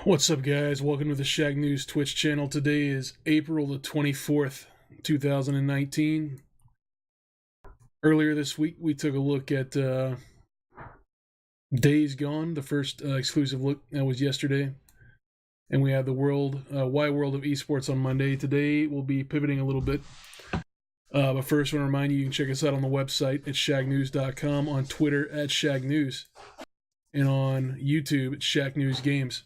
What's up, guys? Welcome to the Shacknews Twitch channel. Today is April the 24th, 2019. Earlier this week, we took a look at Days Gone, the first exclusive look. That was yesterday. And we have the wide world of esports on Monday. Today, we'll be pivoting a little bit. But first, I want to remind you, you can check us out on the website at shacknews.com, on Twitter at Shacknews, and on YouTube at Shacknews Games.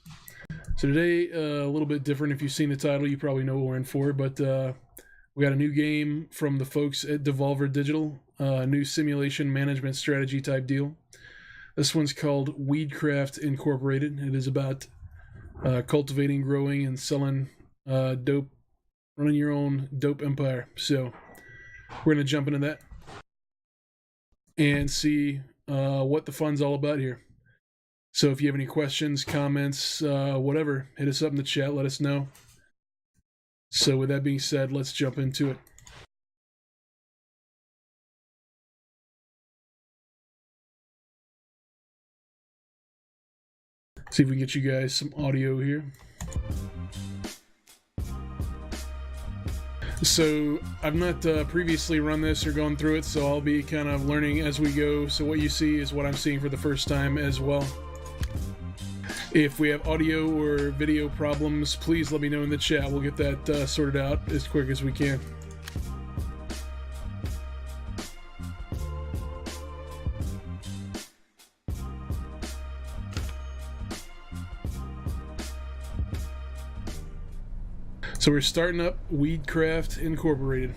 So today, a little bit different. If you've seen the title, you probably know what we're in for. But we got a new game from the folks at Devolver Digital, a new simulation management strategy type deal. This one's called Weedcraft Incorporated. It is about cultivating, growing, and selling dope, running your own dope empire. So we're going to jump into that and see what the fun's all about here. So if you have any questions, comments, whatever, hit us up in the chat, let us know. So with that being said, let's jump into it. See if we can get you guys some audio here. So I've not previously run this or gone through it, so I'll be kind of learning as we go. So what you see is what I'm seeing for the first time as well. If we have audio or video problems, please let me know in the chat. We'll get that sorted out as quick as we can. So we're starting up Weedcraft Incorporated.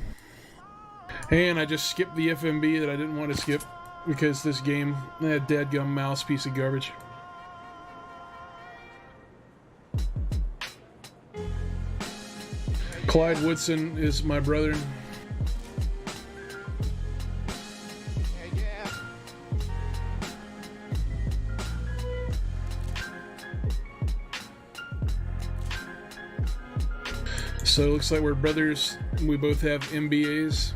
And I just skipped the FMB that I didn't want to skip because this game, that dadgum mouse piece of garbage. Clyde Woodson is my brother. So it looks like we're brothers. We both have MBAs.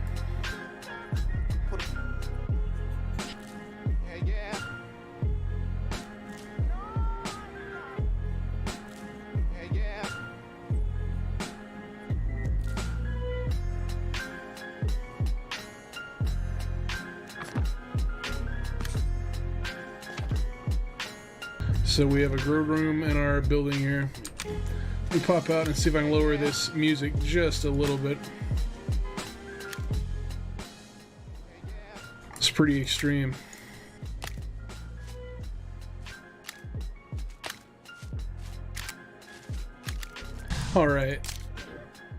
So we have a grow room in our building here. Let me pop out and see if I can lower this music just a little bit. It's pretty extreme. All right.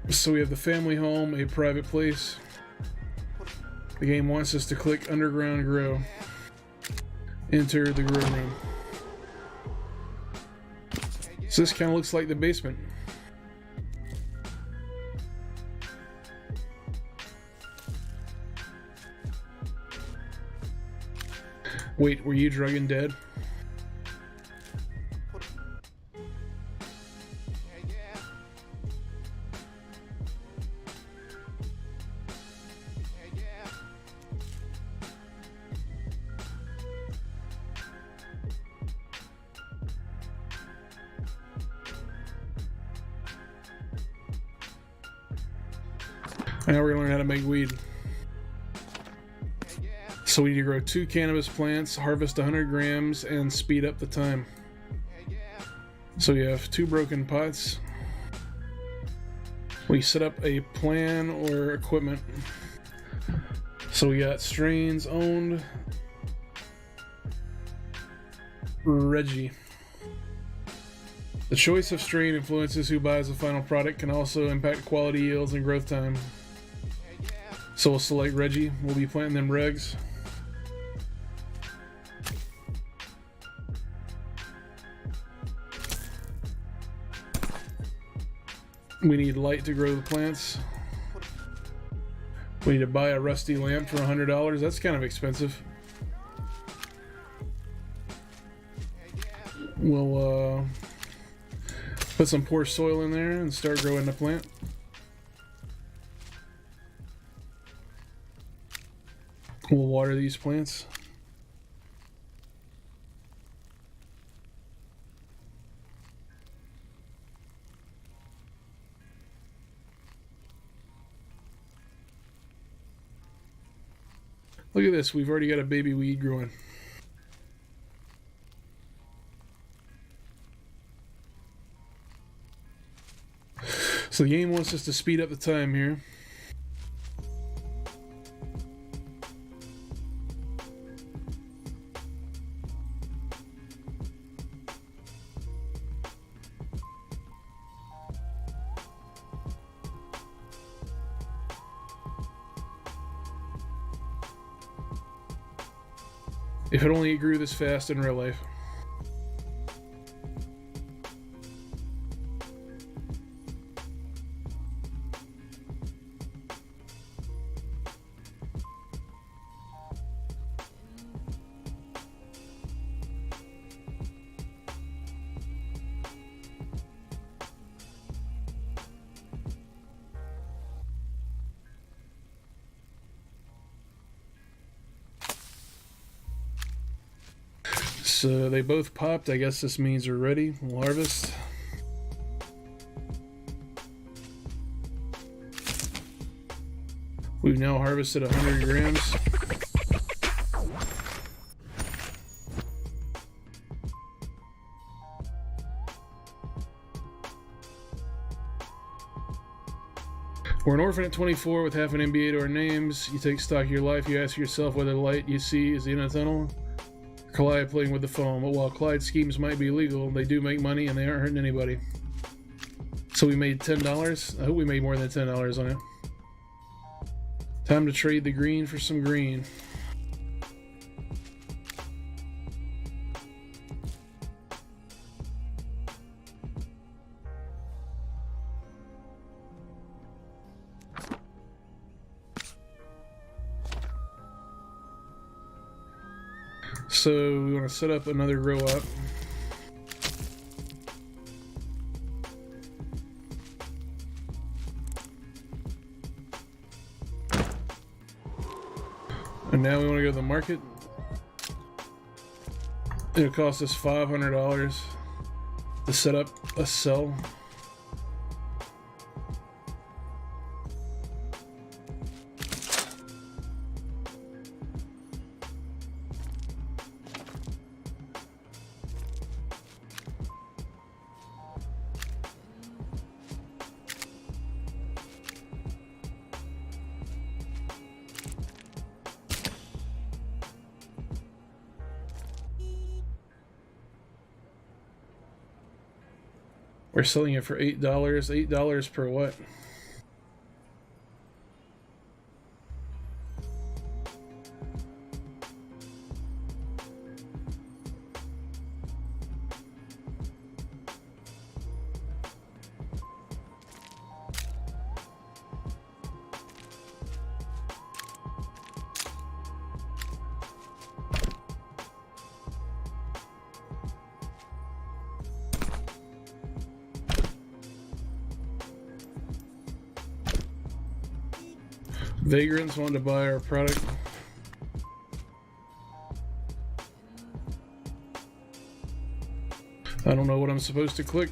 So we have the family home, a private place. The game wants us to click underground grow. Enter the grow room. So this kind of looks like the basement. Wait, were you drug and dead? Now we're gonna learn how to make weed. So we need to grow 2 cannabis plants, harvest 100 grams, and speed up the time. So we have 2 broken pots. We set up a plan or equipment. So we got strains owned. Reggie. The choice of strain influences who buys the final product, can also impact quality, yields, and growth time. So we'll select Reggie. We'll be planting them regs. We need light to grow the plants. We need to buy a rusty lamp for $100. That's kind of expensive. We'll put some poor soil in there and start growing the plant. We'll water these plants. Look at this. We've already got a baby weed growing. So the game wants us to speed up the time here. If it only grew this fast in real life. So they both popped. I guess this means we're ready. We'll harvest. We've now harvested 100 grams. We're an orphan at 24 with half an MBA to our names. You take stock of your life. You ask yourself whether the light you see is the end of the tunnel. Clyde playing with the phone. But while Clyde's schemes might be illegal, they do make money and they aren't hurting anybody. So we made $10. I hope we made more than $10 on it. Time to trade the green for some green. So we want to set up another grow up. And now we want to go to the market. It'll cost us $500 to set up a cell. We're selling it for $8. $8 per what? Vagrants want to buy our product. I don't know what I'm supposed to click.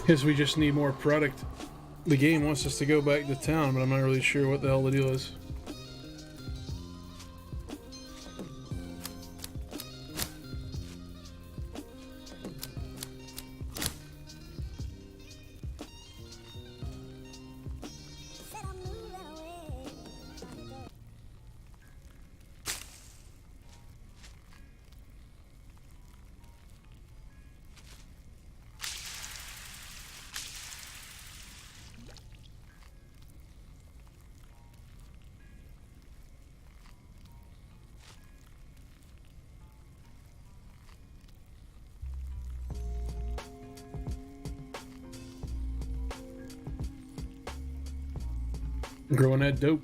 Guess we just need more product. The game wants us to go back to town, but I'm not really sure what the hell the deal is. Growing that dope.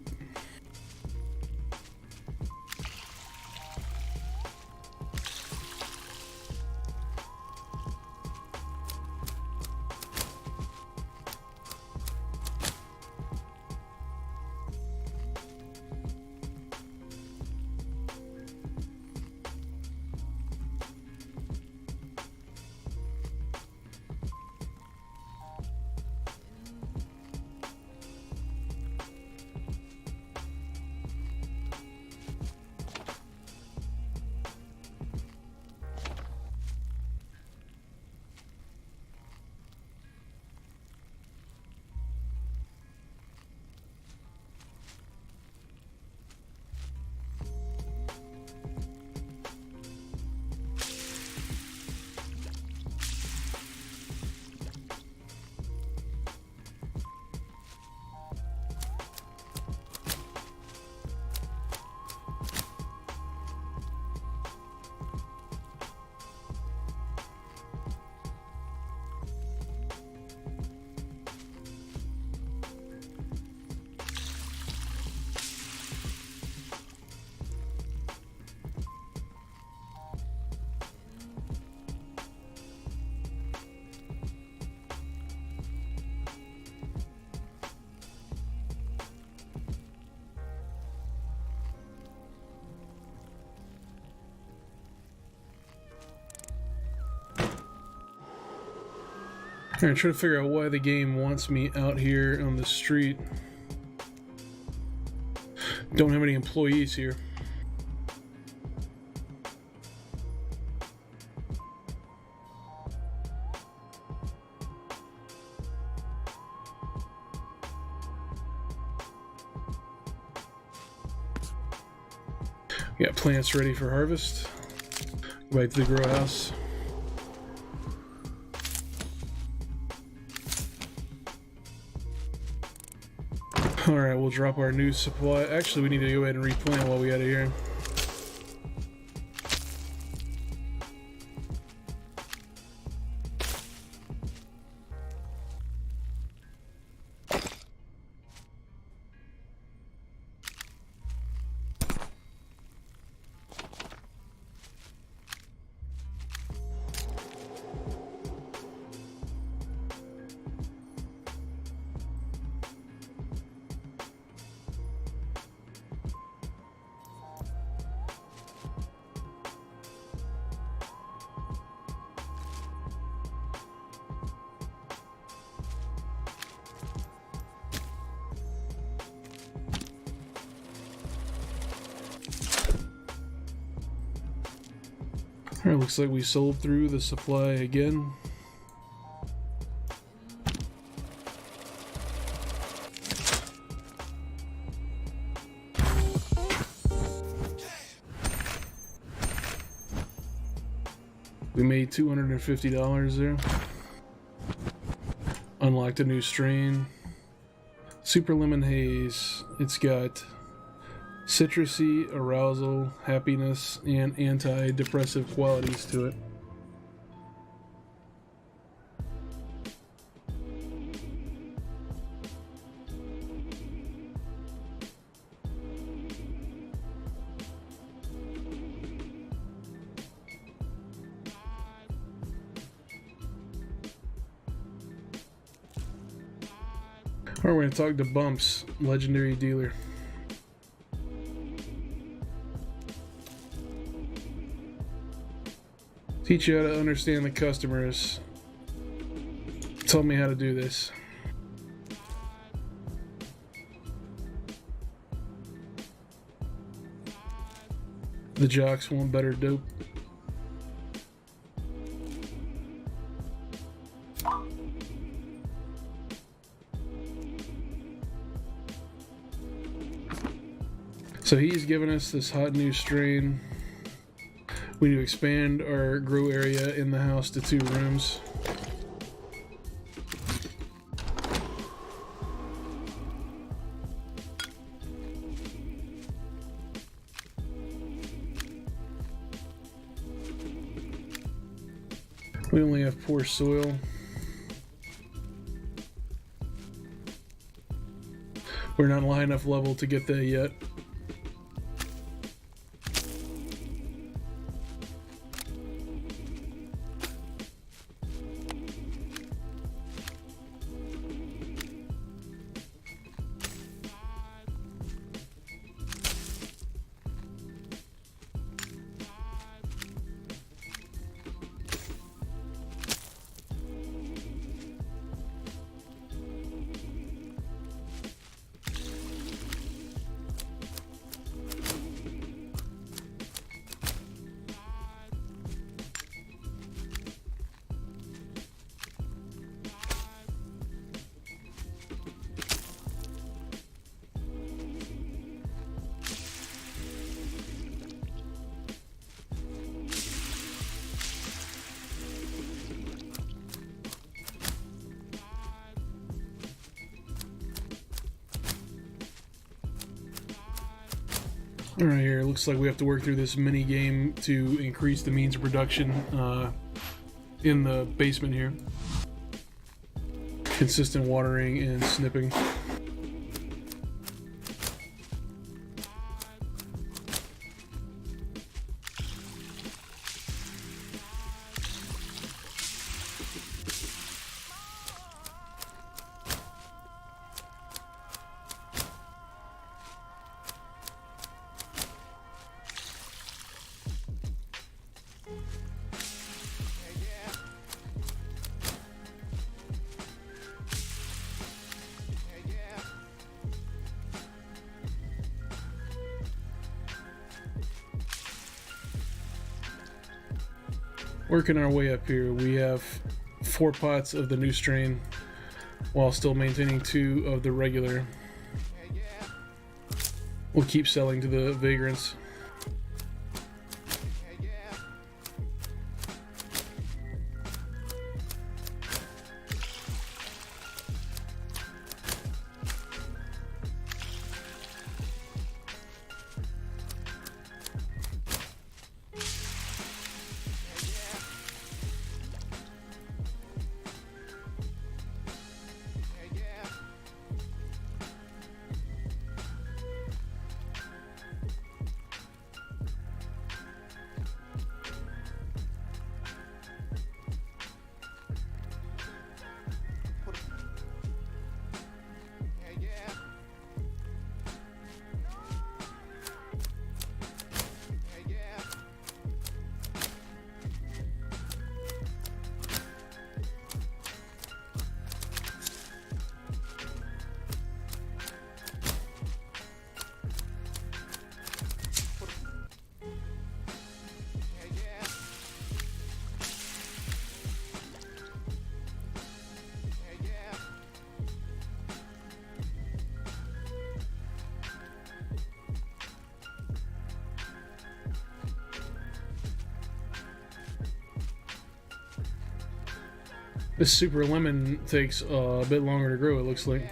I'm trying to figure out why the game wants me out here on the street. Don't have any employees here. Got plants ready for harvest. Go back to the grow house. Alright, we'll drop our new supply. Actually, we need to go ahead and replant while we out of here. Alright, looks like we sold through the supply again. We made $250 there. Unlocked a new strain. Super Lemon Haze. It's got citrusy, arousal, happiness, and antidepressive qualities to it. Alright, we're going to talk to Bumps, legendary dealer. Teach you how to understand the customers. Tell me how to do this. The jocks want better dope. So he's given us this hot new strain. We need to expand our grow area in the house to 2 rooms. We only have poor soil. We're not high enough level to get there yet. Alright, here, it looks like we have to work through this mini game to increase the means of production in the basement here. Consistent watering and snipping. Working our way up here, we have 4 pots of the new strain while still maintaining 2 of the regular. We'll keep selling to the vagrants. This super lemon takes a bit longer to grow, it looks like.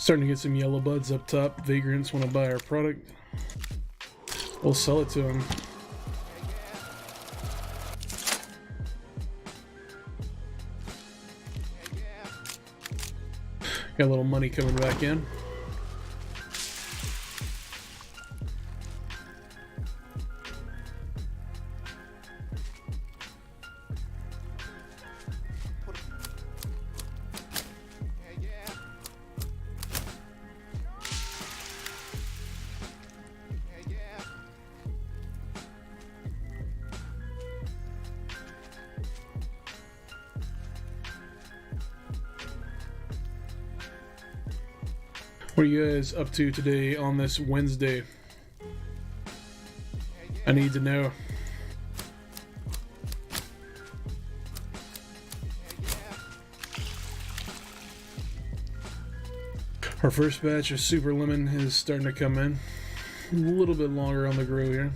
Starting to get some yellow buds up top. Vagrants want to buy our product. We'll sell it to them. Got a little money coming back in. What are you guys up to today on this Wednesday? I need to know. Our first batch of Super Lemon is starting to come in. A little bit longer on the grow here.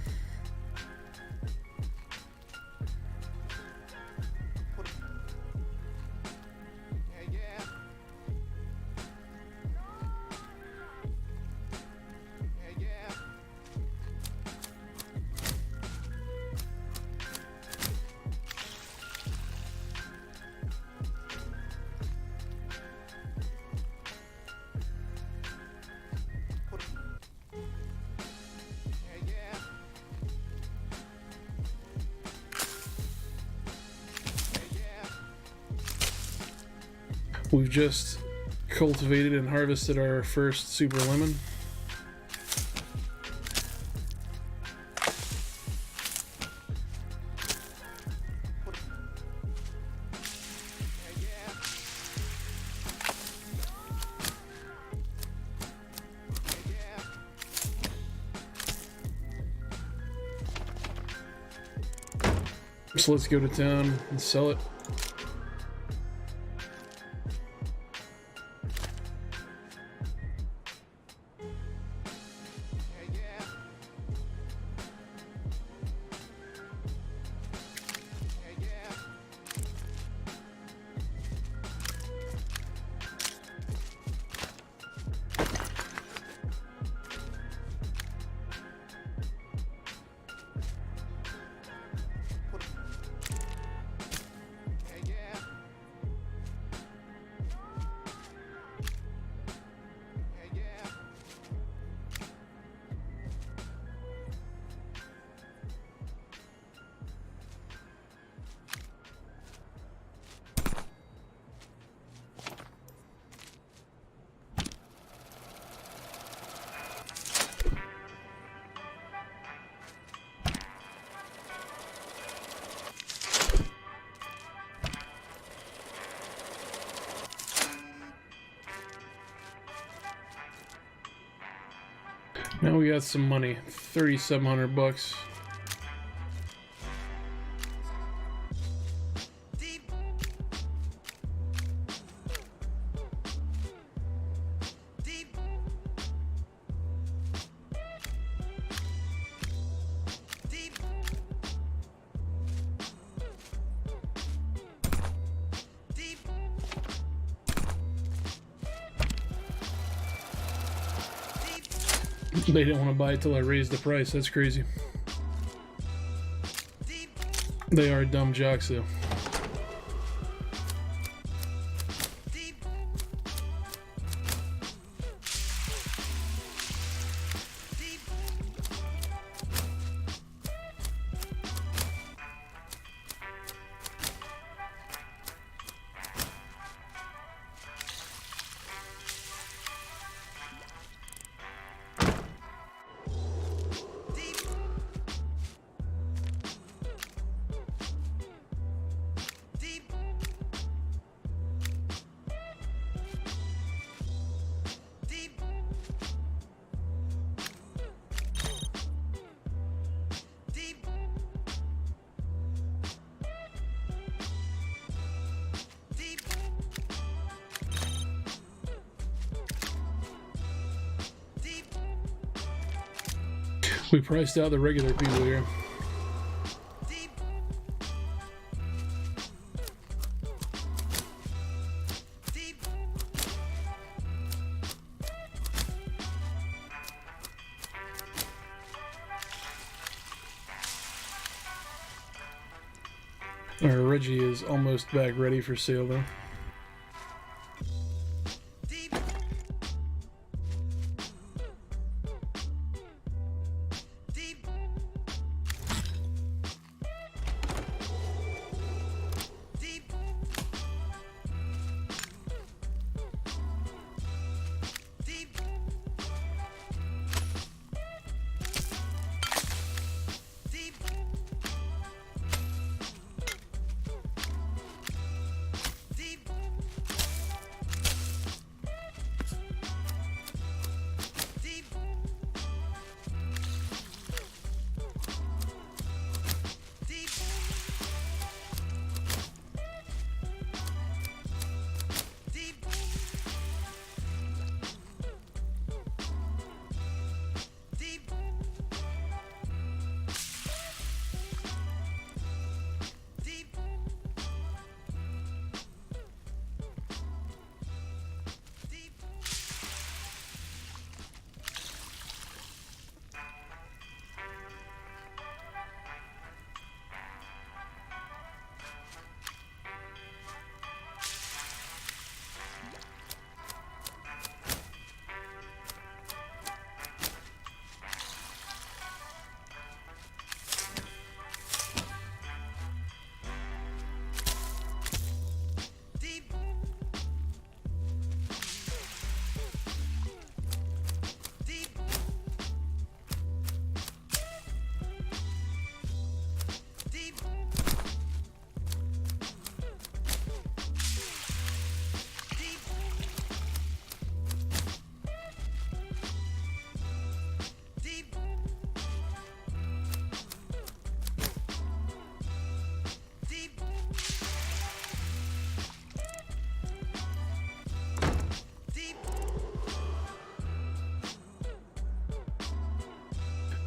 We've just cultivated and harvested our first Super Lemon. So let's go to town and sell it. Now we got some money, 3,700 bucks. They didn't want to buy it till I raised the price. That's crazy. They are dumb jocks, though. We priced out the regular people here. Our Reggie is almost back ready for sale though.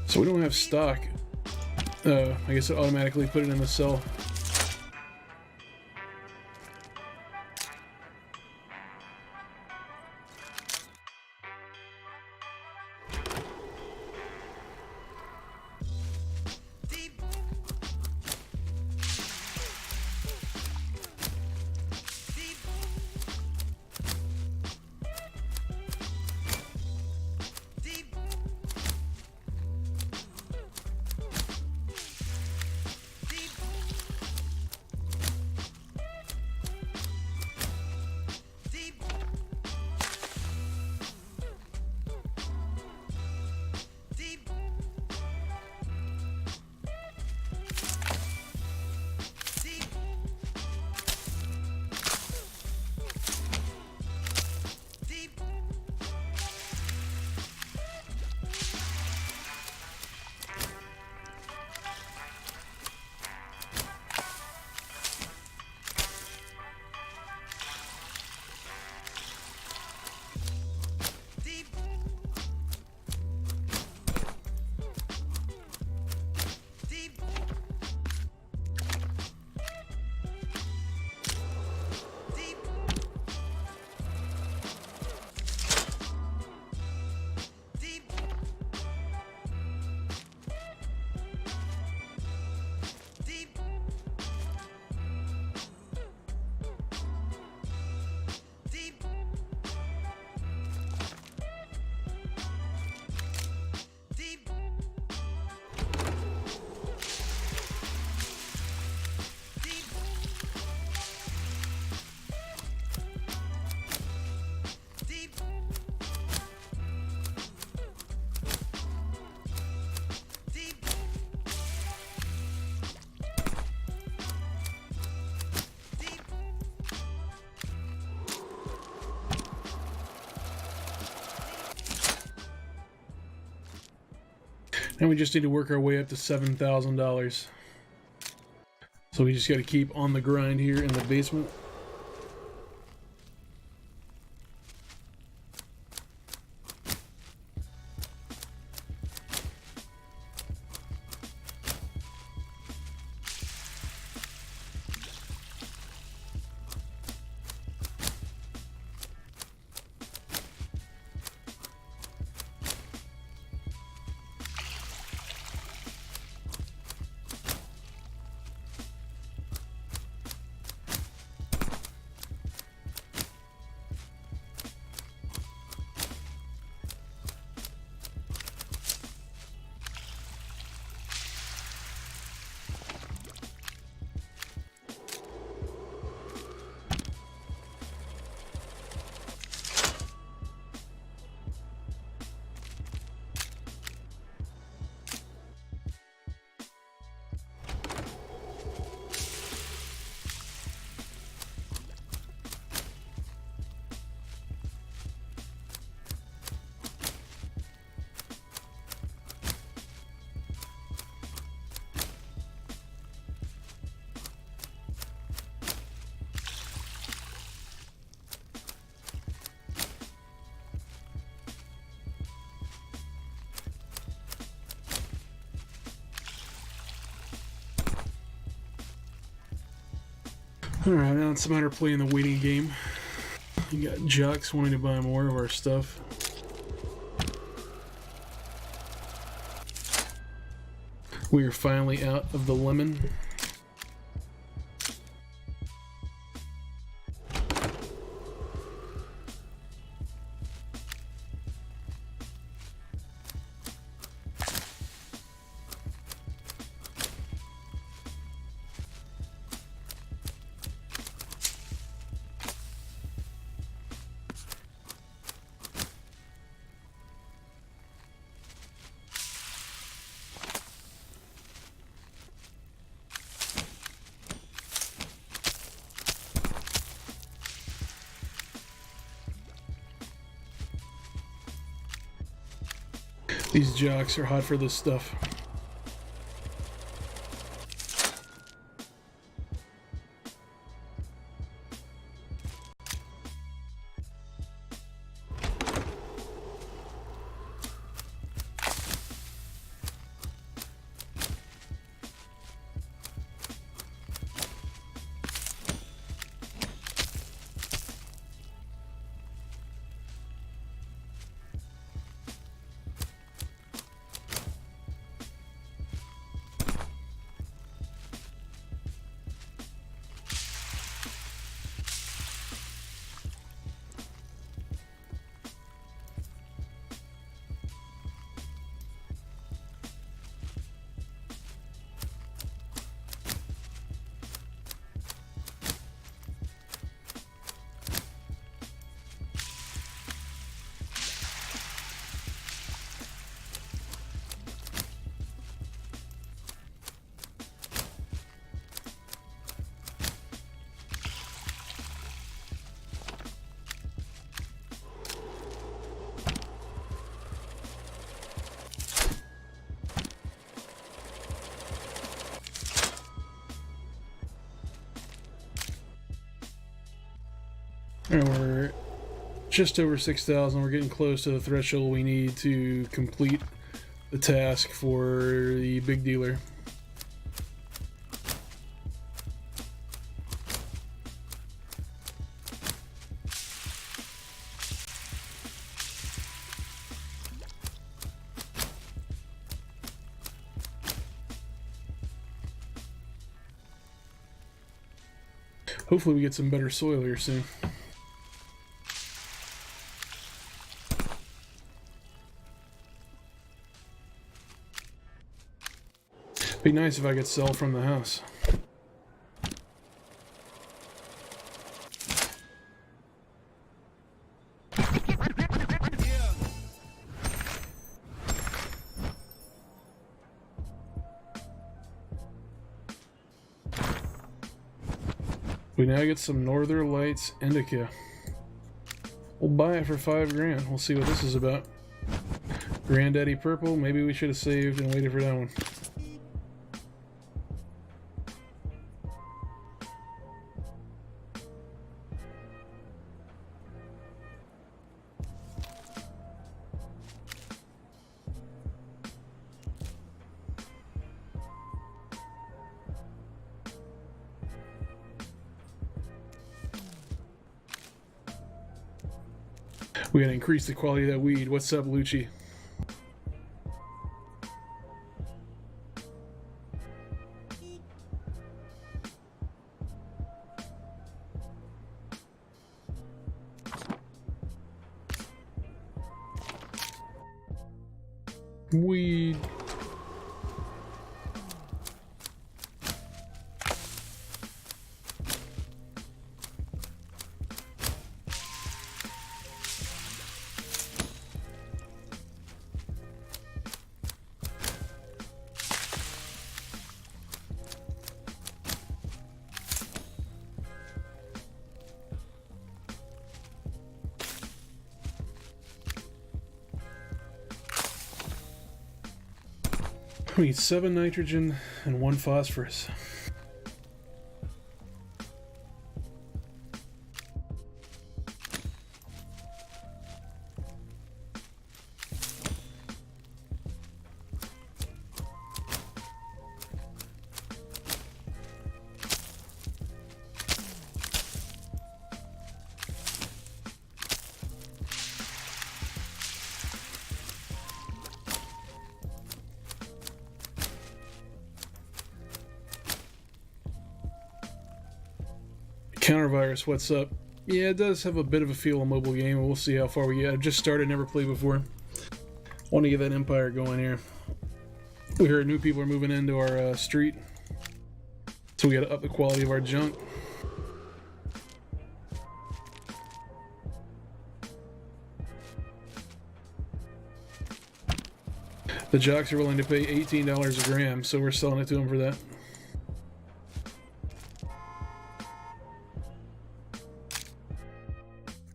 So we don't have stock. I guess it automatically put it in the cell. And we just need to work our way up to $7,000. So we just got to keep on the grind here in the basement. Alright, now it's a matter of playing the waiting game. You got jocks wanting to buy more of our stuff. We are finally out of the lemon. These jocks are hot for this stuff. And we're just over 6,000. We're getting close to the threshold we need to complete the task for the big dealer. Hopefully we get some better soil here soon. Be nice if I could sell from the house. We now get some Northern Lights Indica. We'll buy it for $5 grand. We'll see what this is about. Granddaddy Purple. Maybe we should have saved and waited for that one. We gotta increase the quality of that weed. What's up, Lucci? Weed. We need 7 nitrogen and 1 phosphorus. Countervirus, what's up? Yeah, it does have a bit of a feel of mobile game, and we'll see how far we get. I've just started, never played before. Want to get that Empire going here. We heard new people are moving into our street, so we got to up the quality of our junk. The jocks are willing to pay $18 a gram, so we're selling it to them for that.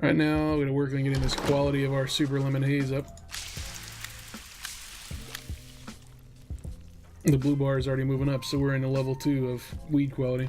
Right now, we're going to work on getting this quality of our super lemon haze up. The blue bar is already moving up, so we're in a level 2 of weed quality.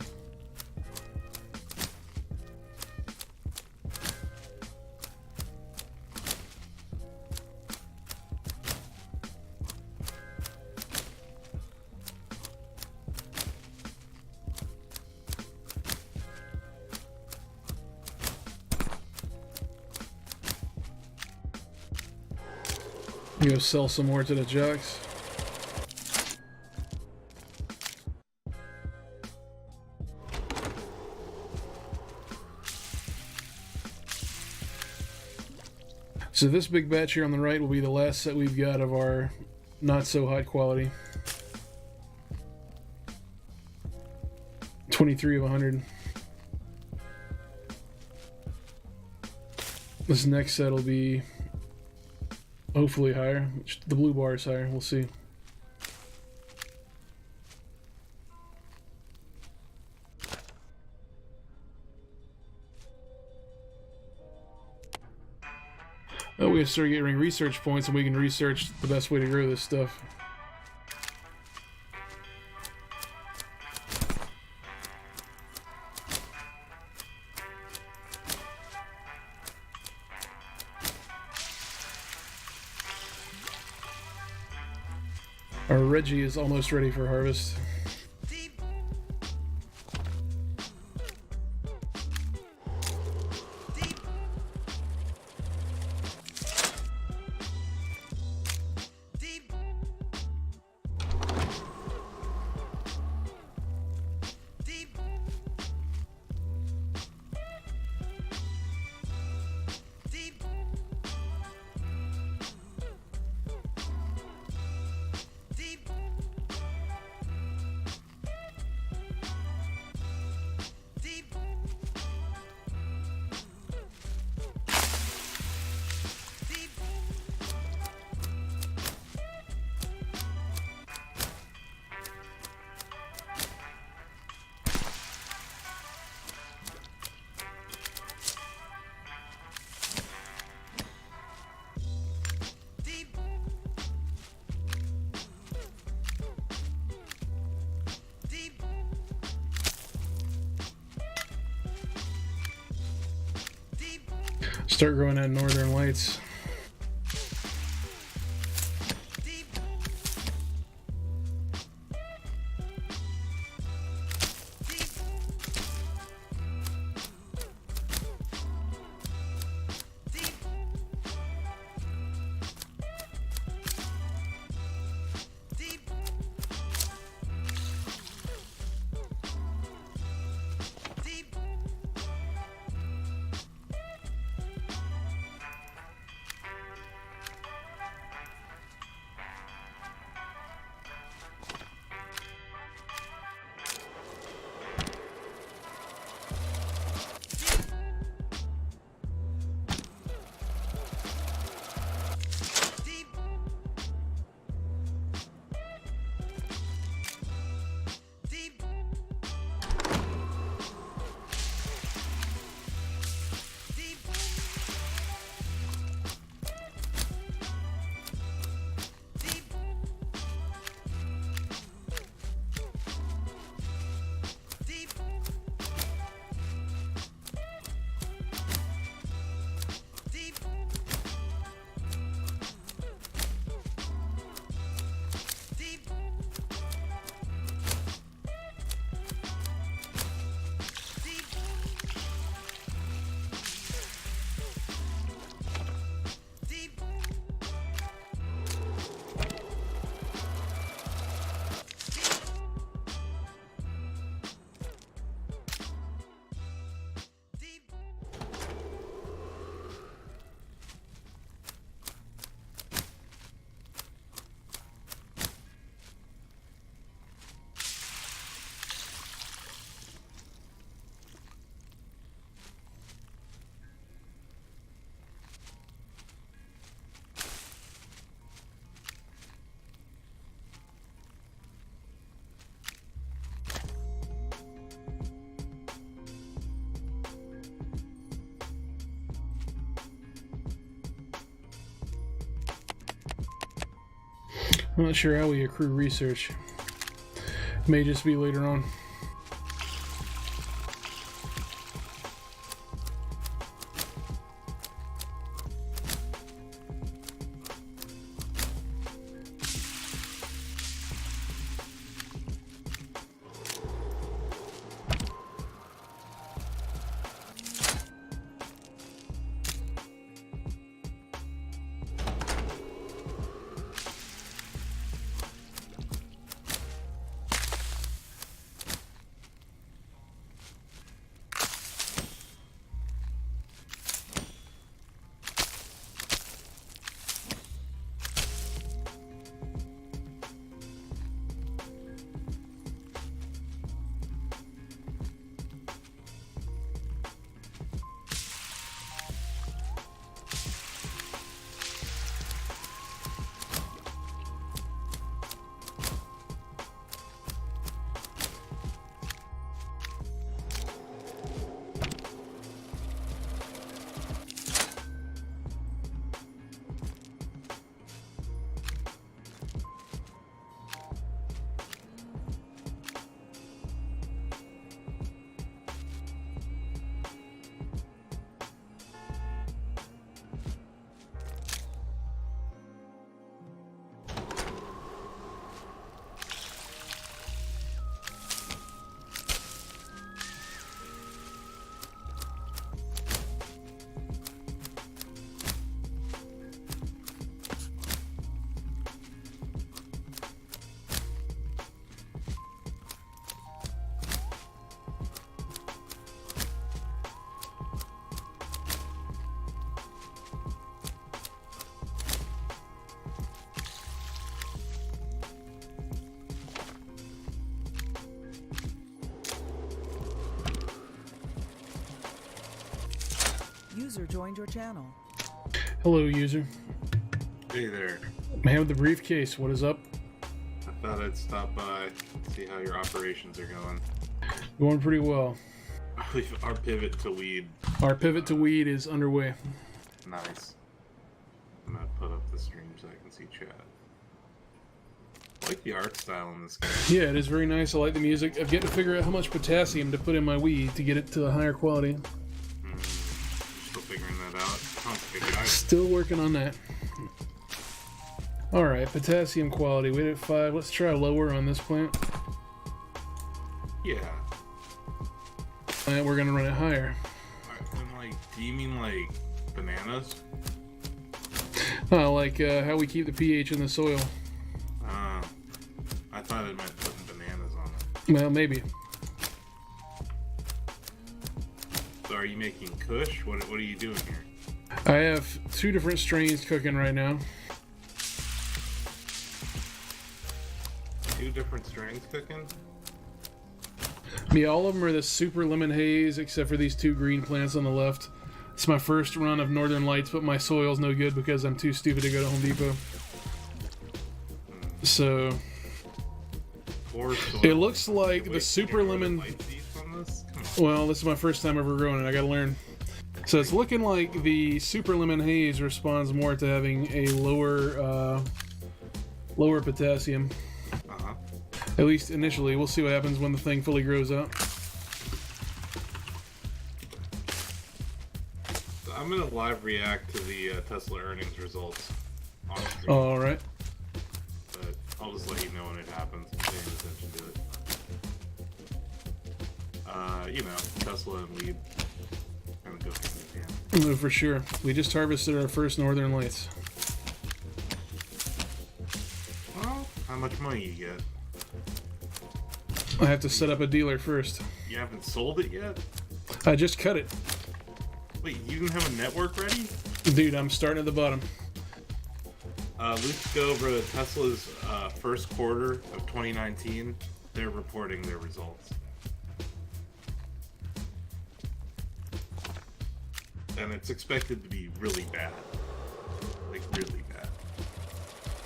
Go sell some more to the jocks. So this big batch here on the right will be the last set we've got of our not so high quality. 23 of 100. This next set will be hopefully higher. The blue bar is higher, we'll see. Oh, we have to start getting research points and we can research the best way to grow this stuff. Our Reggie is almost ready for harvest. Start growing that Northern Lights. I'm not sure how we accrue research. May just be later on. User joined your channel. Hello, user. Hey there. Man with the briefcase, what is up? I thought I'd stop by, see how your operations are going. Going pretty well. Our pivot to weed. Our pivot to weed is underway. Nice. I'm gonna put up the stream so I can see chat. I like the art style in this game. Yeah, it is very nice. I like the music. I've yet to figure out how much potassium to put in my weed to get it to a higher quality. Still figuring that out. Complicated. Still working on that. Alright, potassium quality. We're at 5. Let's try lower on this plant. Yeah. And we're gonna run it higher. And like, do you mean like bananas? Like how we keep the pH in the soil. I thought it meant putting bananas on it. Well, maybe. So are you making Kush? What are you doing here? I have 2 different strains cooking right now. 2 different strains cooking? Yeah, all of them are the super lemon haze, except for these 2 green plants on the left. It's my first run of Northern Lights, but my soil's no good because I'm too stupid to go to Home Depot. So it looks like the super lemon. Well, this is my first time ever growing it. I gotta learn. So it's looking like the super lemon haze responds more to having a lower potassium. At least initially. We'll see what happens when the thing fully grows out. I'm gonna live react to the Tesla earnings results on stream. All right. But I'll just let you know when it happens. I'm paying attention to it. You know, Tesla and weed kind of go hand in hand. No, for sure. We just harvested our first Northern Lights. Well, how much money you get? I have to set up a dealer first. You haven't sold it yet? I just cut it. Wait, you didn't have a network ready? Dude, I'm starting at the bottom. Let's go over Tesla's first quarter of 2019. They're reporting their results. And it's expected to be really bad. Like, really bad.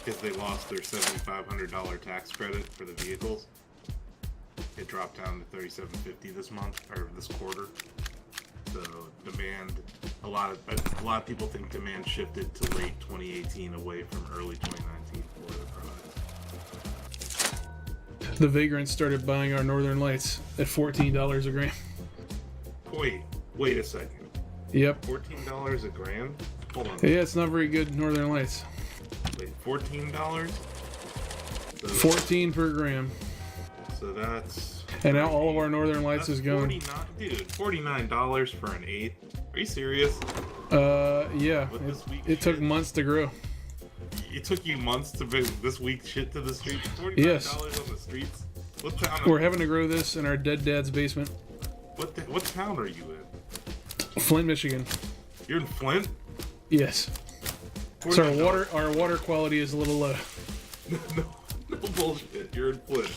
Because they lost their $7,500 tax credit for the vehicles. It dropped down to $3,750 this month, or this quarter. So demand, a lot of people think demand shifted to late 2018 away from early 2019 for the products. The Vagrants started buying our Northern Lights at $14 a gram. Wait a second. Yep. $14 a gram? Hold on. Yeah, it's not very good Northern Lights. Wait, $14? So, 14 per gram. So that's... And now all of our Northern Lights is gone. $49 for an eighth. Are you serious? Yeah. It took months to grow. It took you months to bring this week's shit to the streets? $49 Yes. on the streets? What town? We're having to grow this in our dead dad's basement. What town are you in? Flint, Michigan. You're in Flint? Yes. So our water quality is a little low. No bullshit. You're in Flint.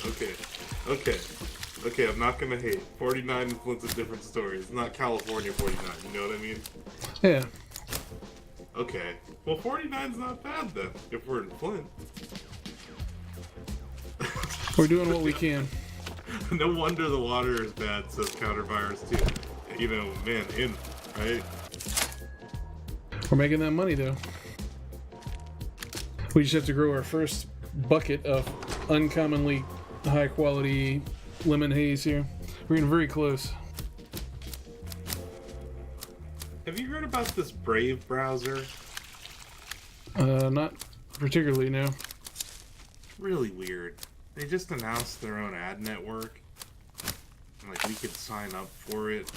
Okay, I'm not gonna hate. 49 in Flint's a different story. It's not California 49, you know what I mean? Yeah. Okay. Well, 49's not bad then, if we're in Flint. We're doing what we can. No wonder the water is bad, says Countervirus 2. You know, man, right? We're making that money though. We just have to grow our first bucket of uncommonly high quality lemon haze here. We're getting very close. Have you heard about this Brave browser? Not particularly, no. Really weird. They just announced their own ad network. Like, we could sign up for it.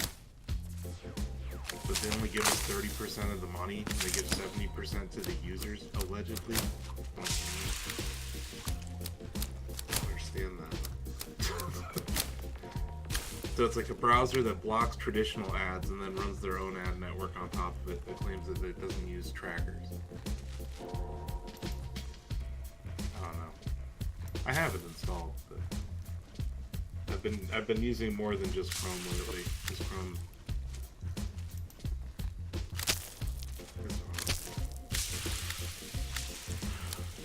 But they only give us 30% of the money. And they give 70% to the users, allegedly. I don't understand that. So it's like a browser that blocks traditional ads and then runs their own ad network on top of it that claims that it doesn't use trackers. I don't know. I have it installed, but I've been using more than just Chrome lately. Just Chrome.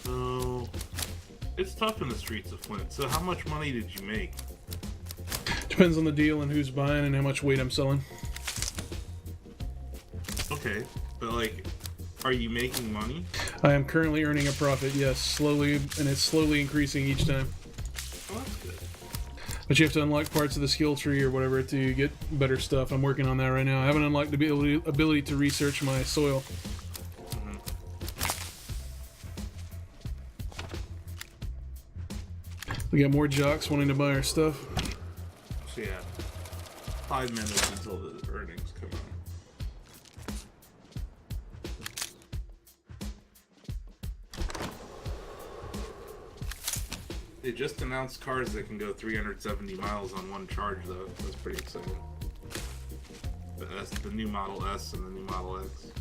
So it's tough in the streets of Flint. So how much money did you make? Depends on the deal and who's buying and how much weight I'm selling. Okay, but like, are you making money? I am currently earning a profit, yes, slowly, and it's slowly increasing each time. Oh, that's good. But you have to unlock parts of the skill tree or whatever to get better stuff. I'm working on that right now. I haven't unlocked the ability to research my soil. We got more jocks wanting to buy our stuff. So yeah, 5 minutes until the earnings come out. They just announced cars that can go 370 miles on one charge, though. That's pretty exciting. The new Model S and the new Model X.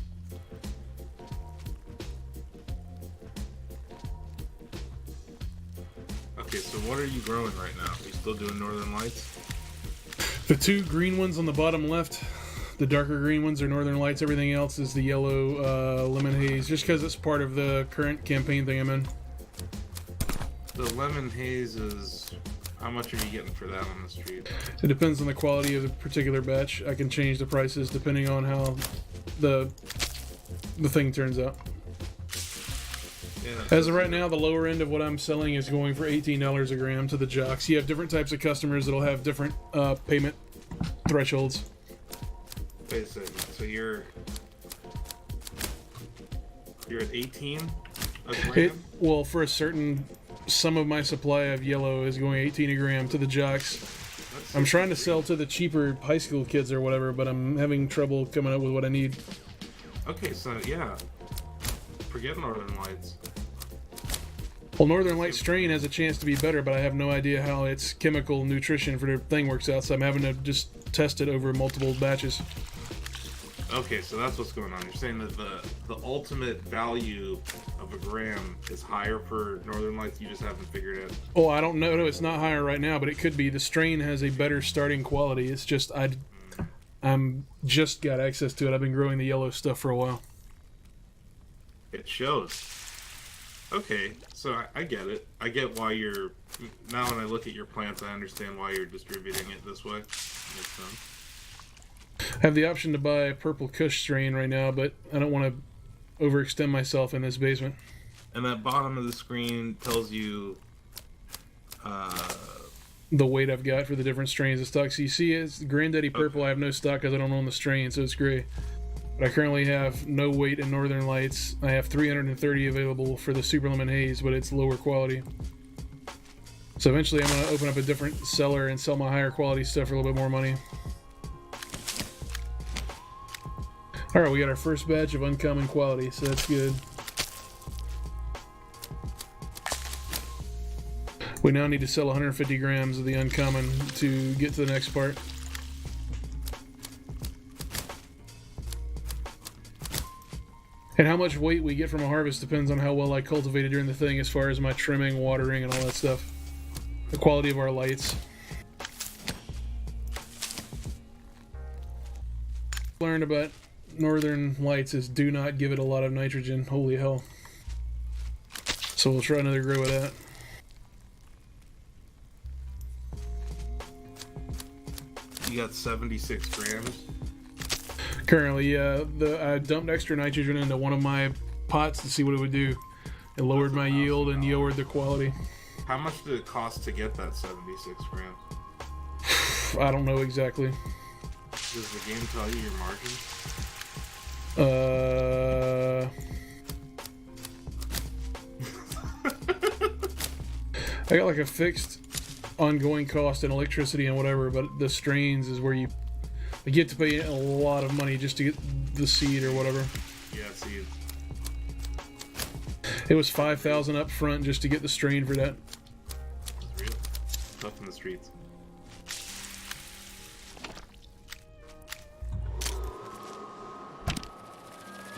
Okay, so what are you growing right now? Are you still doing Northern Lights? The two green ones on the bottom left, the darker green ones are Northern Lights. Everything else is the yellow lemon haze, just because it's part of the current campaign thing I'm in. The lemon haze is... How much are you getting for that on the street? It depends on the quality of the particular batch. I can change the prices depending on how the thing turns out. Yeah, as of right now, the lower end of what I'm selling is going for $18 a gram to the jocks. You have different types of customers that'll have different payment thresholds. Wait a second. So you're at 18 a gram? Well, for a certain... Some of my supply of yellow is going 18 a gram to the jocks. I'm trying to sell to the cheaper high school kids or whatever, but I'm having trouble coming up with what I need. Okay, so yeah. Forget Northern Lights. Well, Northern Light strain has a chance to be better, but I have no idea how its chemical nutrition for the thing works out, so I'm having to just test it over multiple batches. Okay, so that's what's going on. You're saying that the ultimate value of a gram is higher for Northern Lights, you just haven't figured it out? Oh, I don't know. No, it's not higher right now, but it could be. The strain has a better starting quality. It's just I'm just got access to it. I've been growing the yellow stuff for a while. It shows. Okay, so I get it. I get why you're... Now when I look at your plants, I understand why you're distributing it this way. Makes sense. I have the option to buy a Purple Kush strain right now, but I don't want to overextend myself in this basement. And that bottom of the screen tells you the weight I've got for the different strains of stock. So you see, it's Granddaddy Purple. I have no stock because I don't own the strain, so it's gray. But I currently have no weight in Northern Lights. I have 330 available for the Super Lemon Haze, but it's lower quality. So eventually I'm going to open up a different seller and sell my higher quality stuff for a little bit more money. Alright, we got our first batch of uncommon quality, so that's good. We now need to sell 150 grams of the uncommon to get to the next part. And how much weight we get from a harvest depends on how well I cultivated during the thing, as far as my trimming, watering, and all that stuff. The quality of our lights. Learned about Northern Lights is do not give it a lot of nitrogen. Holy hell. So we'll try another grow of that. You got 76 grams. Currently, yeah. I dumped extra nitrogen into one of my pots to see what it would do. It lowered my yield and lowered the quality. How much did it cost to get that 76 grams? I don't know exactly. Does the game tell you your margin? I got like a fixed ongoing cost in electricity and whatever, but the strains is where you get to pay a lot of money just to get the seed or whatever. Yeah, seed. It was $5,000 up front just to get the strain for that. It's real. Tough in the streets.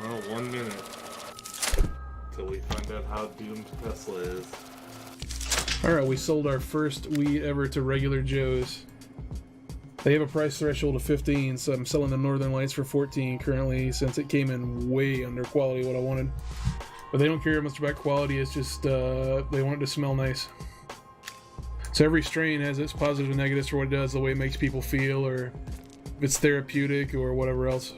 Well, 1 minute till we find out how doomed Tesla is. Alright, we sold our first wheat ever to regular Joes. They have a price threshold of 15, so I'm selling the Northern Lights for 14 currently, since it came in way under quality what I wanted. But they don't care much about quality, it's just they want it to smell nice. So every strain has its positives and negatives for what it does, the way it makes people feel, or if it's therapeutic or whatever else.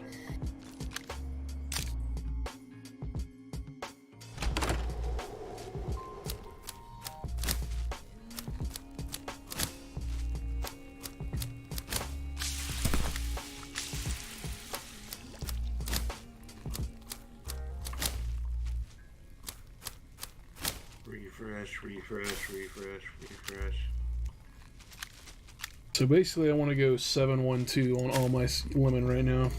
Refresh. So basically I want to go 712 on all my lemon right now.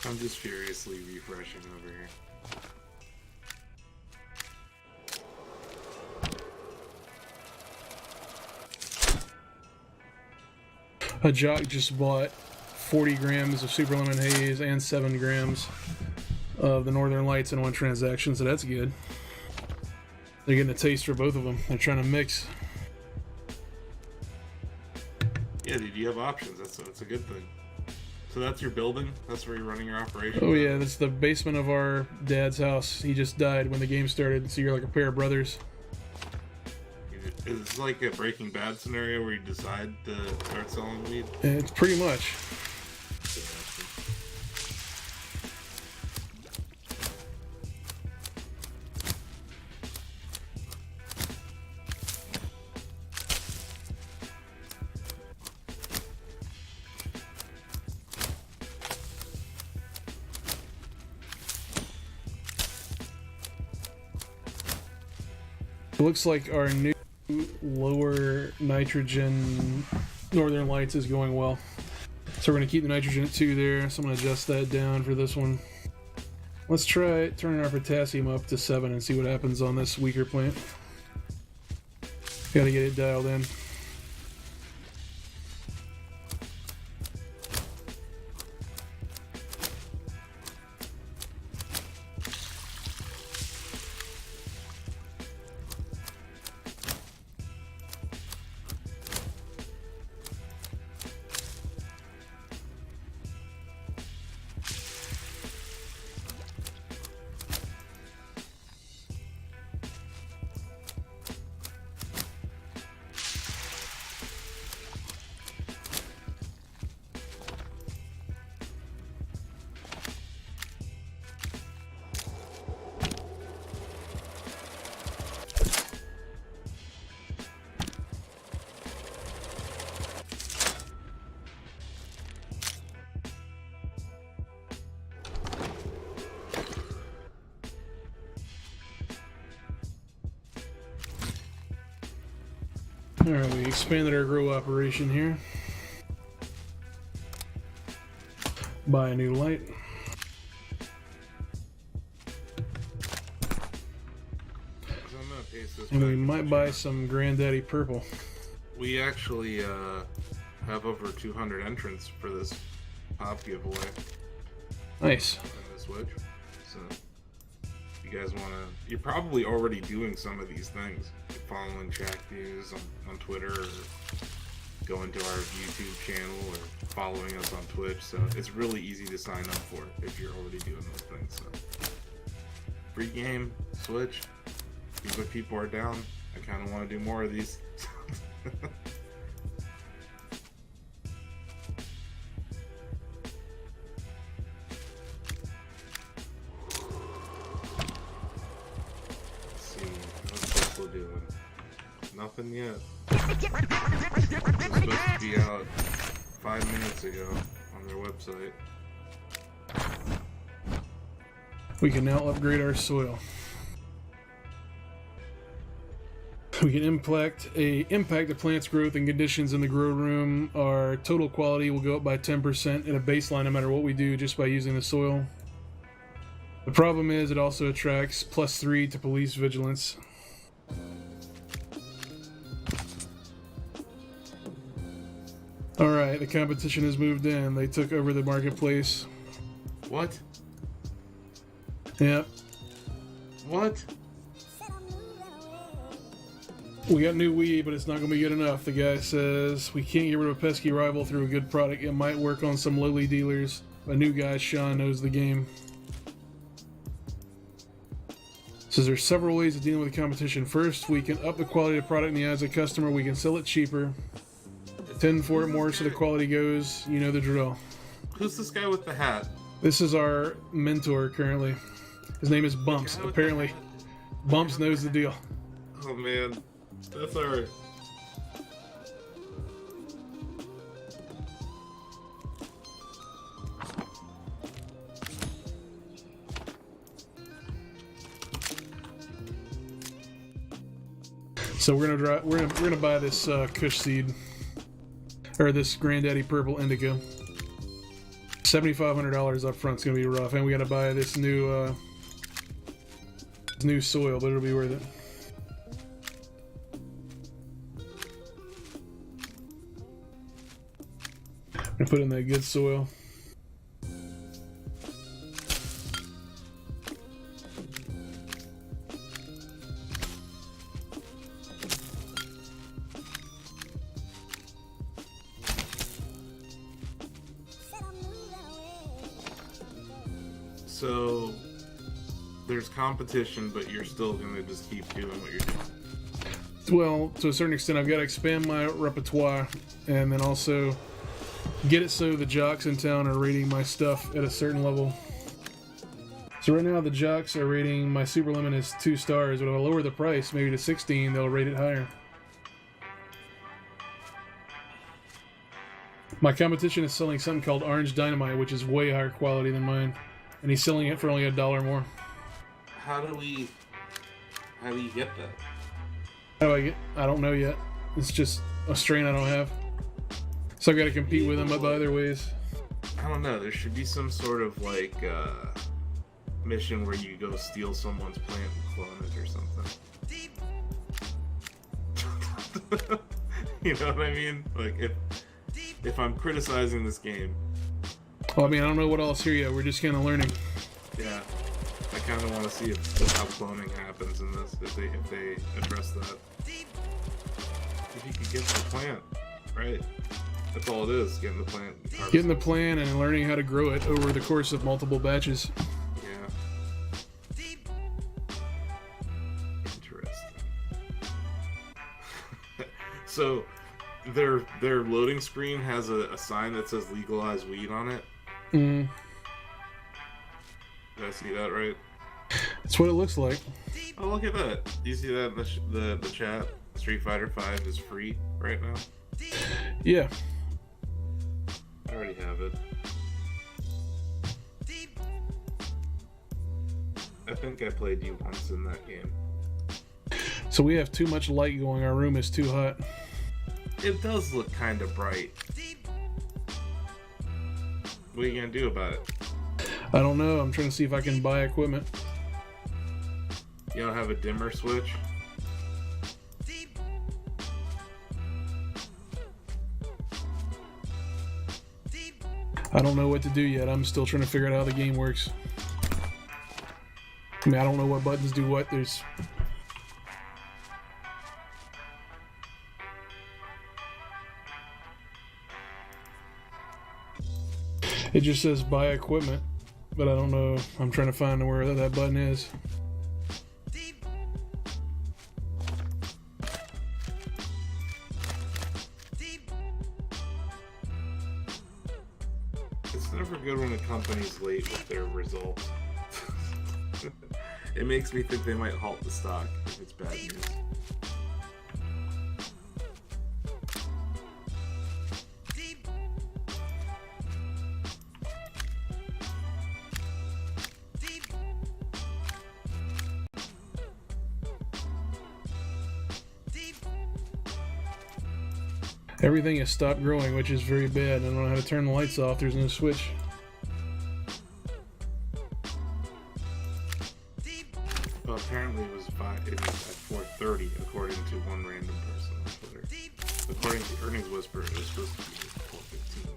I'm just furiously refreshing over here. A jock just bought 40 grams of Super Lemon Haze and 7 grams of the Northern Lights in one transaction, so that's good. They're getting a taste for both of them. They're trying to mix. Yeah, dude, you have options. That's a good thing. So that's your building? That's where you're running your operation? Oh yeah, that's the basement of our dad's house. He just died when the game started, so you're like a pair of brothers. Is this like a Breaking Bad scenario where you decide to start selling weed? It's pretty much. It looks like our new lower nitrogen Northern Lights is going well. So we're going to keep the nitrogen at 2 there. So I'm going to adjust that down for this one. Let's try turning our potassium up to 7 and see what happens on this weaker plant. Got to get it dialed in. Alright, we expanded our grow operation here. Buy a new light. And we might buy some Granddaddy Purple. We actually have over 200 entrants for this pop giveaway. Nice. In the Switch. So, if you guys want to... You're probably already doing some of these things. You're following Shacknews on Twitter, or going to our YouTube channel, or following us on Twitch. So, it's really easy to sign up for if you're already doing those things. So, free game, Switch. See what people are down. I kind of want to do more of these. Let's see, what's people doing? Nothing yet. It's supposed to be out 5 minutes ago on their website. We can now upgrade our soil. We can impact the plant's growth and conditions in the grow room. Our total quality will go up by 10% in a baseline no matter what we do just by using the soil. The problem is it also attracts +3 to police vigilance. Alright, the competition has moved in. They took over the marketplace. What? Yep. What? We got new weed, but it's not going to be good enough. The guy says we can't get rid of a pesky rival through a good product. It might work on some lowly dealers. A new guy, Sean, knows the game. Says there's several ways of dealing with the competition. First, we can up the quality of the product in the eyes of the customer. We can sell it cheaper. Tend for it more so the quality goes. You know the drill. Who's this guy with the hat? This is our mentor currently. His name is Bumps. Apparently, Bumps knows the deal. Oh man. That's alright. So we're gonna buy this Kush seed, or this Granddaddy Purple Indica. $7,500 up front. It's gonna be rough, and we gotta buy this new soil, but it'll be worth it. And put in that good soil. So there's competition, but you're still gonna just keep doing what you're doing. Well, to a certain extent, I've got to expand my repertoire, and then also get it so the jocks in town are rating my stuff at a certain level. So right now the jocks are rating my super lemon as 2 stars, but if I lower the price maybe to 16, they'll rate it higher. My competition is selling something called Orange Dynamite, which is way higher quality than mine, and he's selling it for only $1 more. How do you get that? How do I get? I don't know yet. It's just a strain I don't have. So I got to compete with them by other ways. I don't know. There should be some sort of like mission where you go steal someone's plant and clone it or something. You know what I mean? Like if I'm criticizing this game. Well, I mean, I don't know what else here yet. We're just kind of learning. Yeah, I kind of want to see how cloning happens in this. If they address that. If you could get the plant, right? That's all it is. Getting the plant. Getting the plant and learning how to grow it over the course of multiple batches. Yeah. Interesting. So, their loading screen has a sign that says legalize weed on it. Mm. Did I see that right? That's what it looks like. Oh, look at that. Do you see that in the chat? Street Fighter 5 is free right now. Yeah. I already have it. I think I played you once in that game. So we have too much light going. Our room is too hot. It does look kind of bright. What are you gonna do about it? I don't know. I'm trying to see if I can buy equipment. You don't have a dimmer switch? I don't know what to do yet. I'm still trying to figure out how the game works. I mean, I don't know what buttons do what. There's... It just says buy equipment, but I don't know. I'm trying to find where that button is. It's never good when a company's late with their results. It makes me think they might halt the stock if it's bad news. Everything has stopped growing, which is very bad. I don't know how to turn the lights off. There's no switch. Well, apparently it was at 4:30, according to one random person on Twitter. According to Earnings Whisper, it was supposed to be 4:15.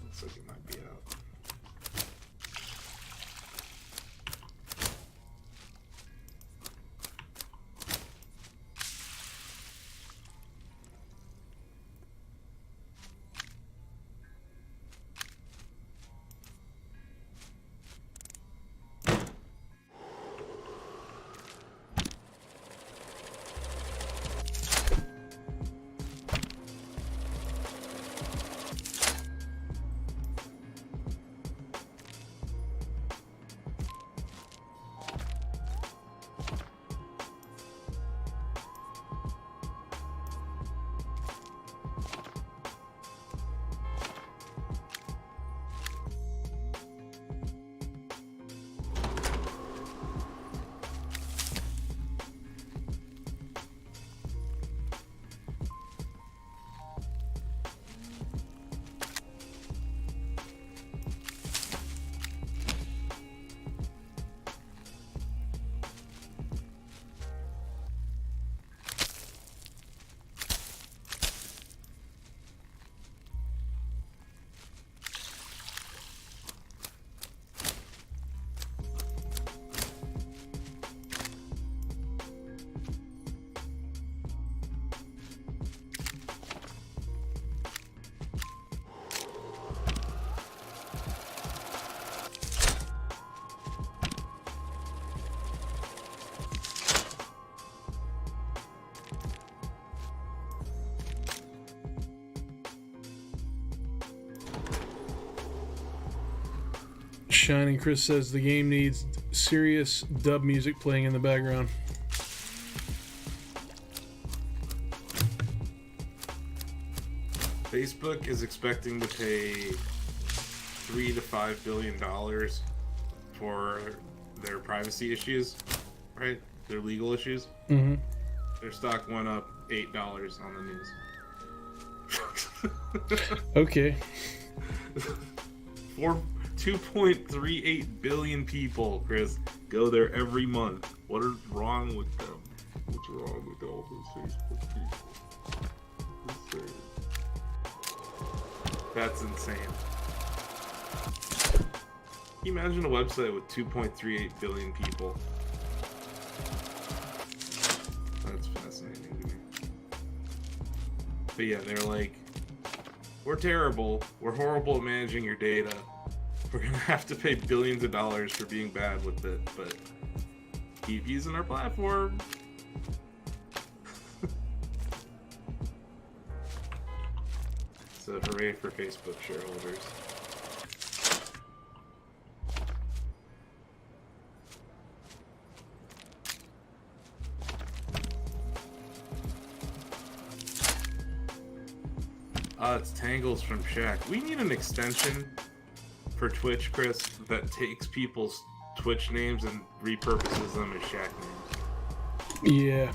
Looks like it might be out. Shining Chris says the game needs serious dub music playing in the background. Facebook is expecting to pay $3 to $5 billion for their privacy issues. right? Their legal issues. Mm-hmm. Their stock went up $8 on the news. Okay. 2.38 billion people, Chris, go there every month. What is wrong with them? What's wrong with all those Facebook people? That's insane. Can you imagine a website with 2.38 billion people? That's fascinating to me. But yeah, they're like, we're terrible. We're horrible at managing your data. We're gonna have to pay billions of dollars for being bad with it, but keep using our platform. So hooray for Facebook shareholders. It's Tangles from Shack. We need an extension for Twitch, Chris, that takes people's Twitch names and repurposes them as Shacknews. Yeah.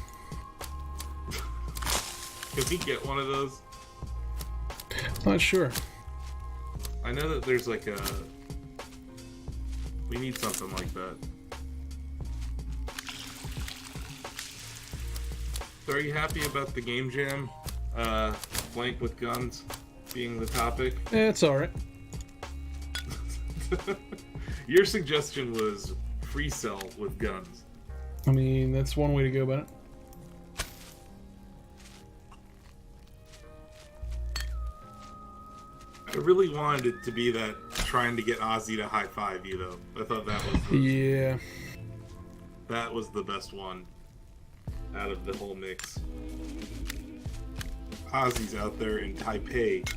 Can we get one of those? Not sure. I know that there's like a... We need something like that. So are you happy about the game jam? Flank with guns being the topic? It's alright. Your suggestion was free cell with guns. I mean, that's one way to go about it. I really wanted it to be that trying to get Ozzy to high five you, though. I thought that was that was the best one out of the whole mix. Ozzy's out there in Taipei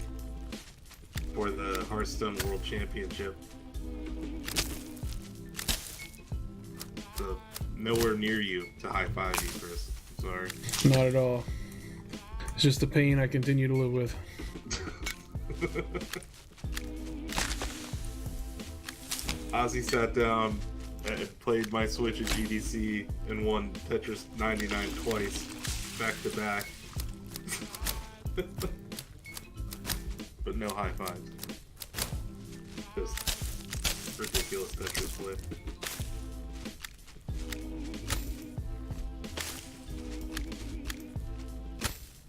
for the Hearthstone World Championship. So nowhere near you to high five you, Chris. Sorry. Not at all. It's just the pain I continue to live with. Ozzy sat down and played my Switch at GDC and won Tetris 99 twice, back to back. But no high fives. Just ridiculous Tetris play.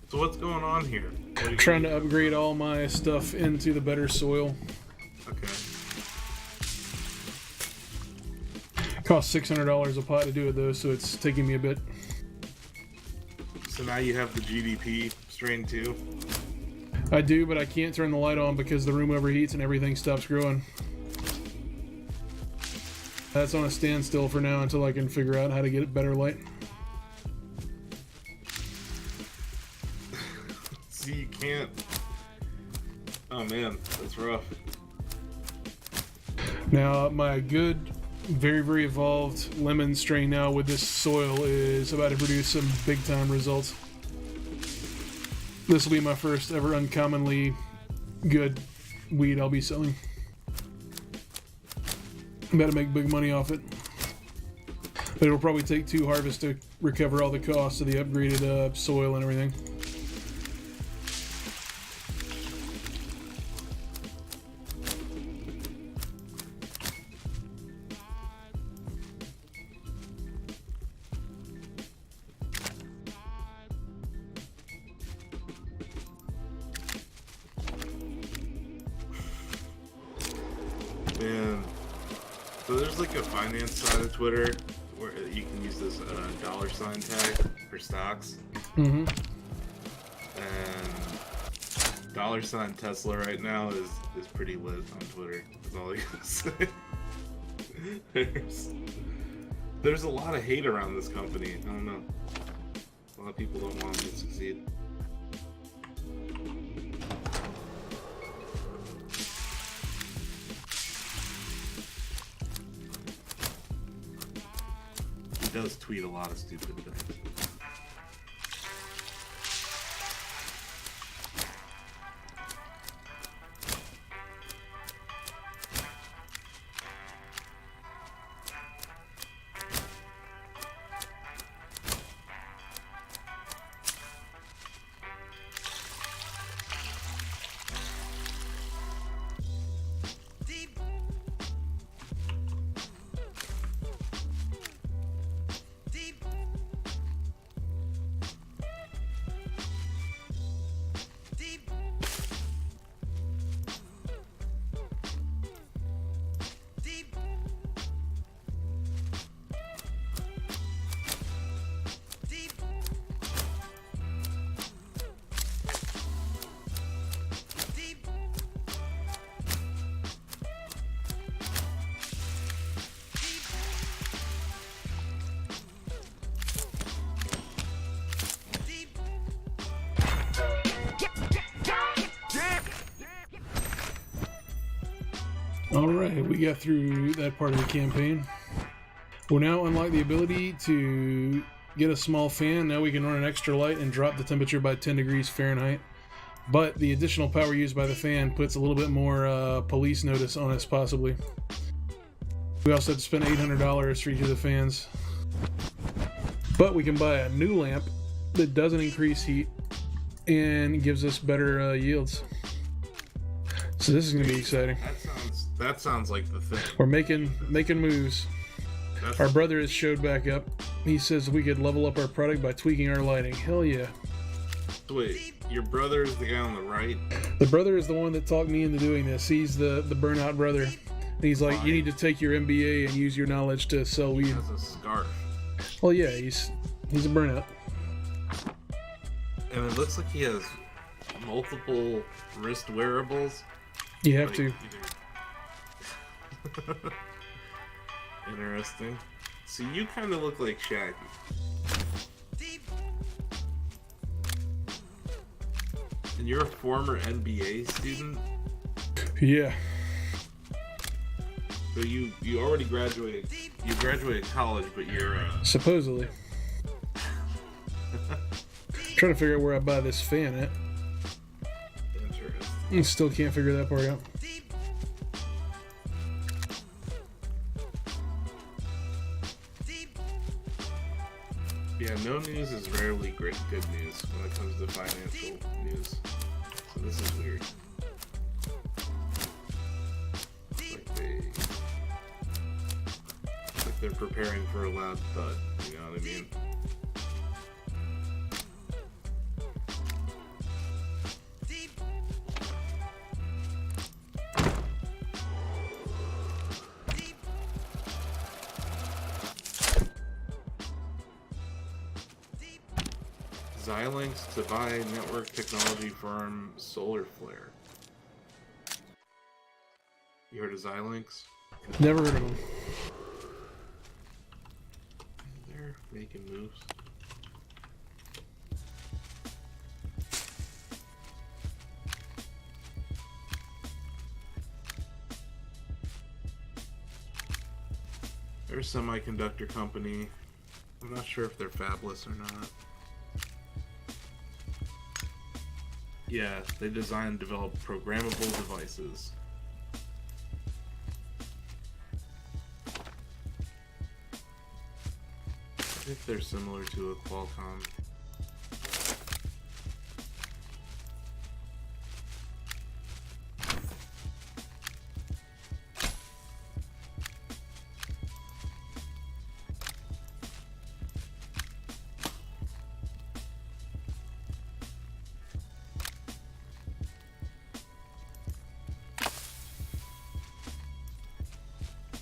So what's going on here? Trying to upgrade all my stuff into the better soil. Okay. Costs $600 a pot to do it though, so it's taking me a bit. So now you have the GDP strain too? I do, but I can't turn the light on because the room overheats and everything stops growing. That's on a standstill for now until I can figure out how to get better light. See, you can't. Oh man, that's rough. Now, my good, very, very evolved lemon strain now with this soil is about to produce some big time results. This will be my first ever uncommonly good weed I'll be selling. I'm about to make big money off it. But it'll probably take 2 harvests to recover all the costs of the upgraded soil and everything. Man. So there's like a finance side of Twitter where you can use this $sign tag for stocks. Mm-hmm. And $sign Tesla right now is pretty lit on Twitter. That's all I gotta say. There's a lot of hate around this company. I don't know. A lot of people don't want them to succeed. He does tweet a lot of stupid things. Alright, we got through that part of the campaign. We're now unlocked the ability to get a small fan. Now we can run an extra light and drop the temperature by 10 degrees Fahrenheit. But the additional power used by the fan puts a little bit more police notice on us, possibly. We also have to spend $800 for each of the fans. But we can buy a new lamp that doesn't increase heat and gives us better yields. So this is going to be exciting. That sounds like the thing. We're making moves. Our brother has showed back up. He says we could level up our product by tweaking our lighting. Hell yeah. Wait, your brother is the guy on the right? The brother is the one that talked me into doing this. He's the burnout brother. And he's like, you need to take your MBA and use your knowledge to sell weed. He has a scarf. Well, yeah, he's a burnout. And it looks like he has multiple wrist wearables. You have to. Interesting. So you kind of look like Shaggy. And you're a former NBA student? Yeah. So you already graduated. You graduated college, but you're Supposedly. Trying to figure out where I buy this fan at. interesting. Still can't figure that part out. Yeah, no news is rarely good news when it comes to financial news. So this is weird. It's like they're preparing for a loud thud, you know what I mean? Xilinx to buy network technology firm SolarFlare. You heard of Xilinx? Never heard of them. They're making moves. They're a semiconductor company. I'm not sure if they're fabless or not. Yeah, they design and develop programmable devices. I think they're similar to a Qualcomm.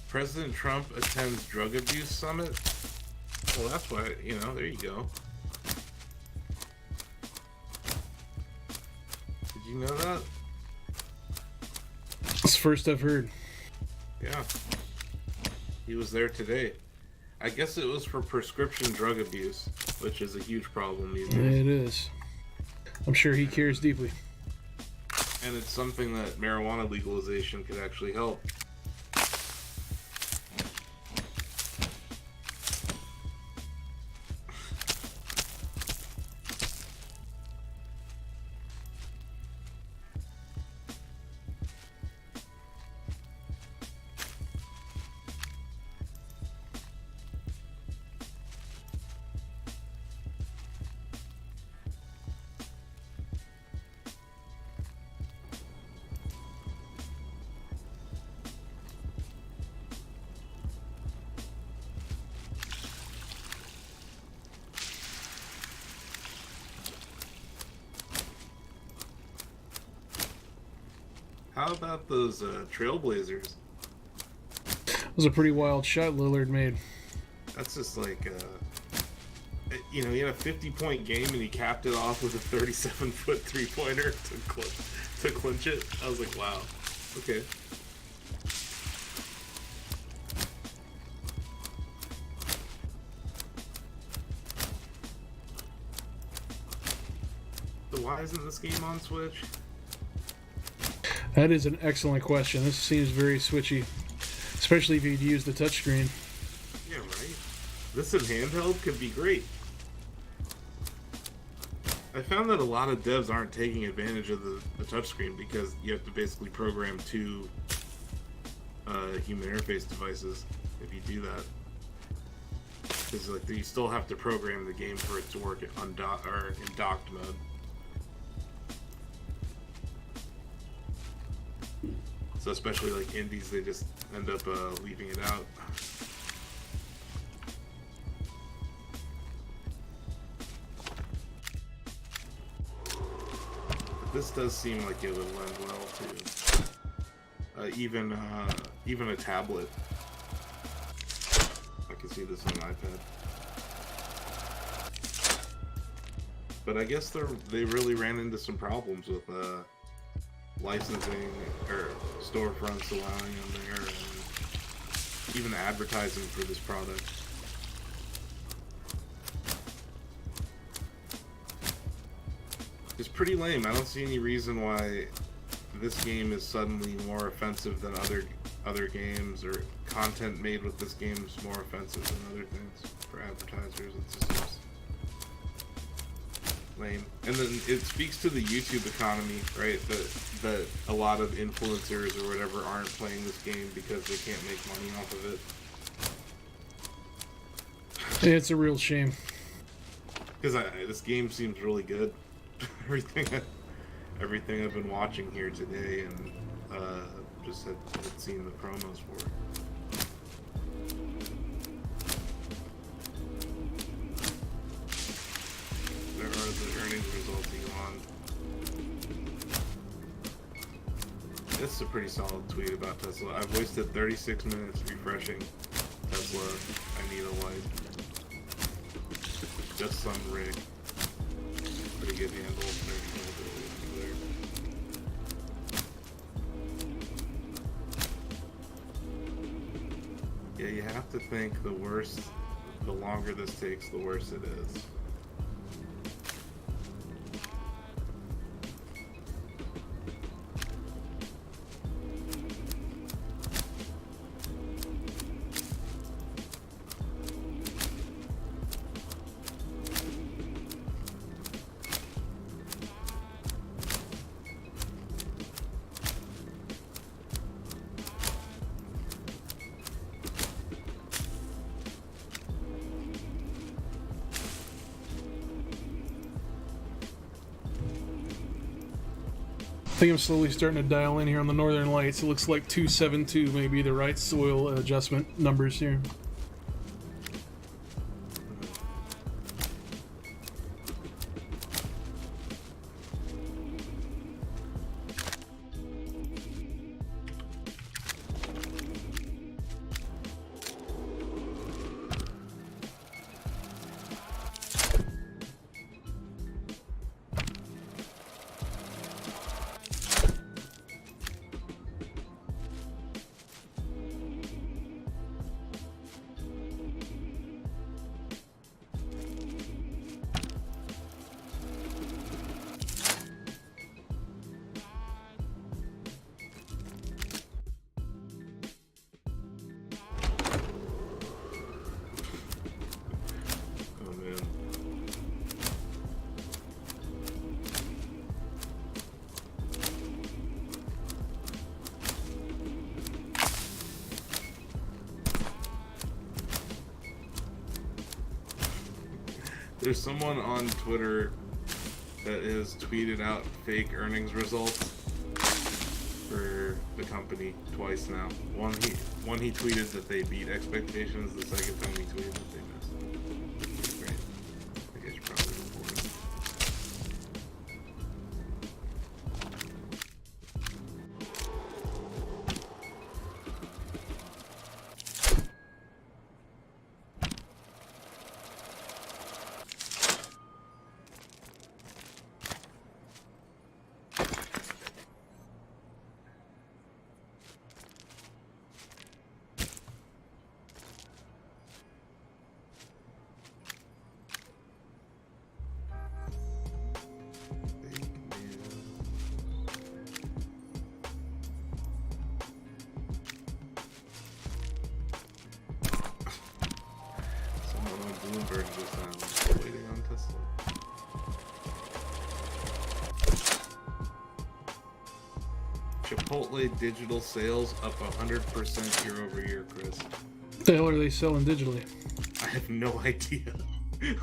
President Trump attends drug abuse summit. Well, that's why, you know, there you go. Did you know that? It's the first I've heard. Yeah. He was there today. I guess it was for prescription drug abuse, which is a huge problem these days. It is. I'm sure he cares deeply. And it's something that marijuana legalization could actually help. How about those Trailblazers? It was a pretty wild shot Lillard made. That's just like, you know, he had a 50-point game and he capped it off with a 37-foot three-pointer to clinch it. I was like, wow, okay. So why isn't this game on Switch? That is an excellent question. This seems very switchy, especially if you'd use the touchscreen. Yeah, right? This in handheld could be great. I found that a lot of devs aren't taking advantage of the touchscreen because you have to basically program two human interface devices if you do that. Because like you still have to program the game for it to work in docked mode. So especially like indies, they just end up leaving it out. But this does seem like it would lend well to even a tablet. I can see this on iPad. But I guess they really ran into some problems with licensing or storefronts allowing them there, and even advertising for this product. It's pretty lame. I don't see any reason why this game is suddenly more offensive than other games, or content made with this game is more offensive than other things for advertisers. It just seems lame. And then it speaks to the YouTube economy, right? That a lot of influencers or whatever aren't playing this game because they can't make money off of it. It's a real shame. Because this game seems really good. everything I've been watching here today, and just had seen the promos for it. There are the earnings results, Elon. This is a pretty solid tweet about Tesla. I've wasted 36 minutes refreshing Tesla. I need a light. Just some rig. Pretty good handle. Yeah, you have to think the longer this takes, the worse it is. I think I'm slowly starting to dial in here on the Northern Lights. It looks like 272 may be the right soil adjustment numbers here. There's someone on Twitter that has tweeted out fake earnings results for the company twice now. One he tweeted that they beat expectations. The second time he tweeted that they missed. Great. I guess you probably report it. Chipotle digital sales up 100% year over year, Chris. What the hell are they selling digitally? I have no idea. I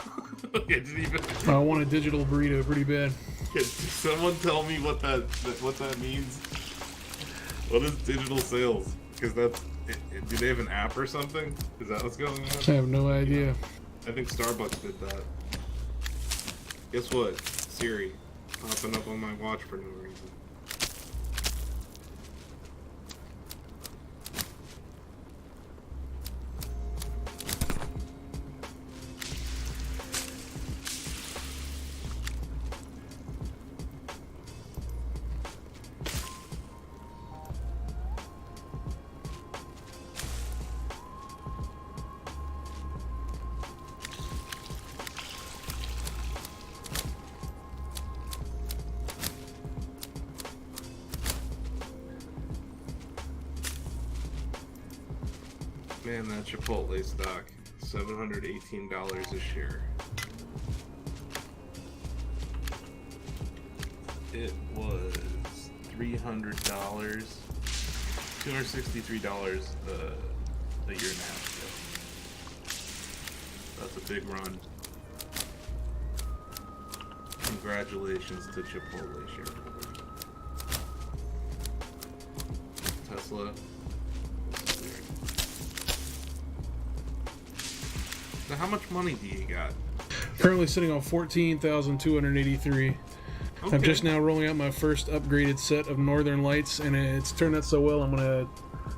didn't even. I want a digital burrito pretty bad. Can someone tell me what that means? What is digital sales? Because do they have an app or something? Is that what's going on? I have no idea. I think Starbucks did that. Guess what? Siri popping up on my watch for no reason. Man, that Chipotle stock, $718 a share. It was $300, $263 a year and a half ago. That's a big run. Congratulations to Chipotle shareholders. Tesla. So how much money do you got? Currently sitting on 14,283. Okay. I'm just now rolling out my first upgraded set of Northern Lights, and it's turned out so well, I'm going to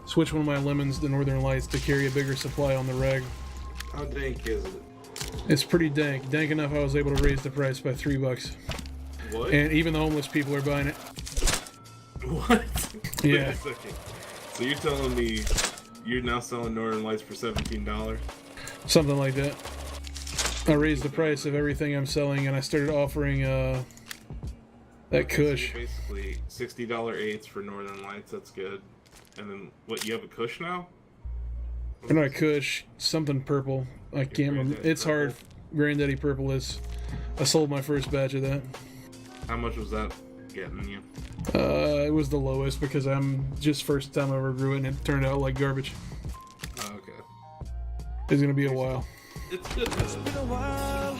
switch one of my lemons to Northern Lights to carry a bigger supply on the reg. How dank is it? It's pretty dank. Dank enough I was able to raise the price by $3. What? And even the homeless people are buying it. What? Yeah. Wait a second. So you're telling me you're now selling Northern Lights for $17? Something like that. I raised the price of everything I'm selling, and I started offering that Kush. So basically, $60 eighths for Northern Lights. That's good. And then what? You have a Kush now? Or not a Kush, something purple. I can't remember. Granddaddy It's hard. Purple? Granddaddy Purple is. I sold my first batch of that. How much was that getting you? It was the lowest because I'm just first time I ever grew it, and it turned out like garbage. Oh, okay. It's gonna be a while. It's good though.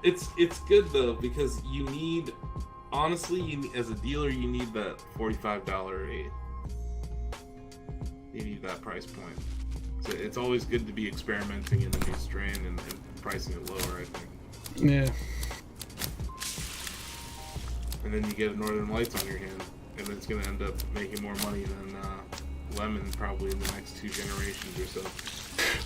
It's good though because you need, honestly, as a dealer, you need that $45 eighth. You need that price point. So it's always good to be experimenting in a new strain and pricing it lower, I think. Yeah. And then you get a Northern Lights on your hand, and it's going to end up making more money than lemon probably in the next 2 generations or so.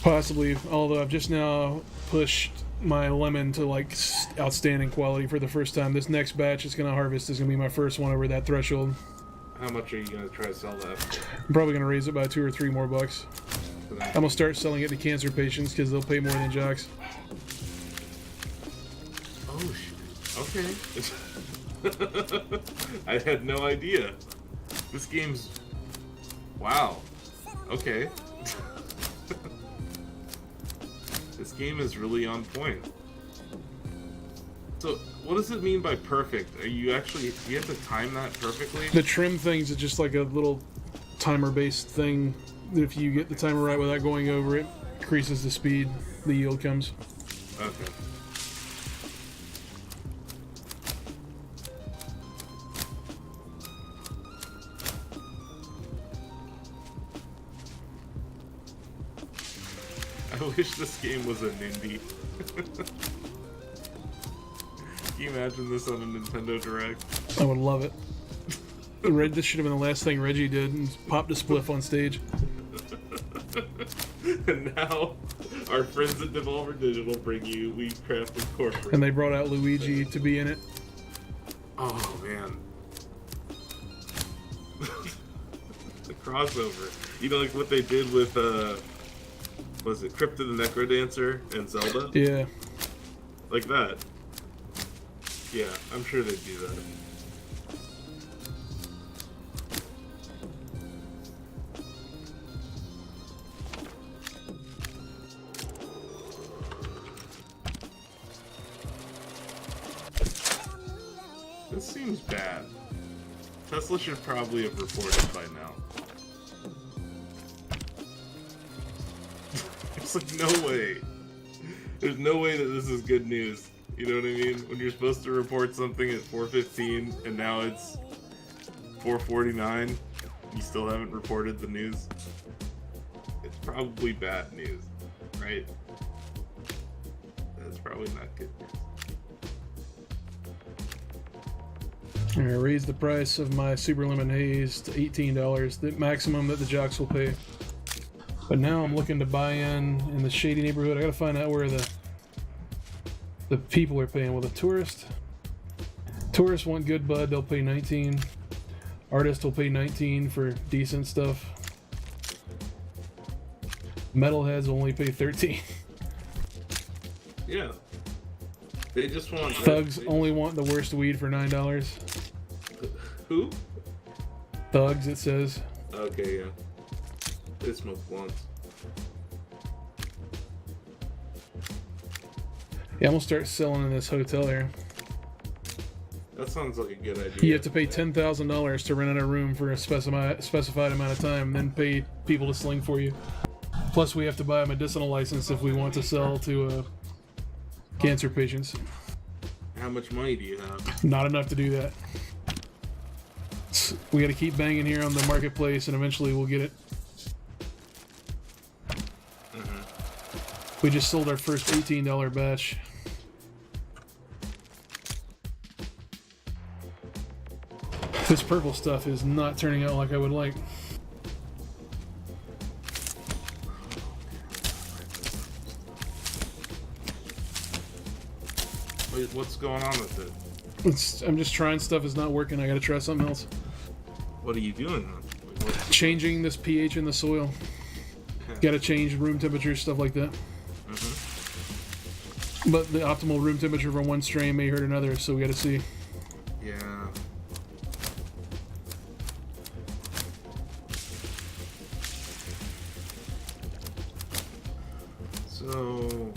Possibly, although I've just now pushed my lemon to like outstanding quality for the first time. This next batch it's gonna harvest is gonna be my first one over that threshold. How much are you going to try to sell that for? I'm probably gonna raise it by $2 or $3 more. I'm gonna start selling it to cancer patients because they'll pay more than jocks. Oh shit. Okay. I had no idea. This game's... Wow. Okay. This game is really on point. So, what does it mean by perfect? Are you actually... Do you have to time that perfectly? The trim things is just like a little timer-based thing. If you get the timer right without going over it, increases the speed, the yield comes. Okay. I wish this game was an indie. Can you imagine this on a Nintendo Direct? I would love it. This should have been the last thing Reggie did, and popped a spliff on stage. And now, our friends at Devolver Digital bring you Weedcraft Inc. And they brought out Luigi to be in it. Oh, man. The crossover. You know, like what they did with, was it Crypt of the Necrodancer and Zelda? Yeah. Like that. Yeah, I'm sure they'd do that. This seems bad. Tesla should probably have reported by now. There's like no way. There's no way that this is good news. You know what I mean? When you're supposed to report something at 4:15 and now it's 4:49, you still haven't reported the news. It's probably bad news, right? That's probably not good news. I raised the price of my Super Lemon Haze to $18, the maximum that the jocks will pay. But now I'm looking to buy in the shady neighborhood. I gotta find out where the people are paying. Well, the tourists want good bud, they'll pay 19. Artists will pay 19 for decent stuff. Metalheads will only pay 13. Yeah. They just want... Thugs only want the worst weed for $9. Who? Thugs, it says. Okay, yeah. They smoke blunts. Yeah, I'm gonna start selling in this hotel here. That sounds like a good idea. You have to pay $10,000 to rent out a room for a specified amount of time, and then pay people to sling for you. Plus, we have to buy a medicinal license if we want to sell to cancer patients. How much money do you have? Not enough to do that. We got to keep banging here on the marketplace, and eventually we'll get it. We just sold our first $18 batch. This purple stuff is not turning out like I would like. Wait, what's going on with it? I'm just trying stuff, is not working. I gotta try something else. What are you doing? Changing this pH in the soil. Gotta change room temperature, stuff like that. But the optimal room temperature for one strain may hurt another, so we gotta see. Yeah. So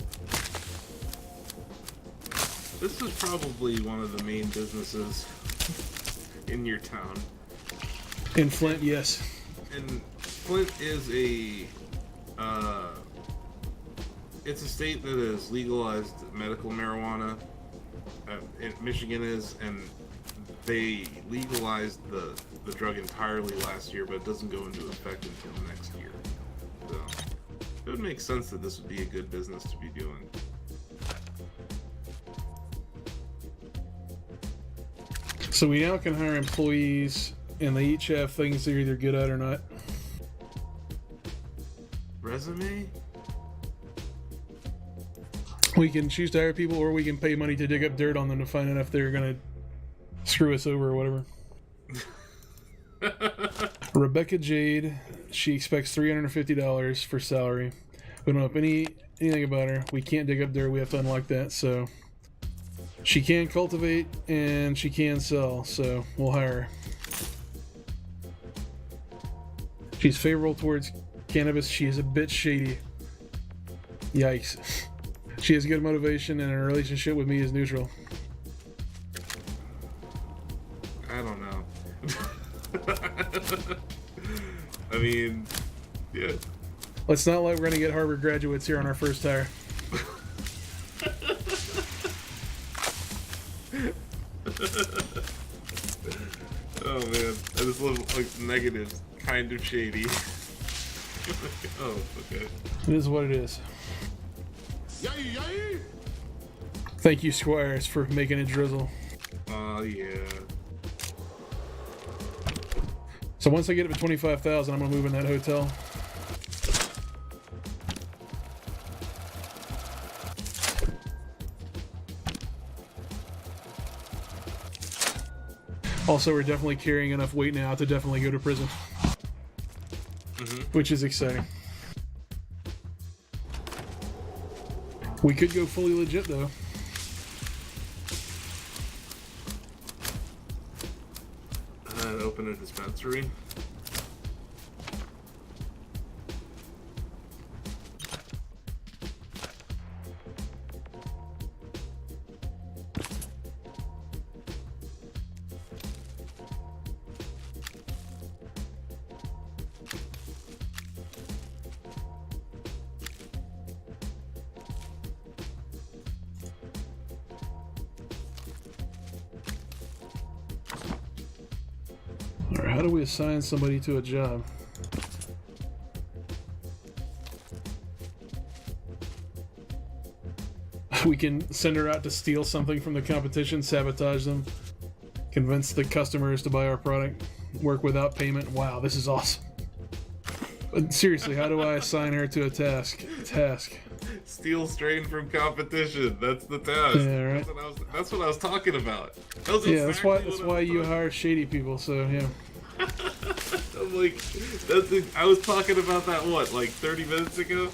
this is probably one of the main businesses in your town. In Flint, yes. And Flint is it's a state that has legalized medical marijuana. Michigan is, and they legalized the drug entirely last year, but it doesn't go into effect until next year. So it would make sense that this would be a good business to be doing. So we now can hire employees, and they each have things they're either good at or not. Resume? We can choose to hire people, or we can pay money to dig up dirt on them to find out if they're gonna screw us over or whatever. Rebecca Jade, she expects $350 for salary. We don't know anything about her. We can't dig up dirt. We have to unlock that. So she can cultivate and she can sell. So we'll hire her. She's favorable towards cannabis. She is a bit shady. Yikes. She has good motivation, and her relationship with me is neutral. I don't know. I mean, yeah. Let's not like we're gonna get Harvard graduates here on our first hire. Oh man, I just love like negatives. Kind of shady. Oh, okay. It is what it is. Thank you, Squires, for making it drizzle. Yeah. So once I get up to 25,000, I'm gonna move in that hotel. Also, we're definitely carrying enough weight now to definitely go to prison, which is exciting. We could go fully legit though. And open a dispensary. How do we assign somebody to a job? We can send her out to steal something from the competition, sabotage them, convince the customers to buy our product, work without payment. Wow, this is awesome. But seriously, how do I assign her to a task? Steal strain from competition. That's the task. Yeah, right. That's what I was talking about. That was Yeah, exactly that's why you hire shady people. So yeah. I'm like, I was talking about that like 30 minutes ago.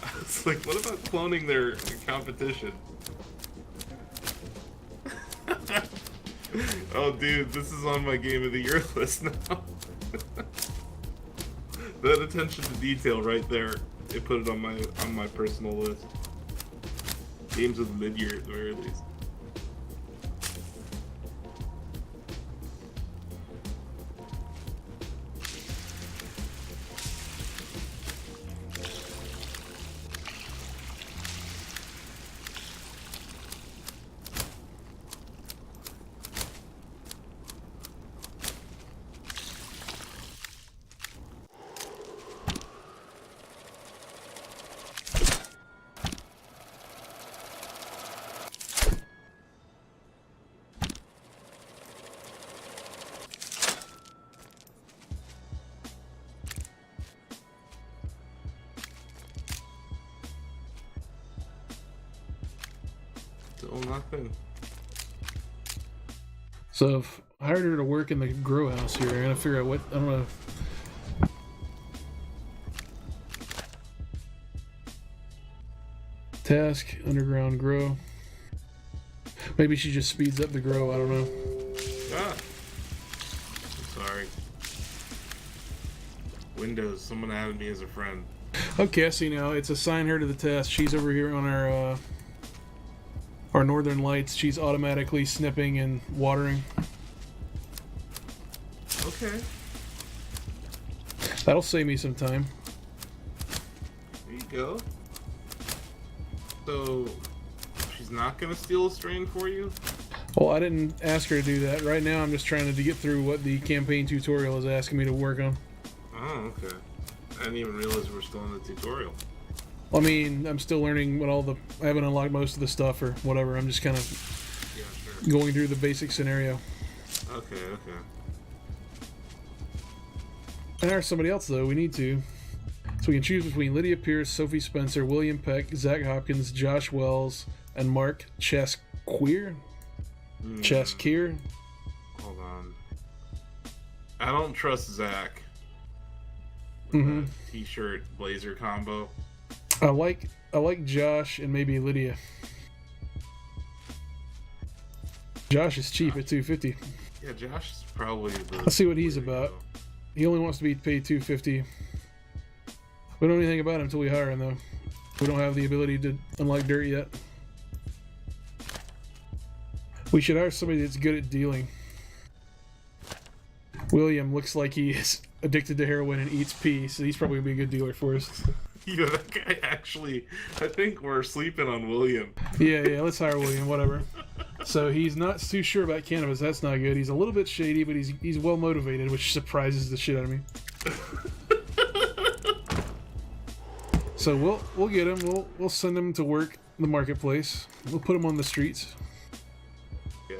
I was like, what about cloning their competition? Oh, dude, this is on my Game of the Year list now. That attention to detail right there, it put it on my personal list. Games of the mid-year at the very least. Still nothing. So if I hired her to work in the grow house here, I gotta figure out what, I don't know. Task, underground grow. Maybe she just speeds up the grow, I don't know. Ah. I'm sorry. Windows, someone added me as a friend. Okay, I see now. It's assign her to the task. She's over here on our northern lights. She's automatically snipping and watering. Okay. That'll save me some time. There you go. So, she's not gonna steal a strain for you? Well, I didn't ask her to do that. Right now, I'm just trying to get through what the campaign tutorial is asking me to work on. Oh, okay. I didn't even realize we're still in the tutorial. Well, I mean, I'm still learning what all the... I haven't unlocked most of the stuff or whatever. I'm just kind of going through the basic scenario. Okay, okay. And there's somebody else, though. We need to. So we can choose between Lydia Pierce, Sophie Spencer, William Peck, Zach Hopkins, Josh Wells, and Mark Chesquier? Chesquier? Hold on. I don't trust Zach. T-shirt blazer combo. I like Josh and maybe Lydia. Josh is cheap at $250. Yeah, Josh is probably the... Let's see what he's about. He only wants to be paid $250. We don't know anything about him until we hire him, though. We don't have the ability to unlock dirt yet. We should hire somebody that's good at dealing. William looks like he is addicted to heroin and eats pee, so he's probably going to be a good dealer for us. Yeah, that guy actually... I think we're sleeping on William. Yeah, let's hire William, whatever. So he's not too sure about cannabis. That's not good. He's a little bit shady, but he's well motivated, which surprises the shit out of me. So we'll get him. We'll send him to work in the marketplace. We'll put him on the streets. Yeah.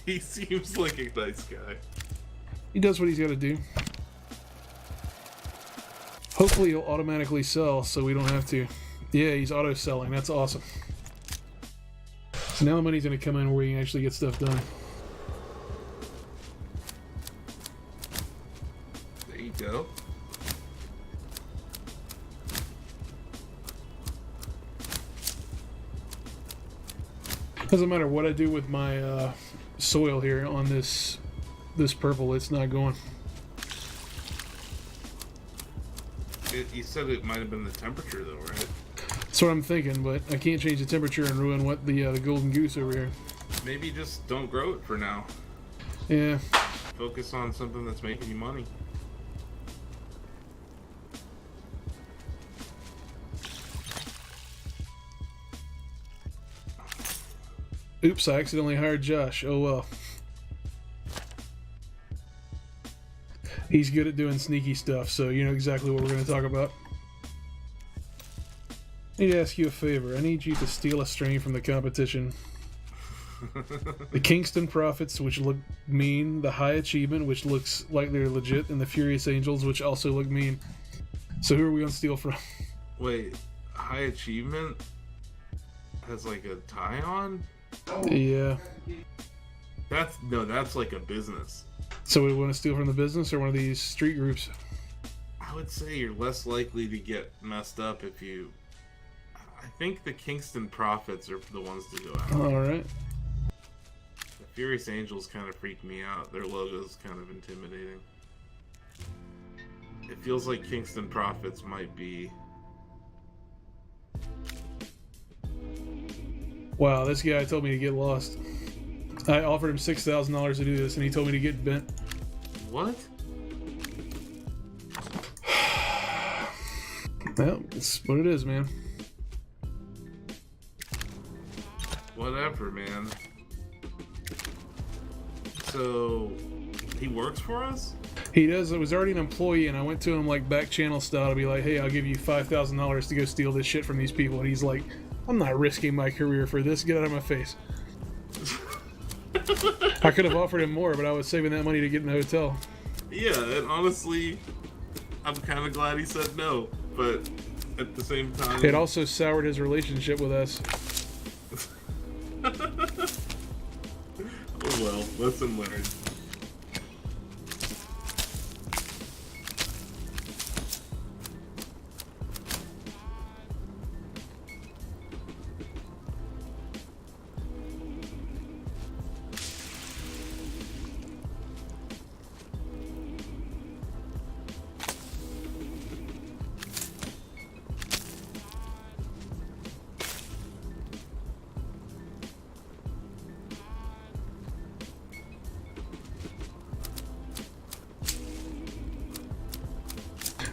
He seems like a nice guy. He does what he's got to do. Hopefully he'll automatically sell so we don't have to. Yeah, he's auto selling. That's awesome. So now the money's going to come in where we can actually get stuff done. There you go. Doesn't matter what I do with my soil here on this purple, it's not going. You said it might have been the temperature, though, right? That's what I'm thinking, but I can't change the temperature and ruin what the golden goose over here. Maybe just don't grow it for now. Yeah. Focus on something that's making you money. Oops, I accidentally hired Josh. Oh well. He's good at doing sneaky stuff, so you know exactly what we're going to talk about. I need to ask you a favor. I need you to steal a strain from the competition. The Kingston Prophets, which look mean, the High Achievement, which looks like they're legit, and the Furious Angels, which also look mean. So who are we going to steal from? Wait, High Achievement has like a tie on? Yeah. That's like a business. So we want to steal from the business or one of these street groups? I would say you're less likely to get messed up if you... I think the Kingston Prophets are the ones to go out. Alright. The Furious Angels kind of freak me out. Their logo's kind of intimidating. It feels like Kingston Prophets might be... Wow, this guy told me to get lost. I offered him $6,000 to do this, and he told me to get bent. What? Well, it's what it is, man. Whatever, man. So, he works for us? He does. I was already an employee, and I went to him like back channel style to be like, hey, I'll give you $5,000 to go steal this shit from these people. And he's like, I'm not risking my career for this. Get out of my face. I could have offered him more, but I was saving that money to get in a hotel. Yeah, and honestly, I'm kind of glad he said no, but at the same time... It also soured his relationship with us. Oh well, lesson learned.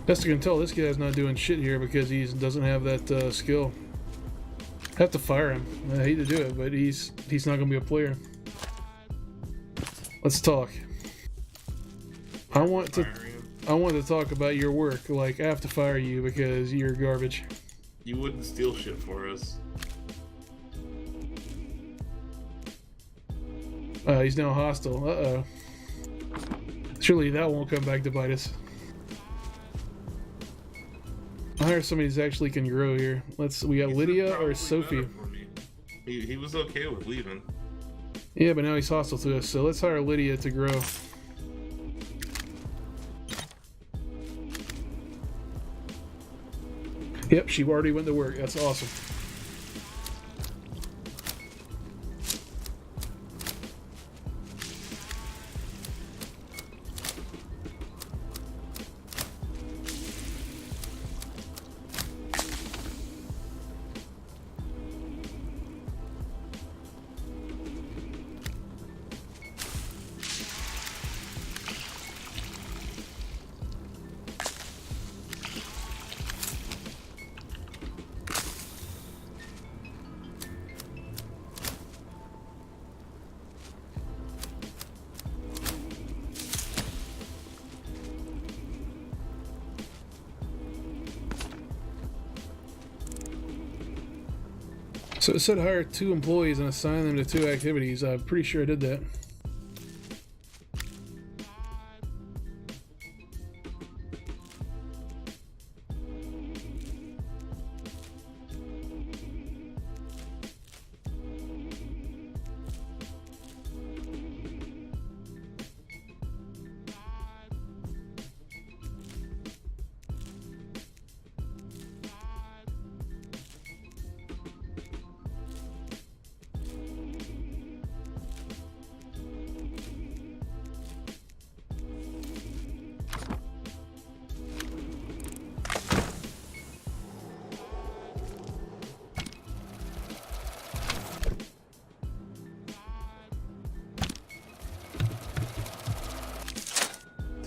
Best I can tell, this guy's not doing shit here because he doesn't have that skill. I have to fire him. I hate to do it, but he's not going to be a player. Let's talk. I want to talk about your work. Like, I have to fire you because you're garbage. You wouldn't steal shit for us. He's now hostile. Uh-oh. Surely that won't come back to bite us. I hire somebody who actually can grow here. We got Lydia or Sophie. He was okay with leaving. Yeah, but now he's hostile to us, so let's hire Lydia to grow. Yep, she already went to work. That's awesome. So it said hire 2 employees and assign them to 2 activities. I'm pretty sure I did that.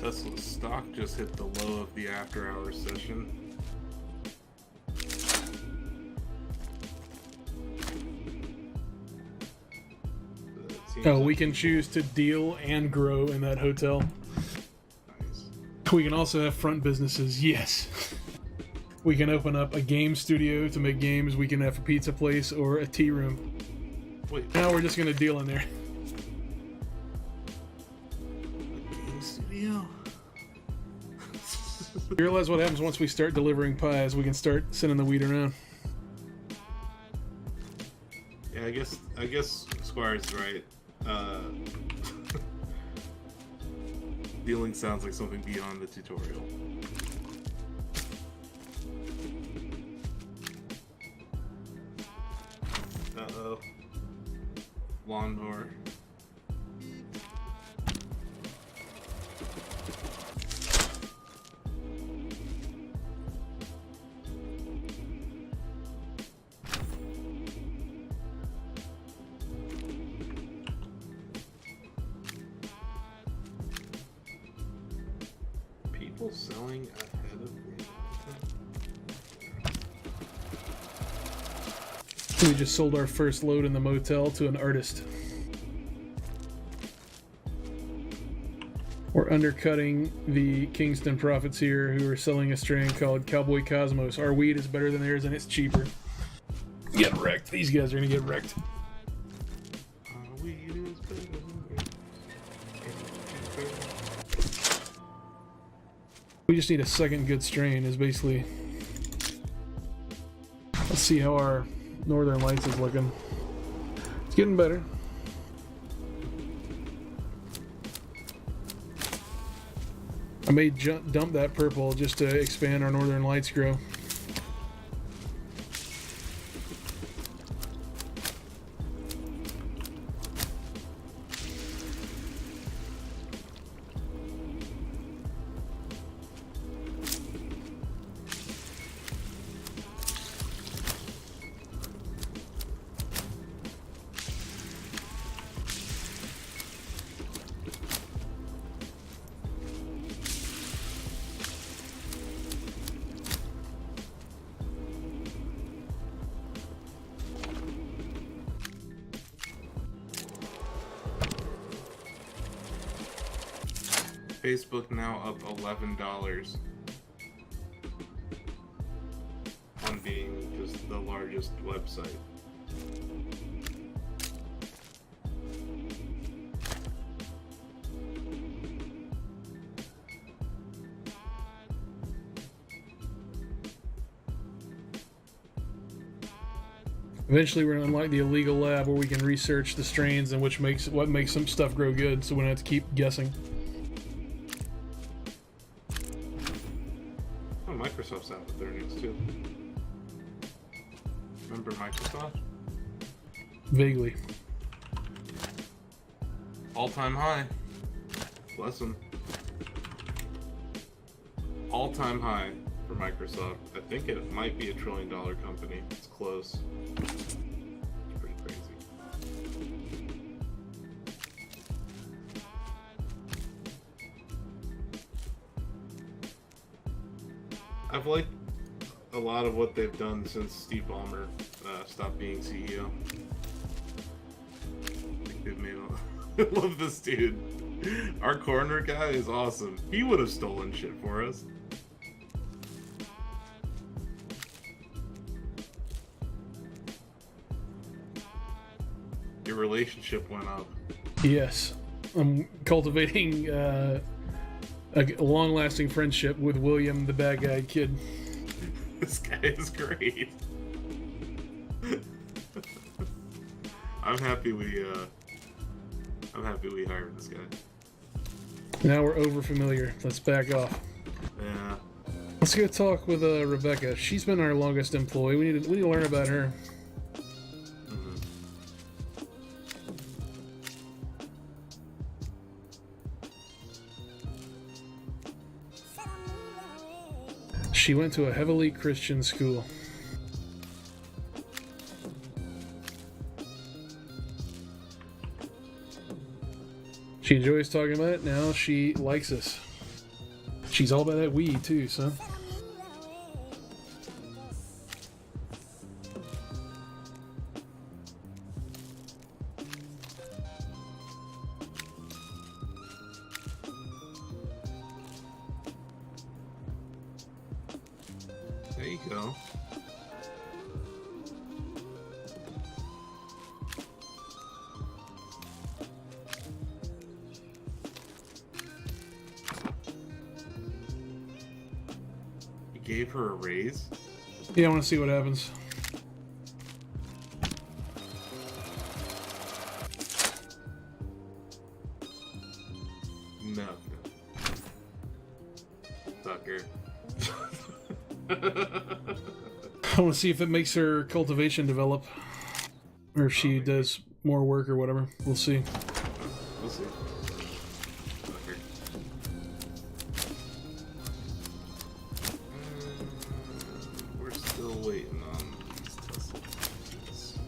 Tesla's stock just hit the low of the after-hours session. Oh, we can choose to deal and grow in that hotel. Nice. We can also have front businesses. Yes. We can open up a game studio to make games. We can have a pizza place or a tea room. Wait, Now we're just going to deal in there. a game studio? You realize what happens once we start delivering pies? We can start sending the weed around. Yeah, I guess Squire's right. Dealing sounds like something beyond the tutorial. Uh-oh. Lawnmower. People selling ahead of me. We just sold our first load in the motel to an artist. We're undercutting the Kingston Profits here, who are selling a strain called Cowboy Cosmos. Our weed is better than theirs and it's cheaper. Get wrecked. These guys are gonna get wrecked. Weed is better than yours. We just need a second good strain is basically... Let's see how our Northern Lights is looking. It's getting better. I may dump that purple just to expand our Northern Lights grow. Facebook now up $11 on being just the largest website. Eventually we're going to unlock the illegal lab where we can research the strains and what makes some stuff grow good, so we don't have to keep guessing. Oh, Microsoft's out with their news too. Remember Microsoft? Vaguely. All-time high. Bless them. All-time high for Microsoft. I think it might be a $1 trillion company. It's close. It's pretty crazy. I've liked a lot of what they've done since Steve Ballmer stopped being CEO. I think they've made I love this dude. Our corner guy is awesome. He would have stolen shit for us. Your relationship went up. Yes. I'm cultivating a long-lasting friendship with William, the bad guy kid. This guy is great. I'm happy we hired this guy. Now we're over familiar. Let's back off. Yeah. Let's go talk with Rebecca. She's been our longest employee. We need to learn about her. She went to a heavily Christian school. She enjoys talking about it. Now she likes us. She's all about that weed too, son. go. You gave her a raise? Yeah, I want to see what happens. No. Sucker. I want to see if it makes her cultivation develop. Or if she does more work or whatever. We'll see. We'll see. Sucker. We're still waiting on these Tesla keys.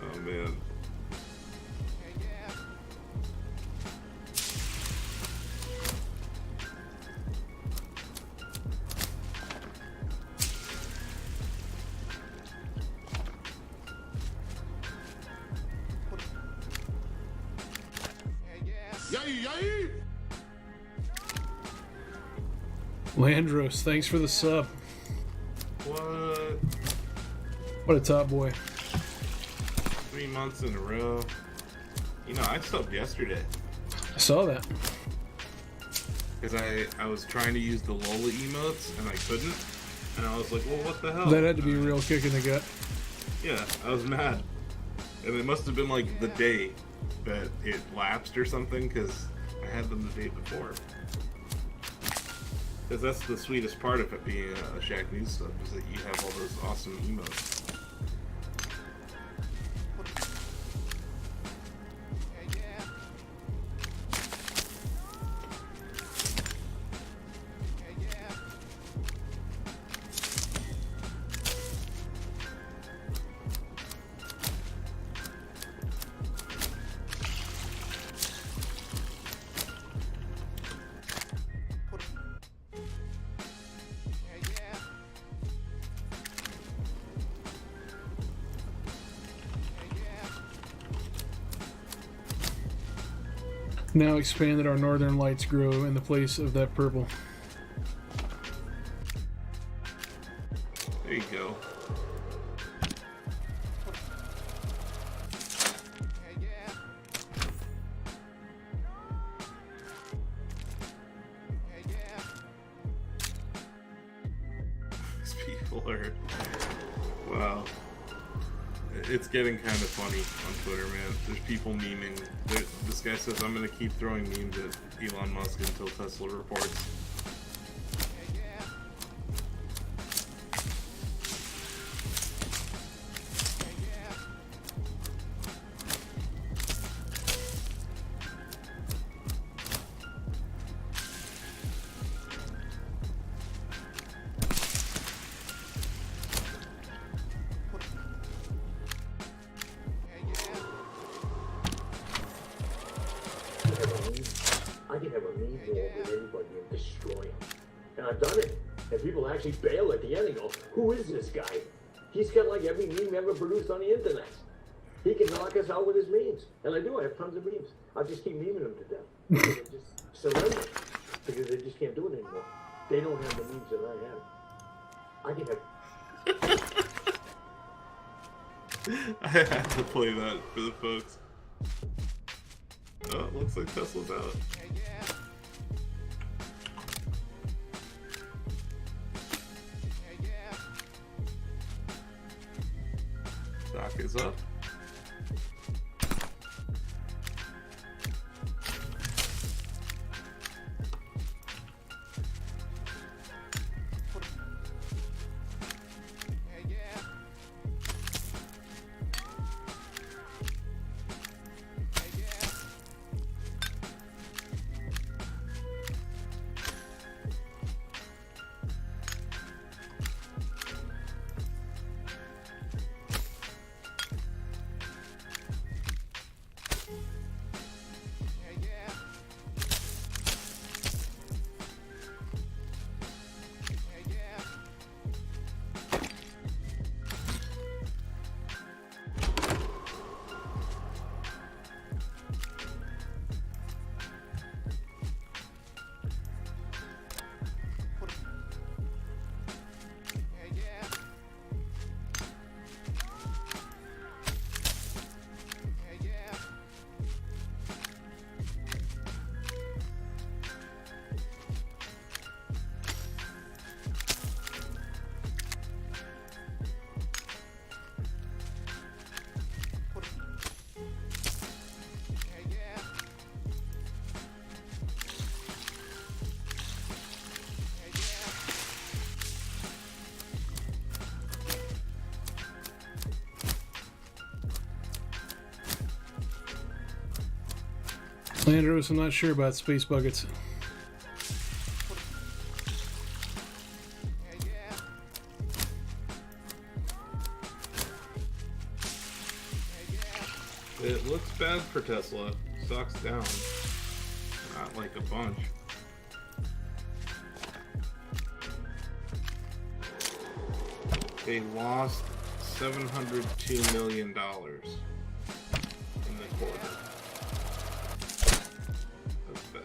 Oh man. Landros, thanks for the sub. What? What a top boy. 3 months in a row. You know, I subbed yesterday. I saw that. Because I was trying to use the Lola emotes and I couldn't. And I was like, well, what the hell? That had to be a real kick in the gut. Yeah, I was mad. And it must have been like the day that it lapsed or something, because I had them the day before. Because that's the sweetest part of it being a Shacknews sub, is that you have all those awesome emotes. Now expand that our northern lights grow in the place of that purple. There you go. These people are... Wow. It's getting kind of funny on Twitter, man. There's people memeing. This guy says, I'm going to keep throwing memes at Elon Musk until Tesla reports. I can have a meme war with anybody and destroy him. And I've done it. And people actually bail at the end and go, who is this guy? He's got like every meme ever produced on the internet. He can knock us out with his memes. And I do, I have tons of memes. I just keep memeing them to death. They just surrender. Because they just can't do it anymore. They don't have the memes that I have. I can have... I had to play that for the folks. Oh, it looks like Tesla's out. Stock is up. Landros, I'm not sure about space buckets. It looks bad for Tesla. Stock's down. Not like a bunch. They lost $702 million in the quarter. That's bad.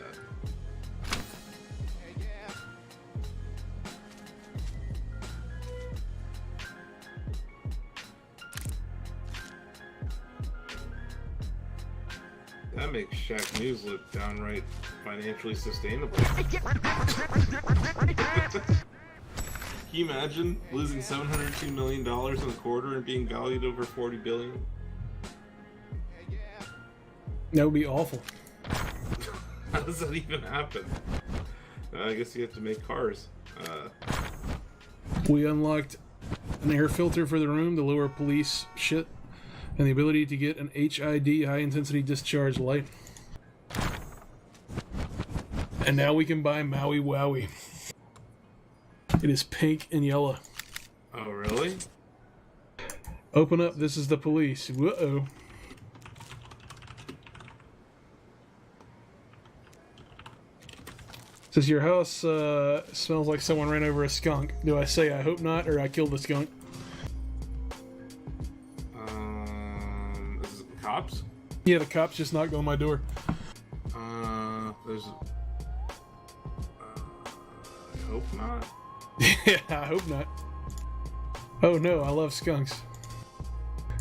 That makes Shacknews look downright financially sustainable. Can you imagine losing $702 million in a quarter and being valued over $40 billion? That would be awful. How does that even happen? I guess you have to make cars. We unlocked an air filter for the room to lower police shit, and the ability to get an HID, high intensity discharge light. And now we can buy Maui Wowie. It is pink and yellow. Oh, really? Open up, this is the police. Whoa. Says your house smells like someone ran over a skunk. Do I say I hope not, or I killed the skunk? Is it the cops? Yeah, the cops just knocked on my door. There's. I hope not. Yeah, I hope not. Oh no, I love skunks.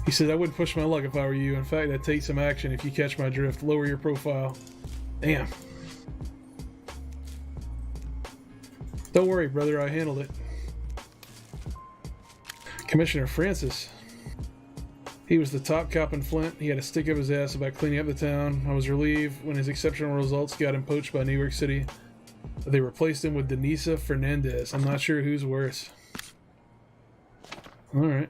He said, I wouldn't push my luck if I were you. In fact, I'd take some action if you catch my drift. Lower your profile. Damn. Don't worry, brother, I handled it. Commissioner Francis. He was the top cop in Flint. He had a stick up his ass about cleaning up the town. I was relieved when his exceptional results got him poached by New York City. They replaced him with Denisa Fernandez. I'm not sure who's worse. Alright.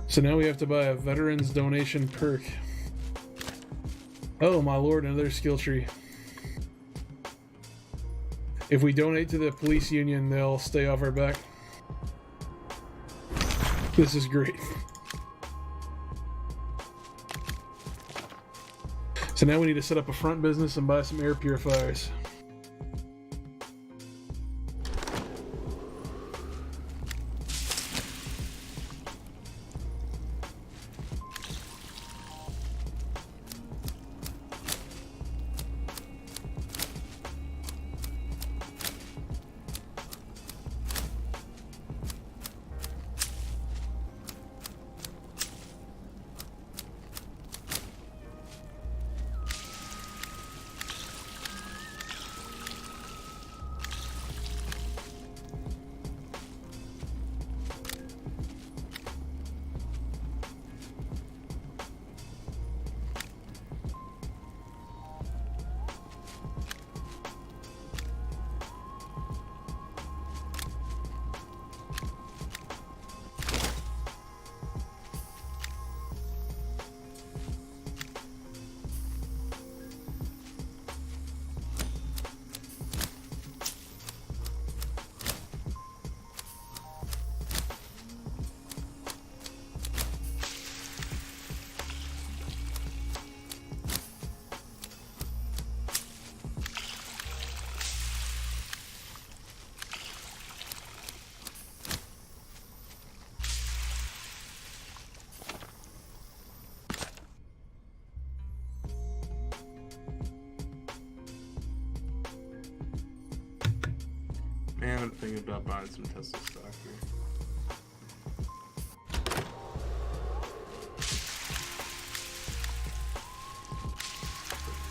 So now we have to buy a veterans donation perk. Oh my lord, another skill tree. If we donate to the police union, they'll stay off our back. This is great. So now we need to set up a front business and buy some air purifiers. Man, I'm thinking about buying some Tesla stock here.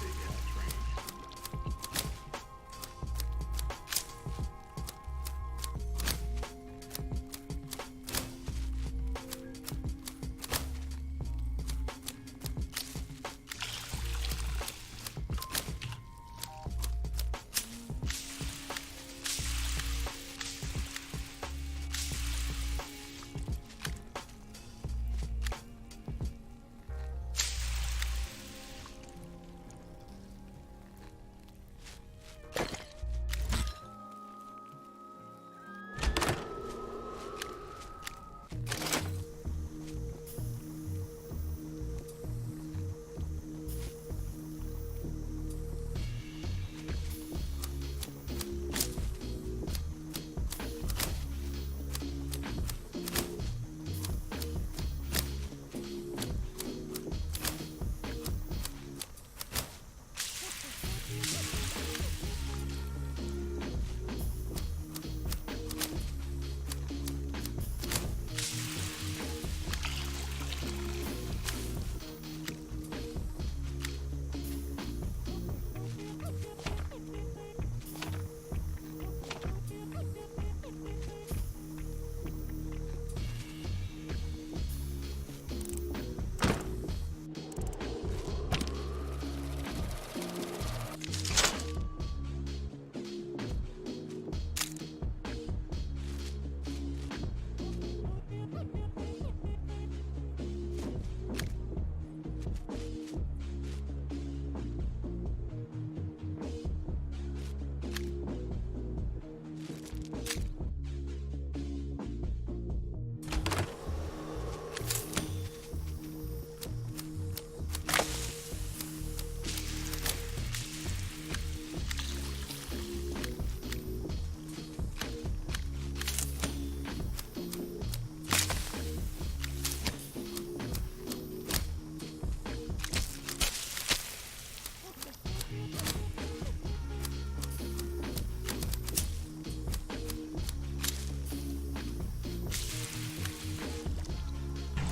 Big ass range.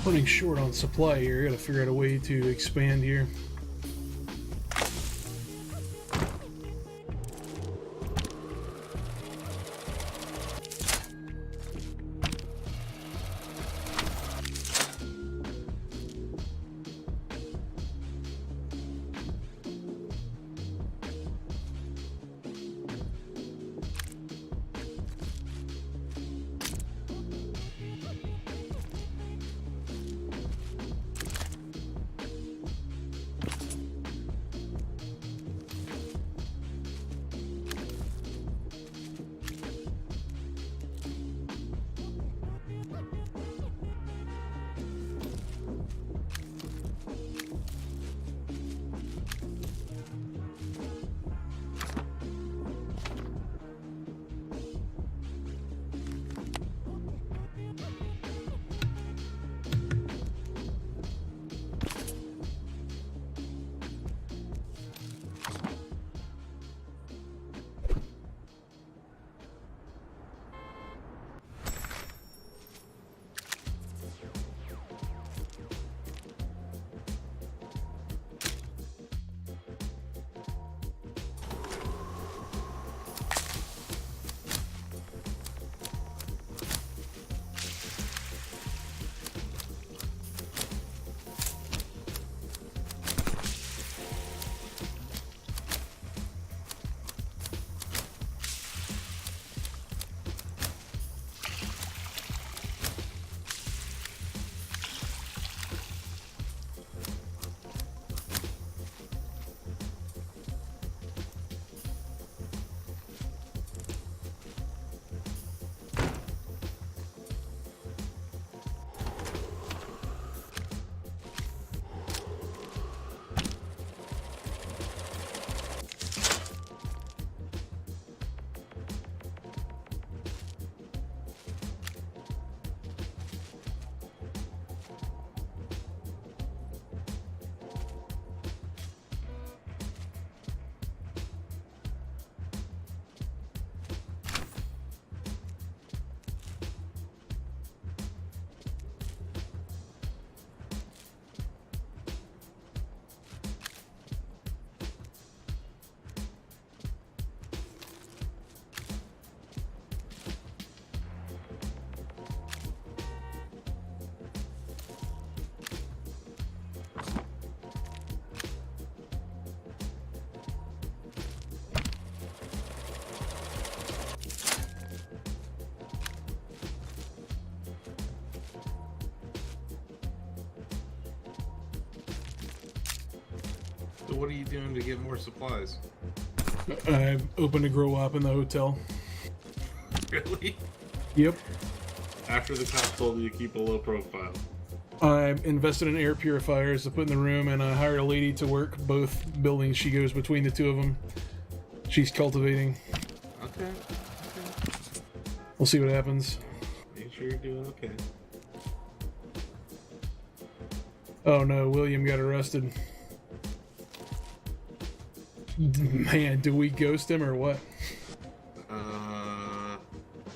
running short on supply here. Gotta figure out a way to expand here. So what are you doing to get more supplies? I've opened a grow op in the hotel. Really? Yep. After the cop told you to keep a low profile. I invested in air purifiers to put in the room, and I hired a lady to work both buildings. She goes between the two of them. She's cultivating. Okay. We'll see what happens. Make sure you're doing okay. Oh no, William got arrested. Man, do we ghost him or what?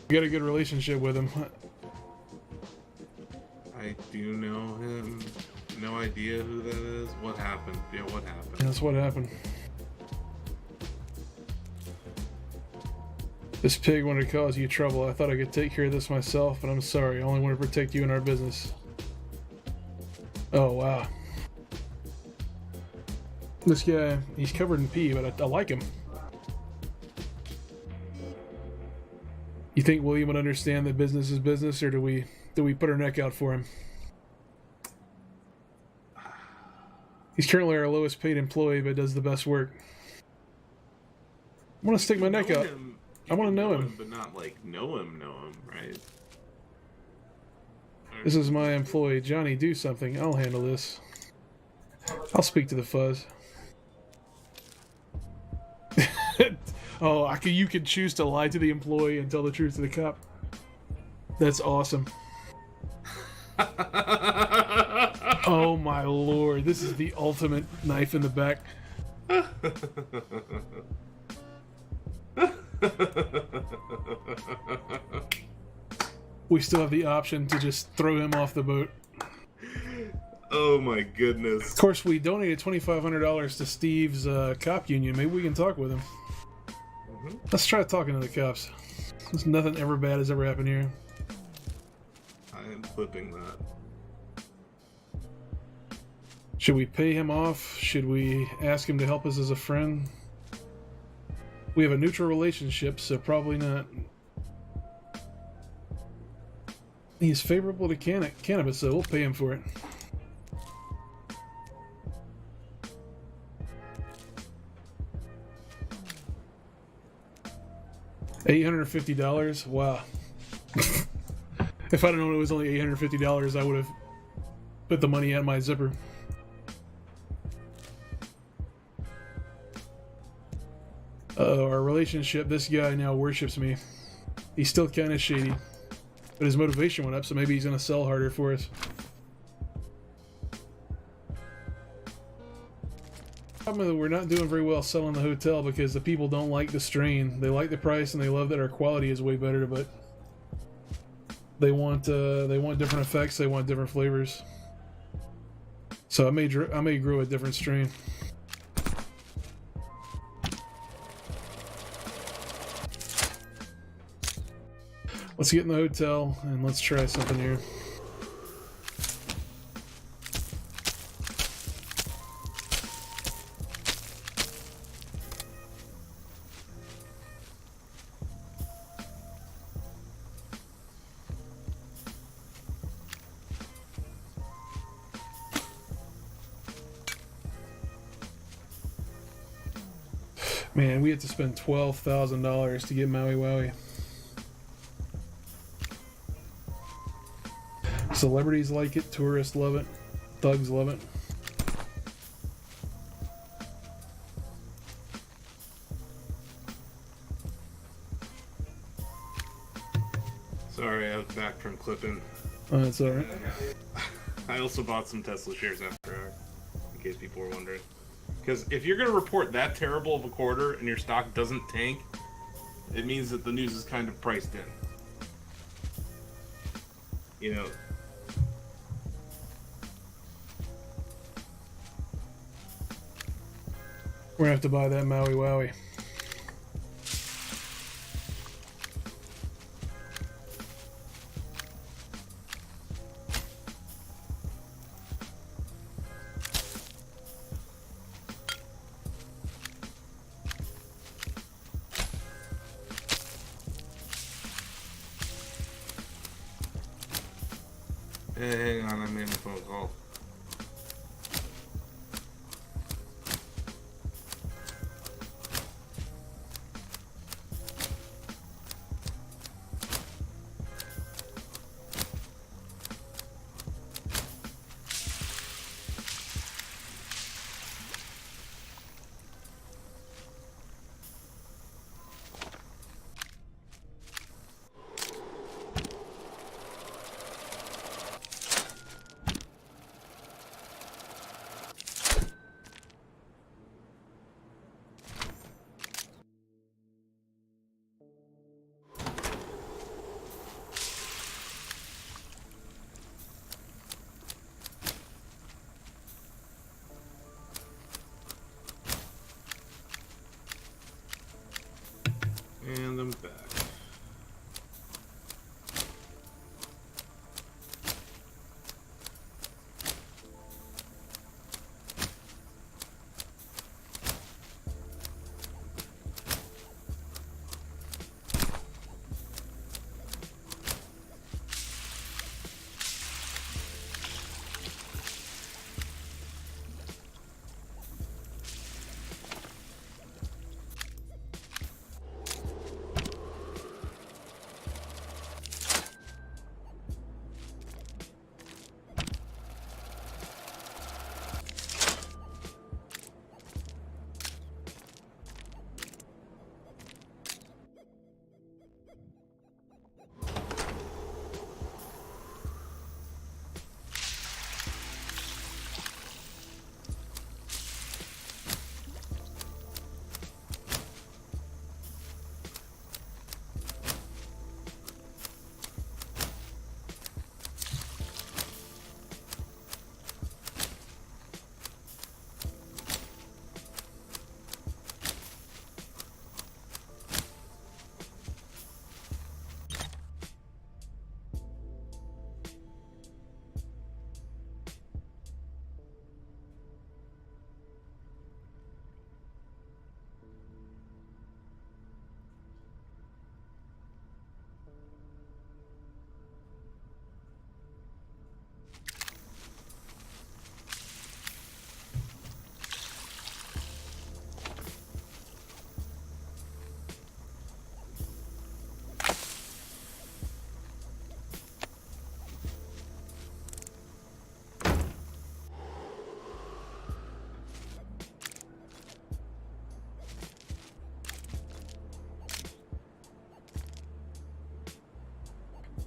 We got a good relationship with him. I do know him. No idea who that is. What happened? Yeah, what happened? That's what happened. This pig wanted to cause you trouble. I thought I could take care of this myself, but I'm sorry. I only want to protect you and our business. Oh, wow. This guy, he's covered in pee, but I like him. You think William would understand that business is business, or do we put our neck out for him? He's currently our lowest paid employee, but does the best work. I want to stick my neck out. I want to know him. But not like know him, right? This is my employee. Johnny, do something. I'll handle this. I'll speak to the fuzz. Oh, you can choose to lie to the employee and tell the truth to the cop. That's awesome. Oh my lord, this is the ultimate knife in the back. We still have the option to just throw him off the boat. Oh my goodness. Of course, we donated $2,500 to Steve's cop union. Maybe we can talk with him. Let's try talking to the cops. There's nothing ever bad has ever happened here. I am flipping that. Should we pay him off? Should we ask him to help us as a friend? We have a neutral relationship, so probably not. He's favorable to cannabis, so we'll pay him for it. $850? Wow. If I'd have known it was only $850, I would have put the money at my zipper. Our relationship, this guy now worships me. He's still kind of shady, but his motivation went up, so maybe he's going to sell harder for us. Problem is, we're not doing very well selling the hotel because the people don't like the strain. They like the price and they love that our quality is way better, but they want different effects. They want different flavors. So I may grow a different strain. Let's get in the hotel and let's try something here. Man, we had to spend $12,000 to get Maui Wowie. Celebrities like it, tourists love it, thugs love it. Sorry, I was back from clipping. Oh, that's alright. I also bought some Tesla shares after hours, in case people were wondering. Because if you're going to report that terrible of a quarter and your stock doesn't tank, it means that the news is kind of priced in. You know, We're gonna have to buy that Maui Wowie. hey, hang on, I'm in a phone call. And I'm back.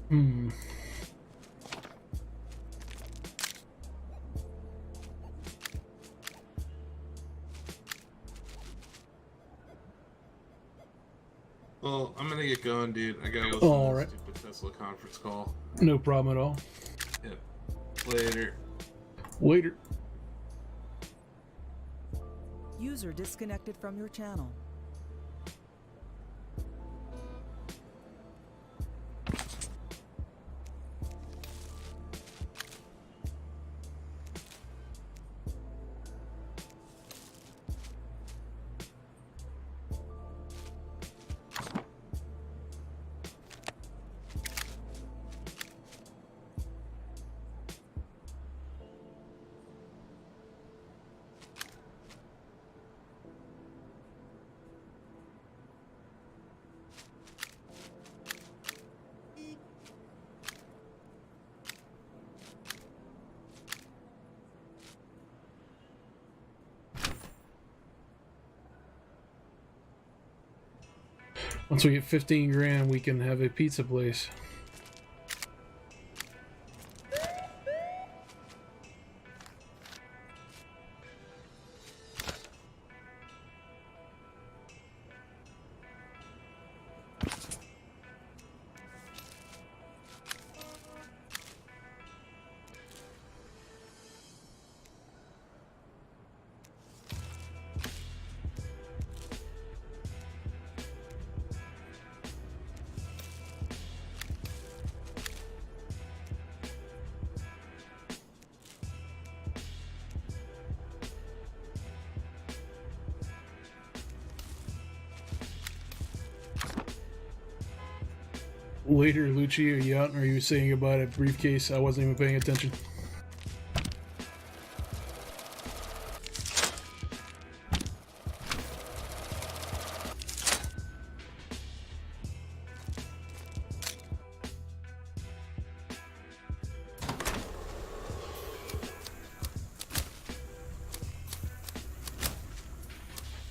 Hmm. Well, I'm gonna get going, dude. I gotta listen All to right. this stupid Tesla conference call. No problem at all. Yep. Later. Later. User disconnected from your channel. Once we get 15 grand, we can have a pizza place. Later, Lucci, are you out? Or are you saying goodbye to briefcase? I wasn't even paying attention.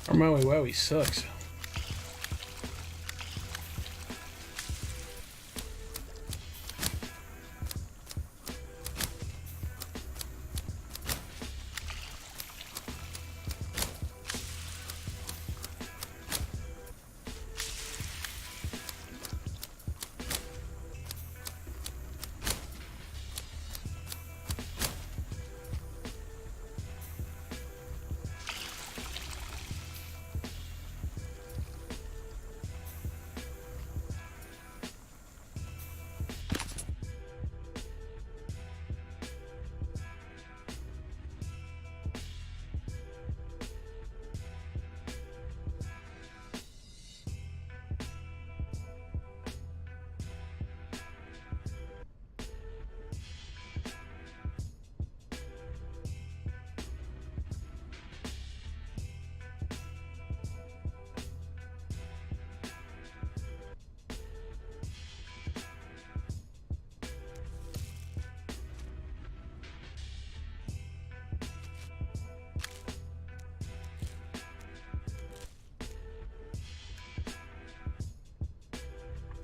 Or Maui Wowie sucks.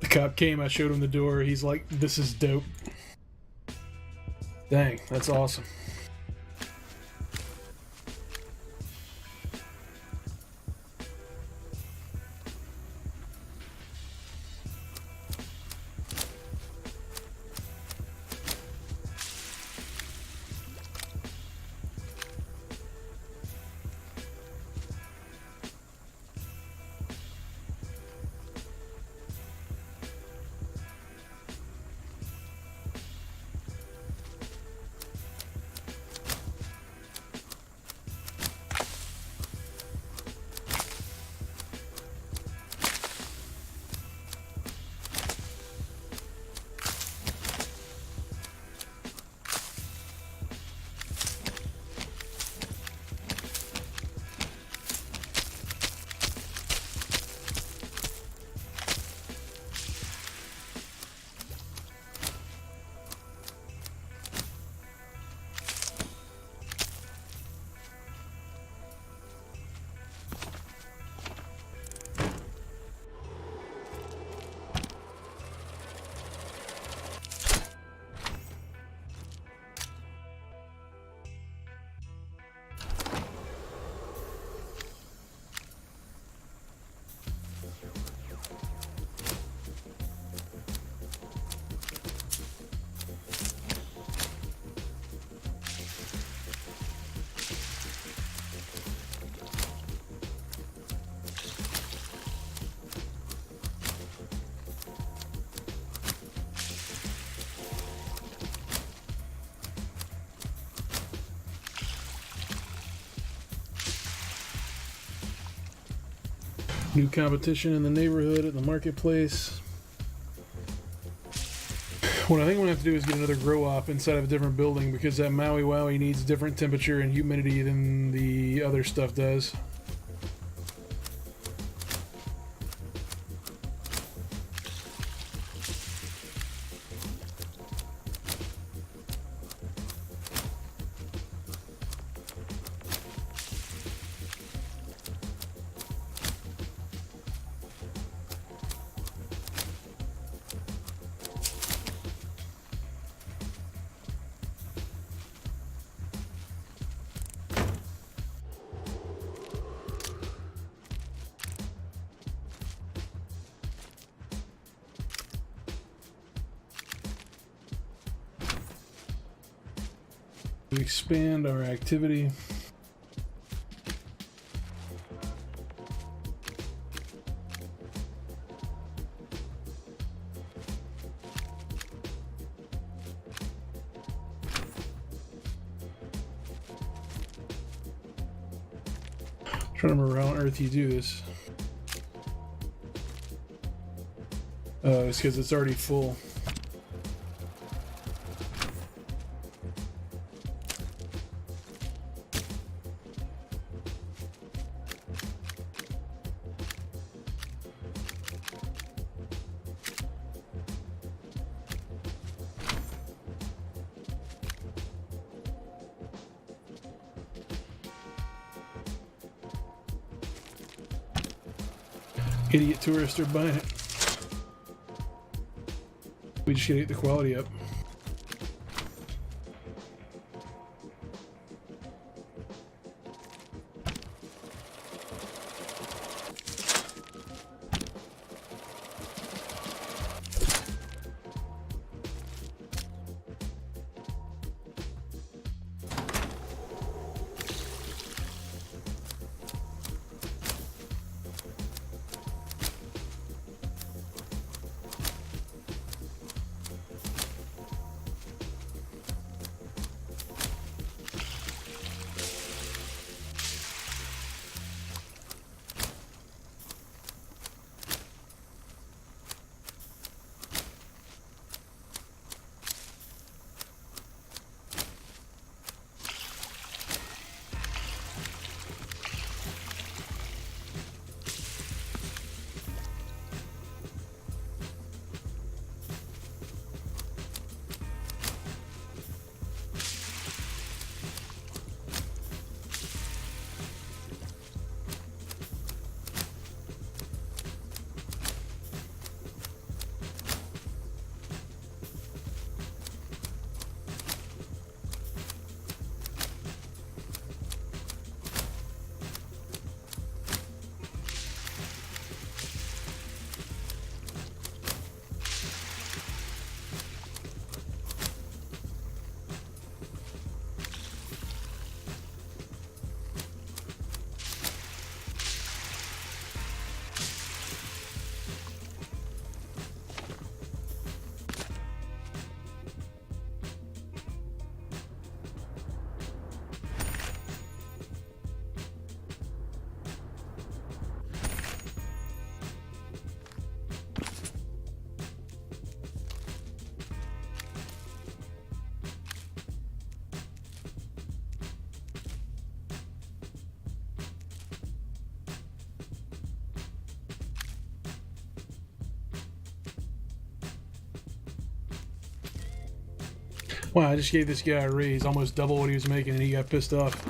The cop came, I showed him the door. He's like, this is dope. Dang, that's awesome. New competition in the neighborhood at the marketplace. What I think I'm gonna have to do is get another grow op inside of a different building because that Maui Wowie needs different temperature and humidity than the other stuff does. Expand our activity. Trying to remember how on earth you do this. It's because it's already full. Idiot tourists are buying it. We just gotta get the quality up. Wow, I just gave this guy a raise, almost double what he was making, and he got pissed off.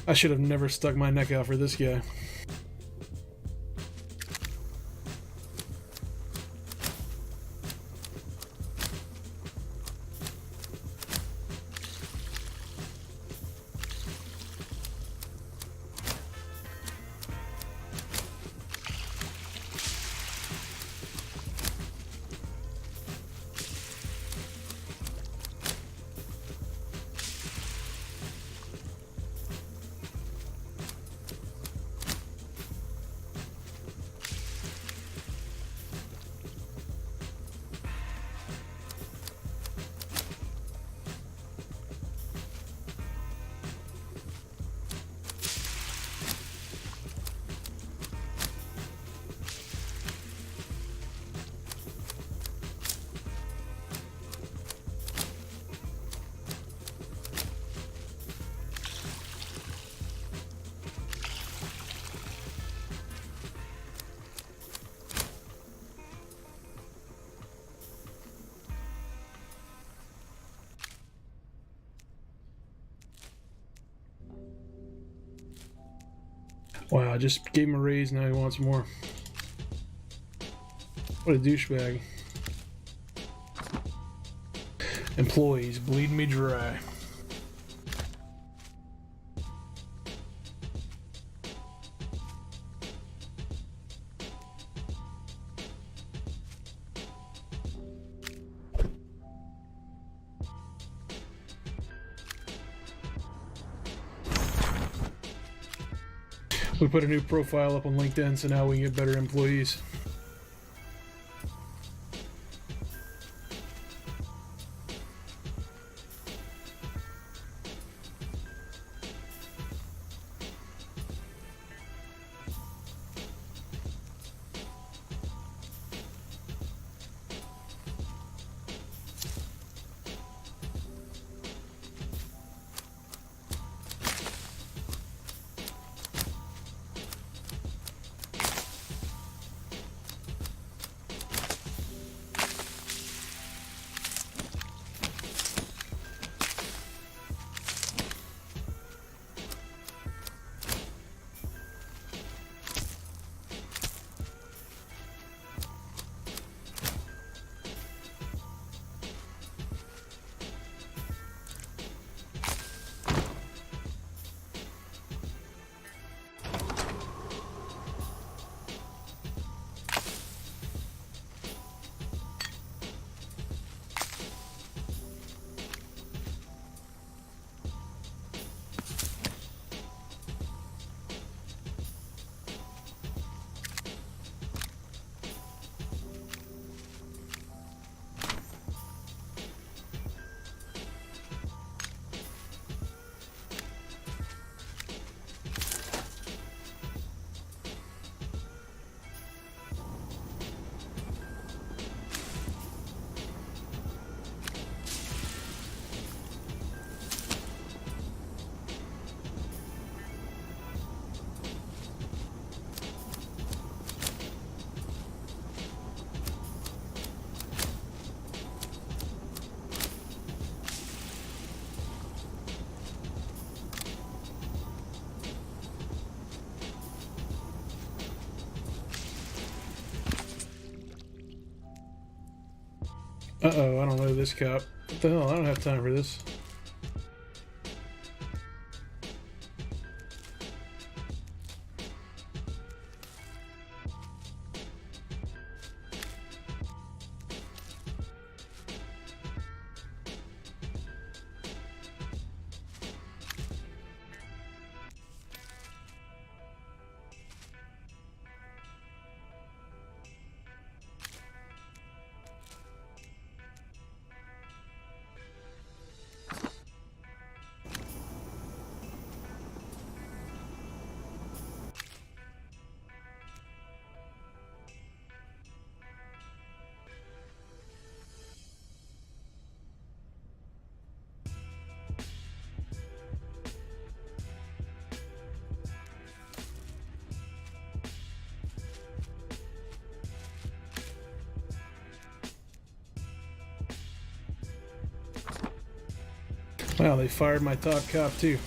I should have never stuck my neck out for this guy. Wow, I just gave him a raise, now he wants more. What a douchebag. Employees bleeding me dry. We put a new profile up on LinkedIn, so now we can get better employees. Uh-oh, I don't know this cop. What the hell? I don't have time for this. Wow, they fired my top cop too.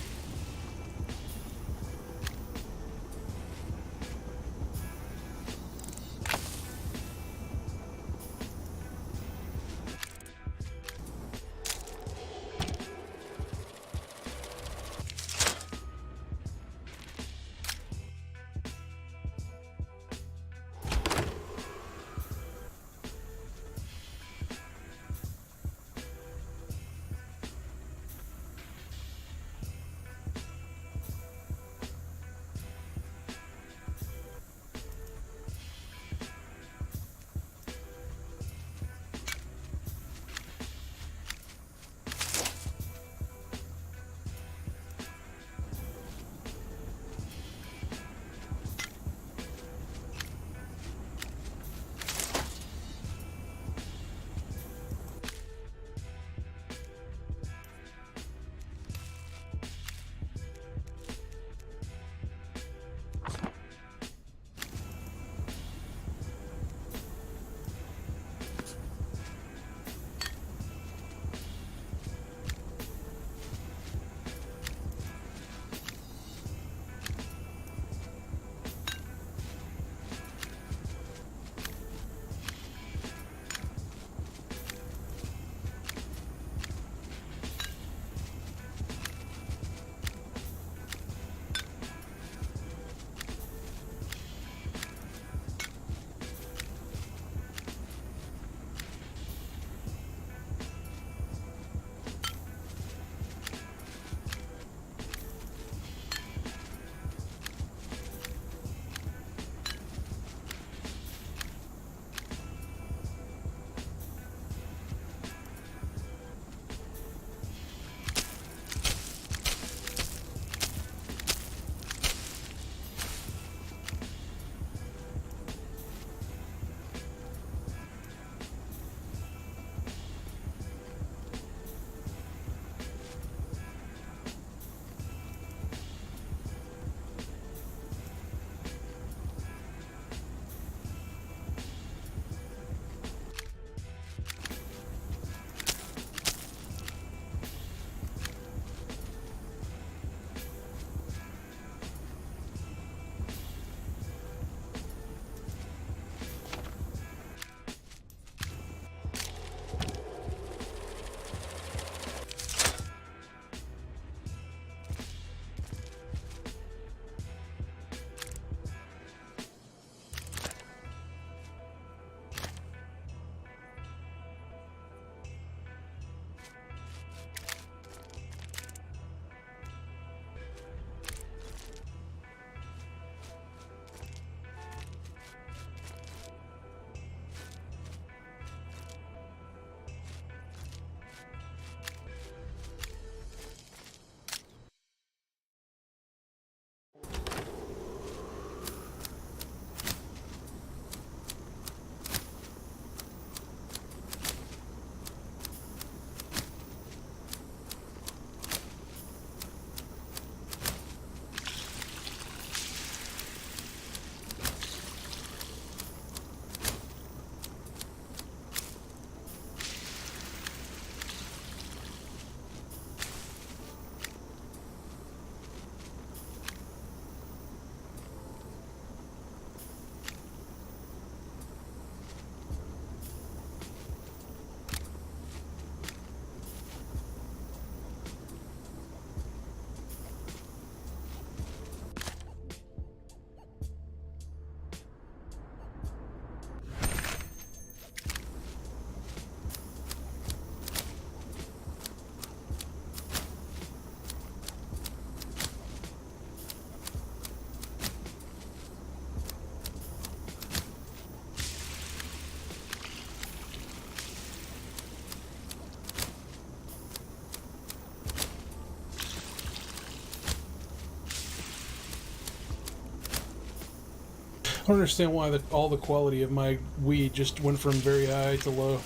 don't understand why all the quality of my weed just went from very high to low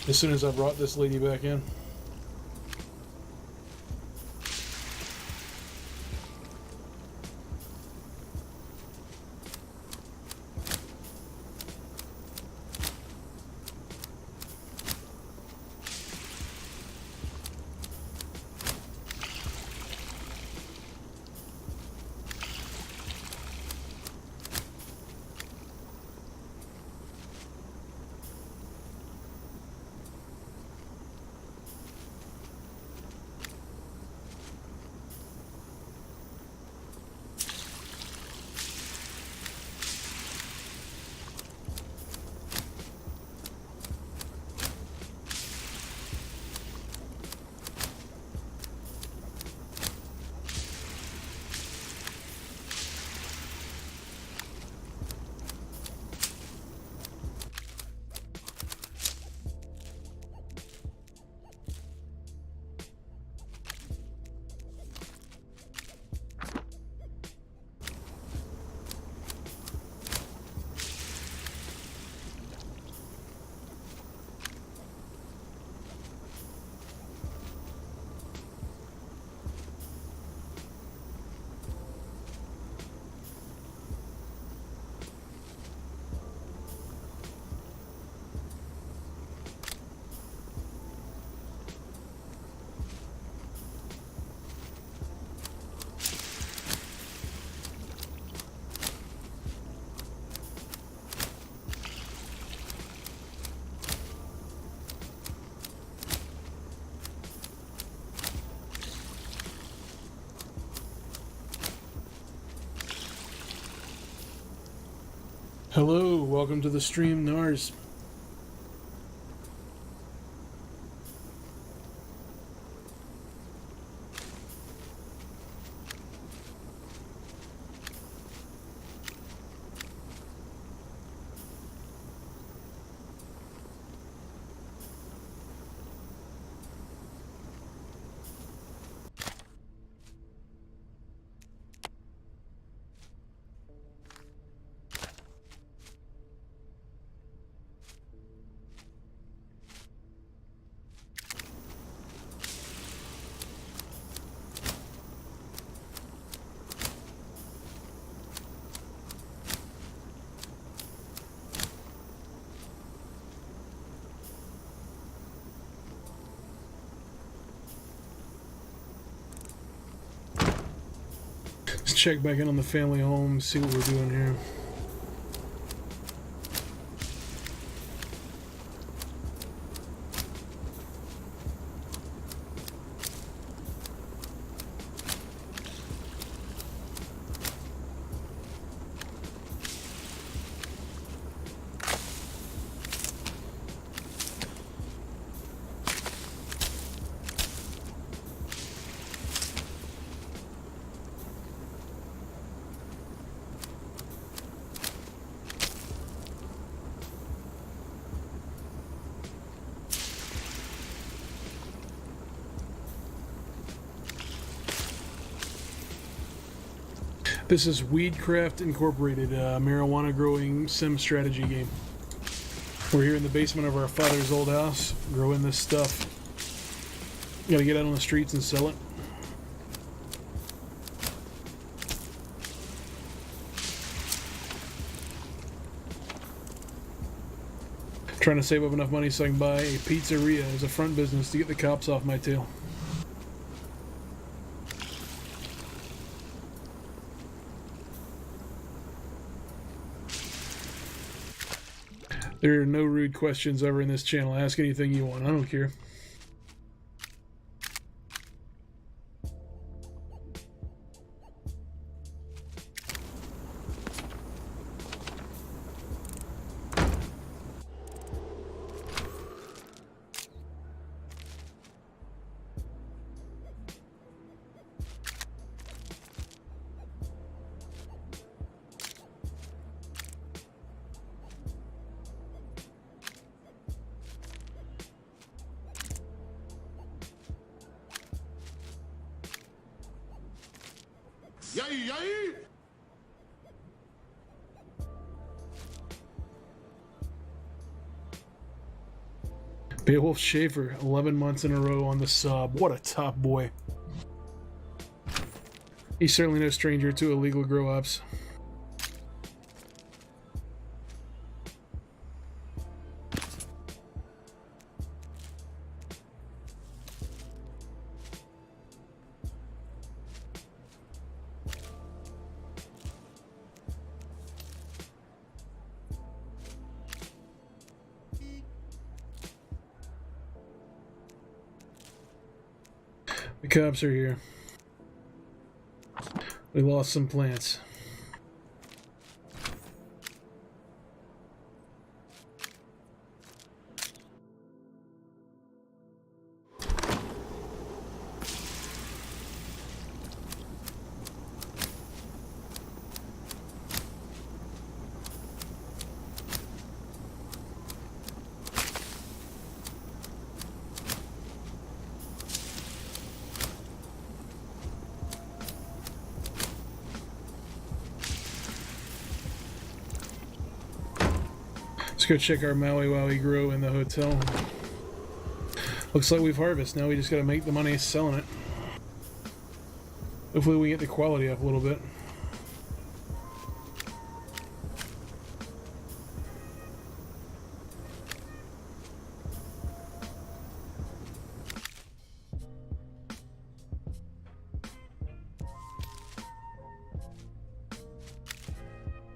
as soon as I brought this lady back in. Hello, welcome to the stream, Nars. Let's check back in on the family home, see what we're doing here. This is Weedcraft Incorporated, a marijuana growing sim strategy game. We're here in the basement of our father's old house, growing this stuff. Gotta get out on the streets and sell it. Trying to save up enough money so I can buy a pizzeria as a front business to get the cops off my tail. There are no rude questions ever in this channel. Ask anything you want. I don't care. Yay, yay! Beowulf Schaefer, 11 months in a row on the sub. What a top boy. He's certainly no stranger to illegal grow-ups. The cops are here. We lost some plants. Let's go check our Maui Wowie grow in the hotel. Looks like we've harvested. Now we just gotta make the money selling it. Hopefully we get the quality up a little bit.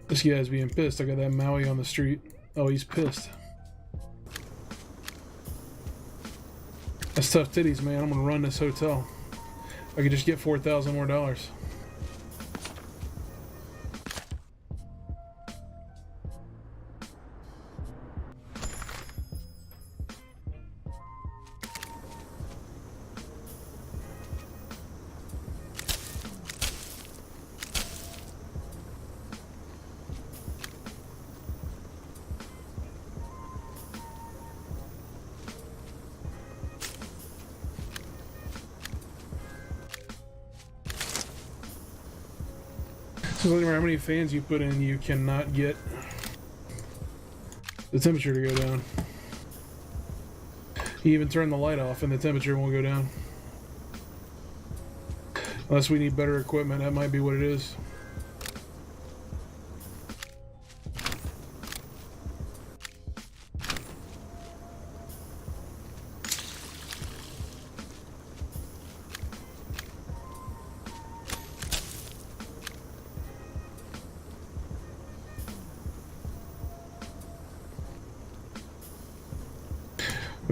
This guy's being pissed. I got that Maui on the street. Oh, he's pissed. That's tough titties, man. I'm gonna run this hotel. I could just get $4,000 more dollars. So no matter how many fans you put in, you cannot get the temperature to go down. You even turn the light off and the temperature won't go down. Unless we need better equipment, that might be what it is.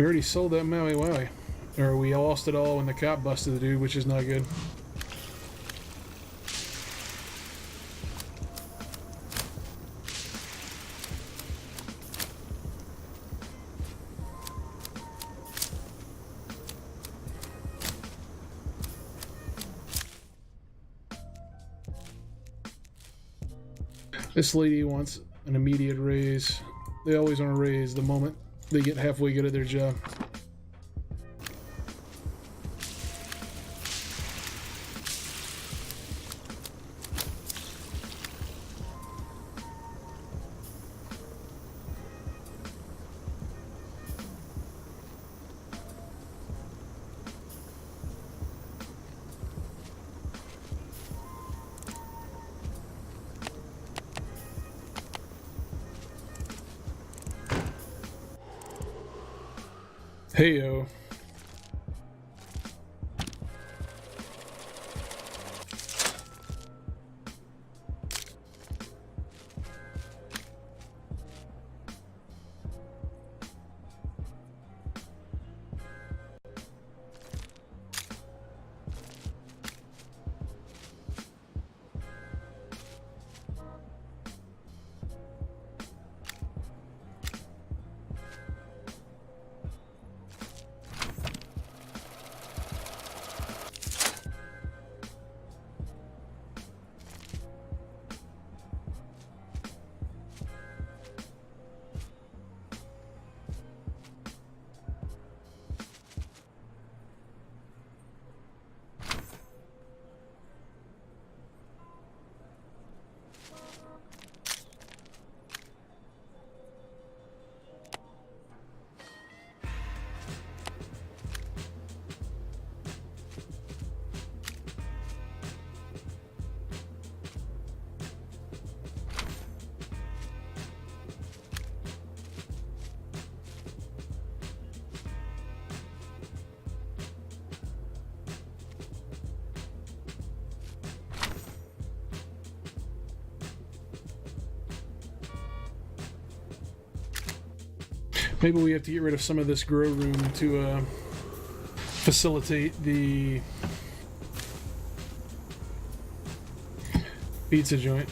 We already sold that Maui Wowie. Or we lost it all when the cop busted the dude, which is not good. This lady wants an immediate raise. They always want to raise the moment they get halfway good at their job. Heyo. Maybe we have to get rid of some of this grow room to facilitate the pizza joint.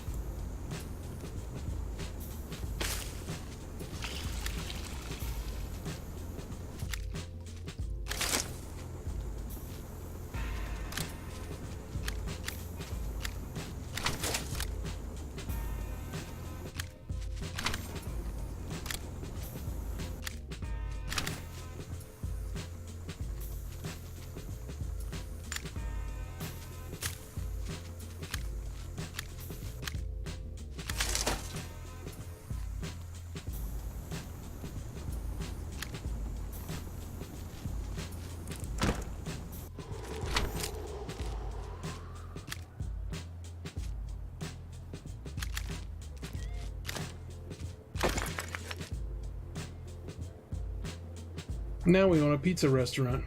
Now we own a pizza restaurant,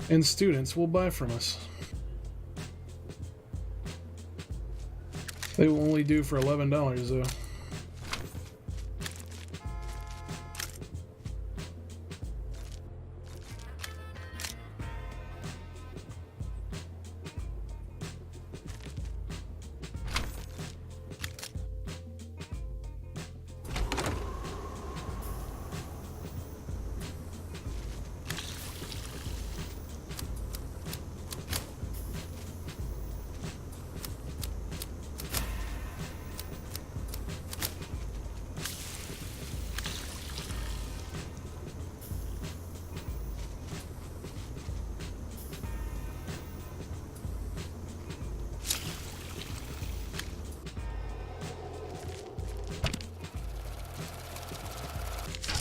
and students will buy from us. They will only do for $11 though.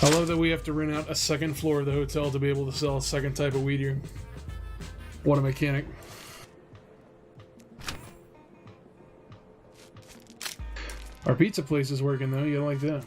I love that we have to rent out a second floor of the hotel to be able to sell a second type of weed eater. What a mechanic. Our pizza place is working though, you like that?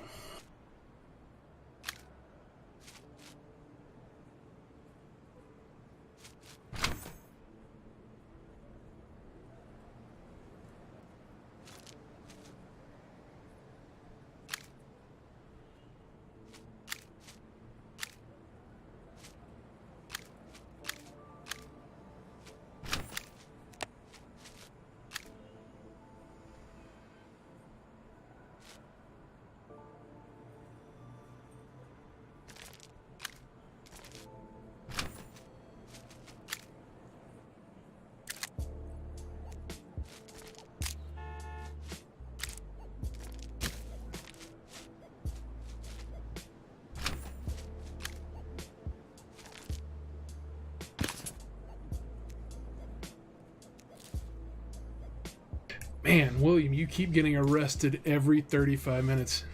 Man, William, you keep getting arrested every 35 minutes.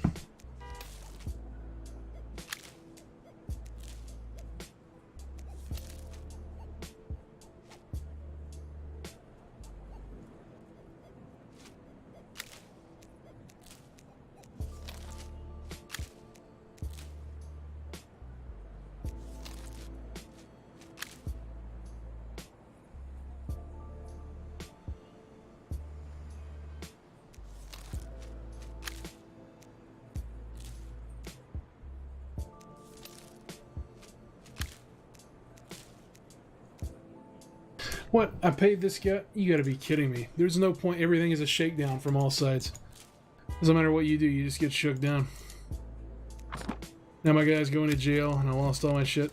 What? I paid this guy? You gotta be kidding me. There's no point. Everything is a shakedown from all sides. Doesn't matter what you do, you just get shook down. Now my guy's going to jail and I lost all my shit.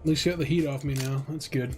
least got the heat off me now. That's good.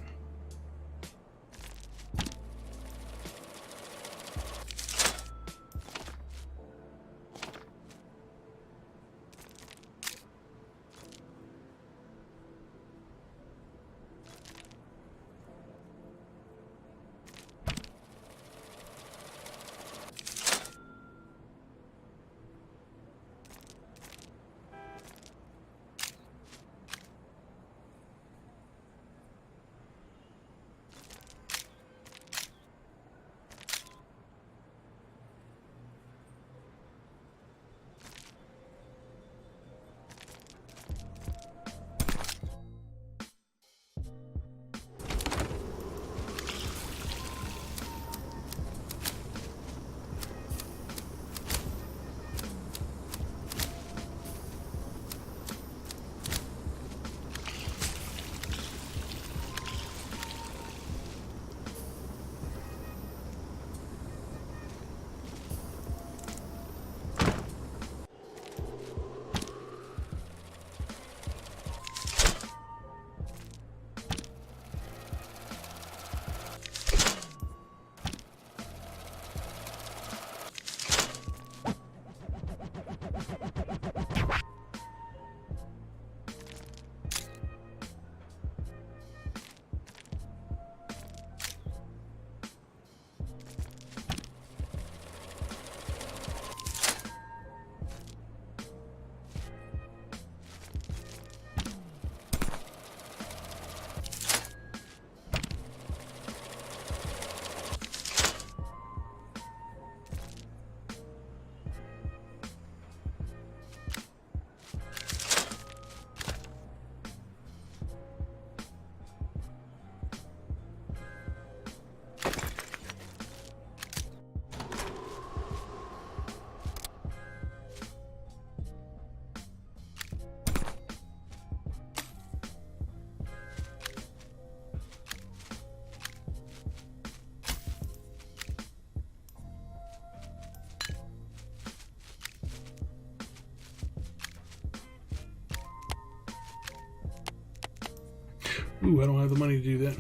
Ooh, I don't have the money to do that.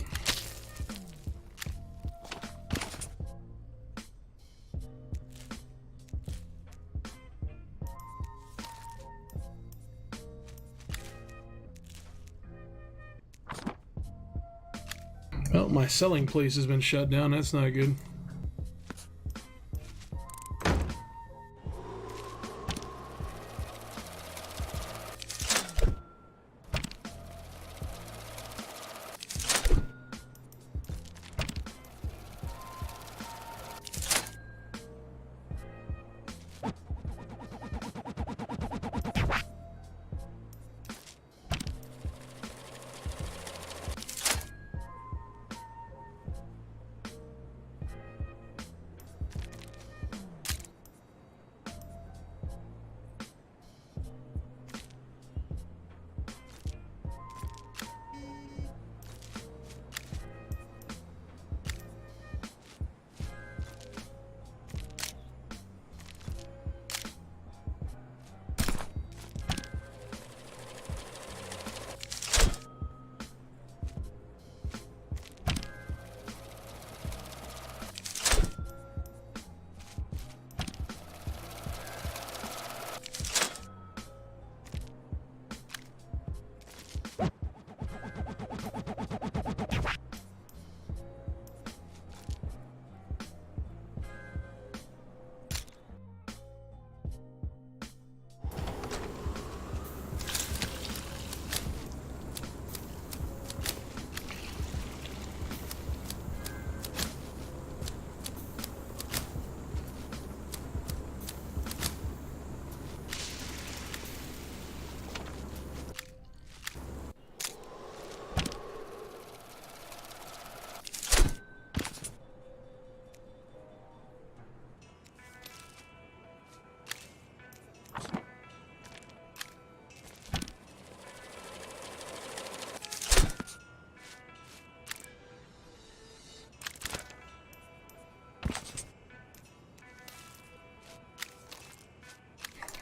Well, my selling place has been shut down. That's not good.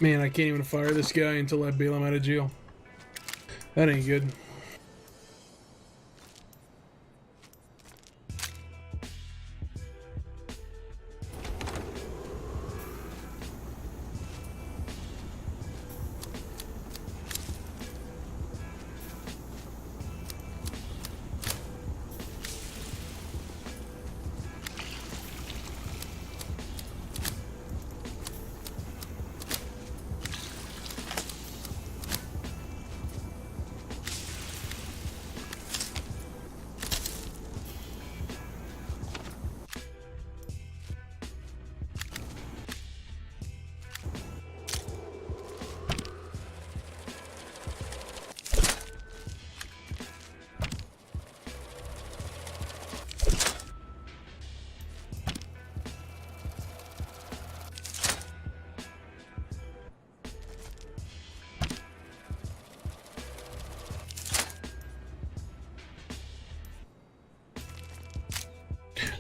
Man, I can't even fire this guy until I bail him out of jail. That ain't good.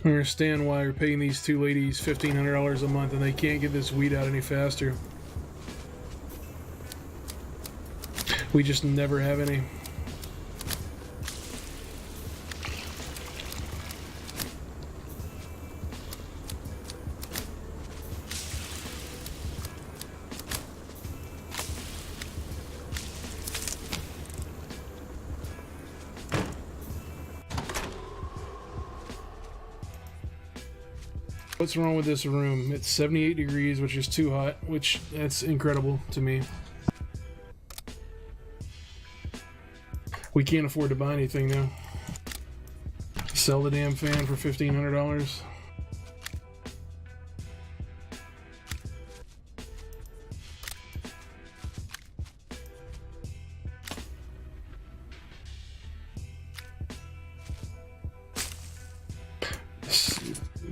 I understand why we're paying these two ladies $1,500 a month and they can't get this weed out any faster. We just never have any. What's wrong with this room? It's 78 degrees, which is too hot, which that's incredible to me. We can't afford to buy anything now. Sell the damn fan for $1,500.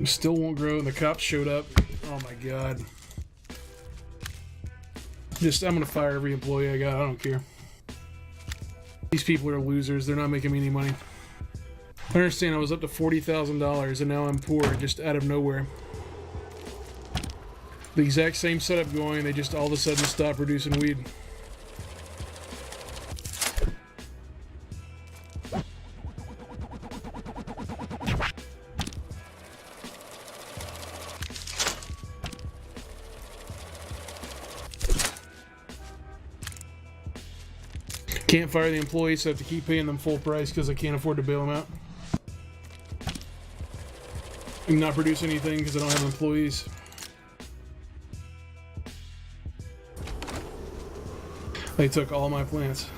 Still won't grow, and the cops showed up. Oh my god. I'm gonna fire every employee I got. I don't care. These people are losers. They're not making me any money. I understand I was up to $40,000 and now I'm poor just out of nowhere. The exact same setup going, they just all of a sudden stop producing weed. Can't fire the employees, so I have to keep paying them full price because I can't afford to bail them out. I'm not produce anything because I don't have employees. They took all my plants.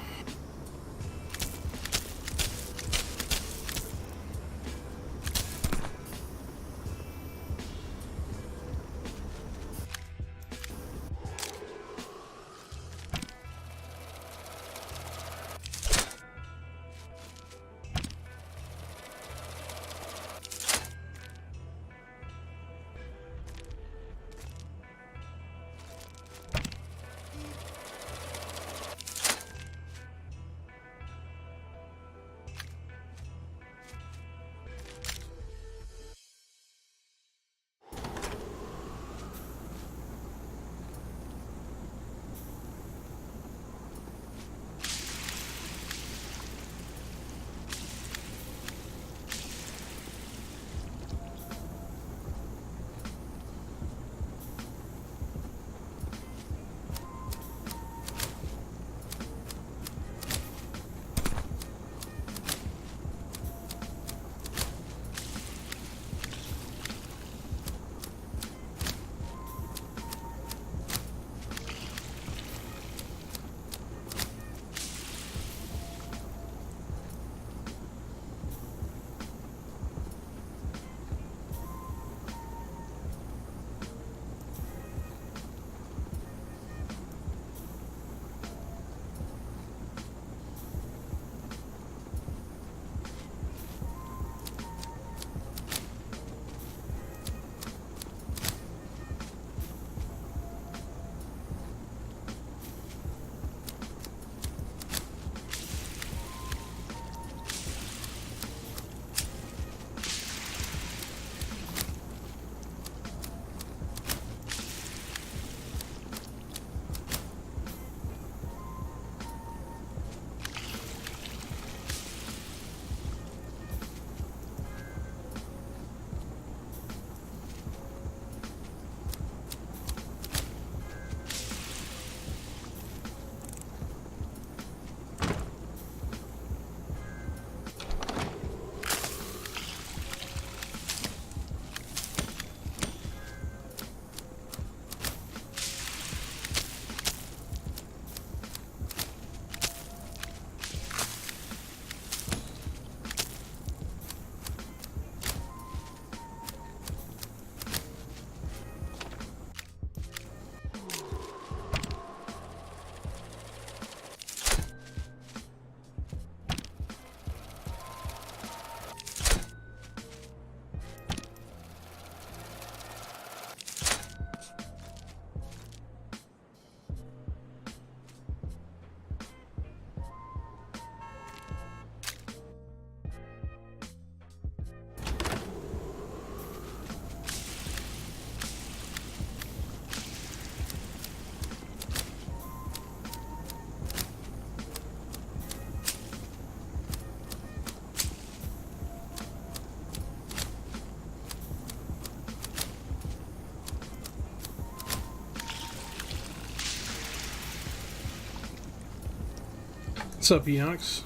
What's up, Eox?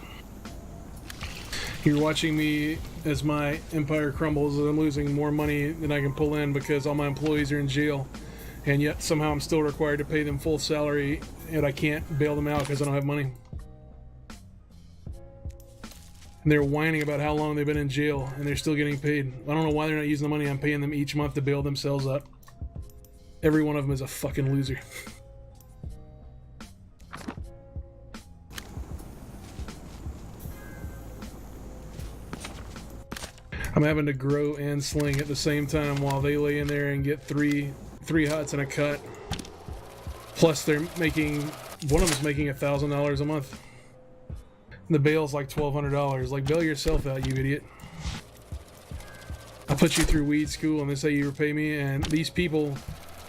You're watching me as my empire crumbles and I'm losing more money than I can pull in because all my employees are in jail. And yet somehow I'm still required to pay them full salary and I can't bail them out because I don't have money. And they're whining about how long they've been in jail and they're still getting paid. I don't know why they're not using the money I'm paying them each month to bail themselves out. Every one of them is a fucking loser. I'm having to grow and sling at the same time while they lay in there and get three huts and a cut. Plus they're making, one of them's making $1,000 a month. And the bail's like $1,200. Like, bail yourself out, you idiot. I'll put you through weed school and they say you repay me, and these people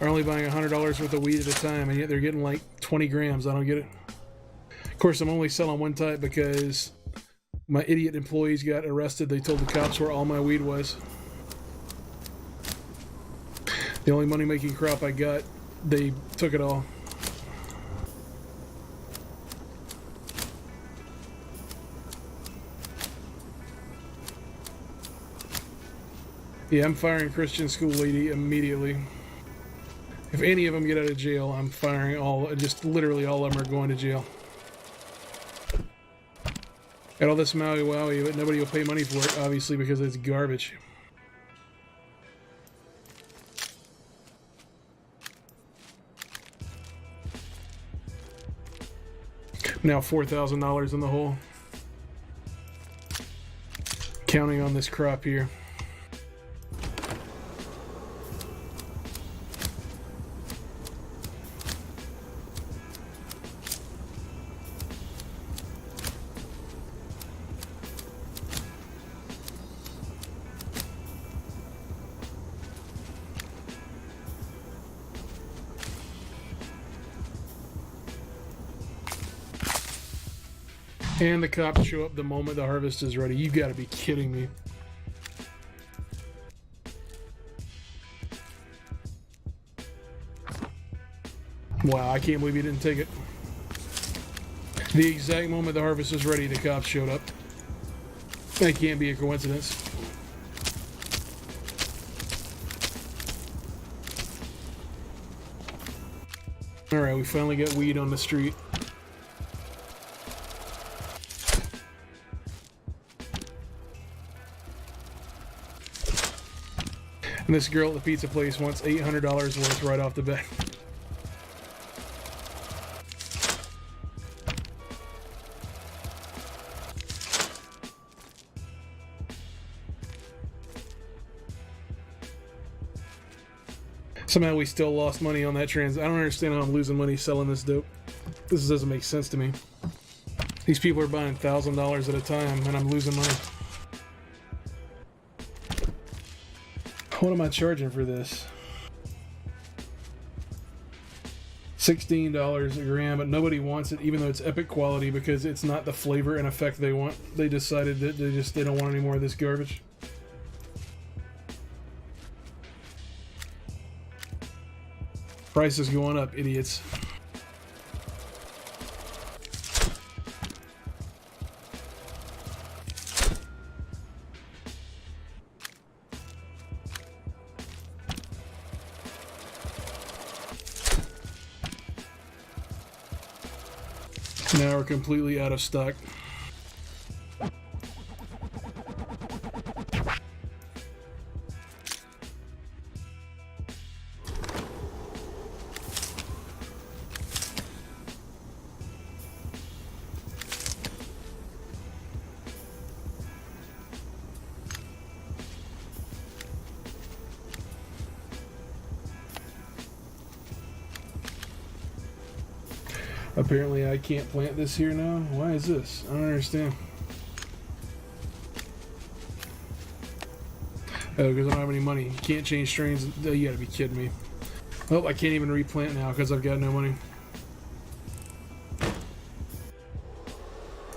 are only buying $100 worth of weed at a time, and yet they're getting like 20 grams. I don't get it. Of course, I'm only selling one type because my idiot employees got arrested. They told the cops where all my weed was. The only money-making crop I got, they took it all. Yeah, I'm firing Christian school lady immediately. If any of them get out of jail, I'm firing all, just literally all of them are going to jail. Got all this Maui Wowie, but nobody will pay money for it, obviously, because it's garbage. Now $4,000 in the hole. Counting on this crop here. And the cops show up the moment the harvest is ready. You gotta be kidding me. Wow, I can't believe you didn't take it. The exact moment the harvest is ready, the cops showed up. That can't be a coincidence. Alright, we finally got weed on the street. And this girl at the pizza place wants $800 worth right off the bat. Somehow we still lost money on that trans. I don't understand how I'm losing money selling this dope. This doesn't make sense to me. These people are buying $1,000 at a time and I'm losing money. What am I charging for this? $16 a gram, but nobody wants it, even though it's epic quality, because it's not the flavor and effect they want. They decided that they don't want any more of this garbage. Price is going up, idiots. Now we're completely out of stock. Apparently I can't plant this here now. Why is this? I don't understand. Oh, because I don't have any money. You can't change strains. Oh, you gotta be kidding me. Oh, I can't even replant now because I've got no money.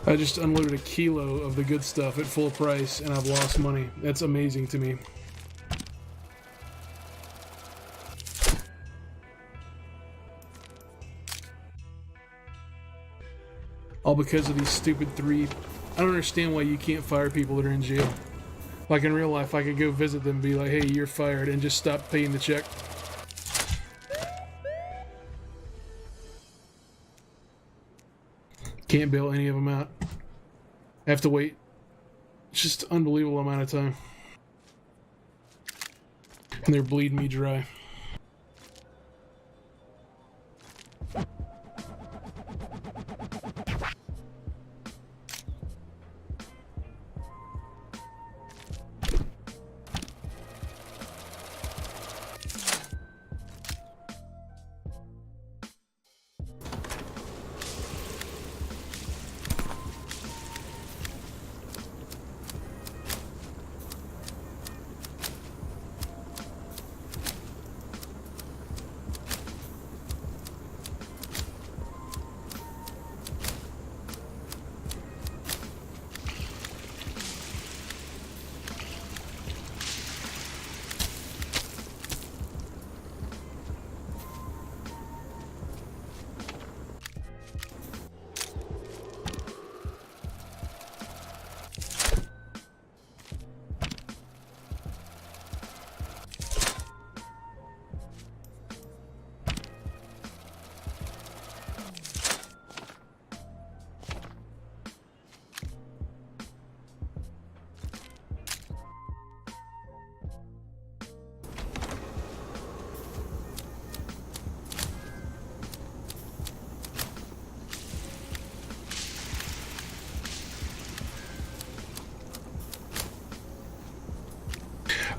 I just unloaded a kilo of the good stuff at full price and I've lost money. That's amazing to me. All because of these stupid 3. I don't understand why you can't fire people that are in jail. Like in real life, I could go visit them and be like, hey, you're fired, and just stop paying the check. Can't bail any of them out. I have to wait just unbelievable amount of time. And they're bleeding me dry.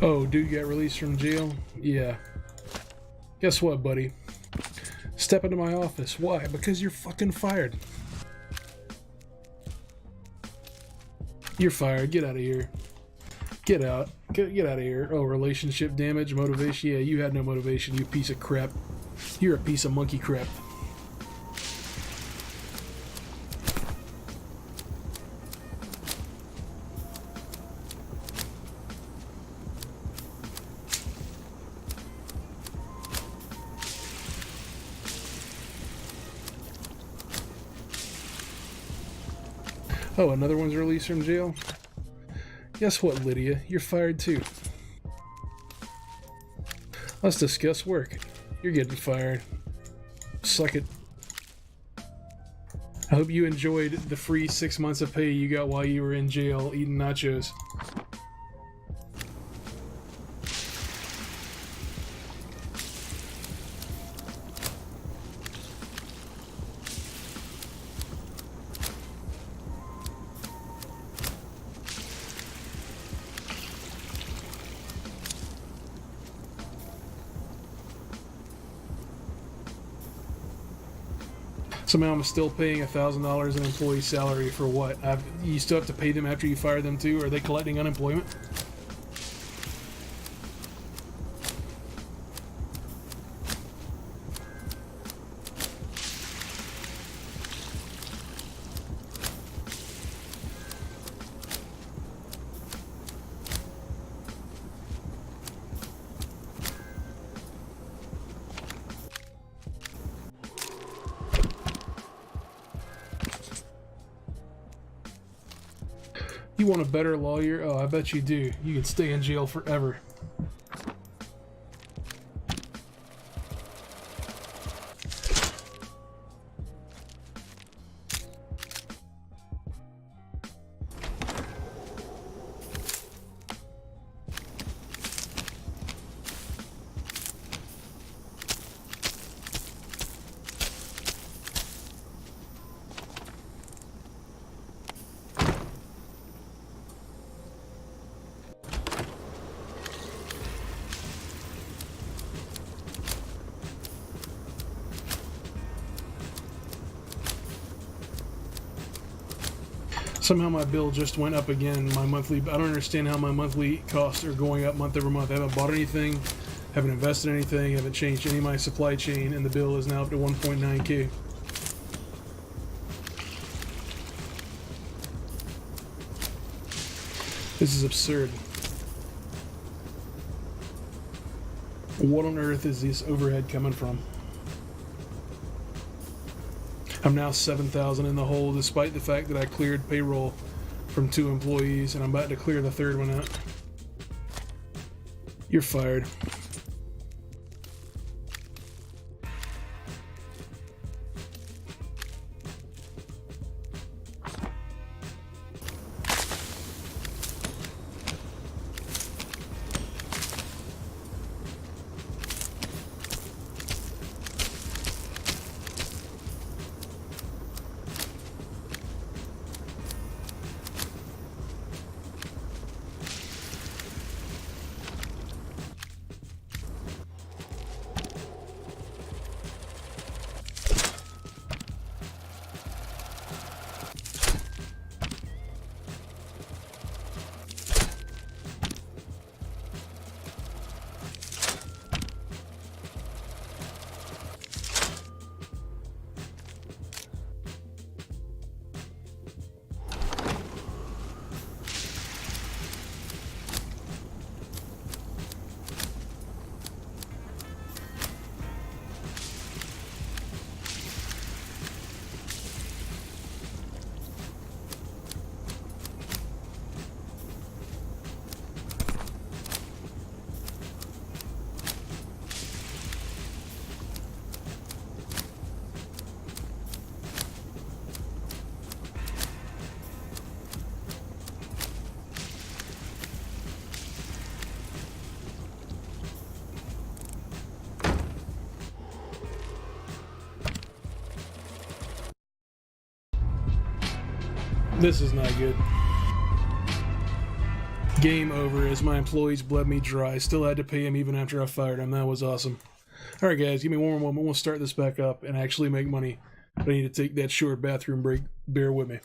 Oh, dude got released from jail? Yeah. Guess what, buddy? Step into my office. Why? Because you're fucking fired. You're fired. Get out of here. Get out. Get out of here. Oh, relationship damage, motivation. Yeah, you had no motivation, you piece of crap. You're a piece of monkey crap. Oh, another one's released from jail? Guess what, Lydia? You're fired too. Let's discuss work. You're getting fired. Suck it. I hope you enjoyed the free 6 months of pay you got while you were in jail eating nachos. Somehow I'm still paying $1,000 in employee salary for what? You still have to pay them after you fire them too? Are they collecting unemployment? You want a better lawyer? Oh, I bet you do. You can stay in jail forever. Somehow my bill just went up again. My monthly, I don't understand how my monthly costs are going up month over month. I haven't bought anything, haven't invested in anything, haven't changed any of my supply chain, and the bill is now up to 1.9K. This is absurd. What on earth is this overhead coming from? I'm now 7,000 in the hole, despite the fact that I cleared payroll from 2 employees, and I'm about to clear the 3rd one out. You're fired. This is not good. Game over as my employees bled me dry. Still had to pay him even after I fired him. That was awesome. Alright guys, give me one more moment. We'll start this back up and actually make money. But I need to take that short bathroom break. Bear with me.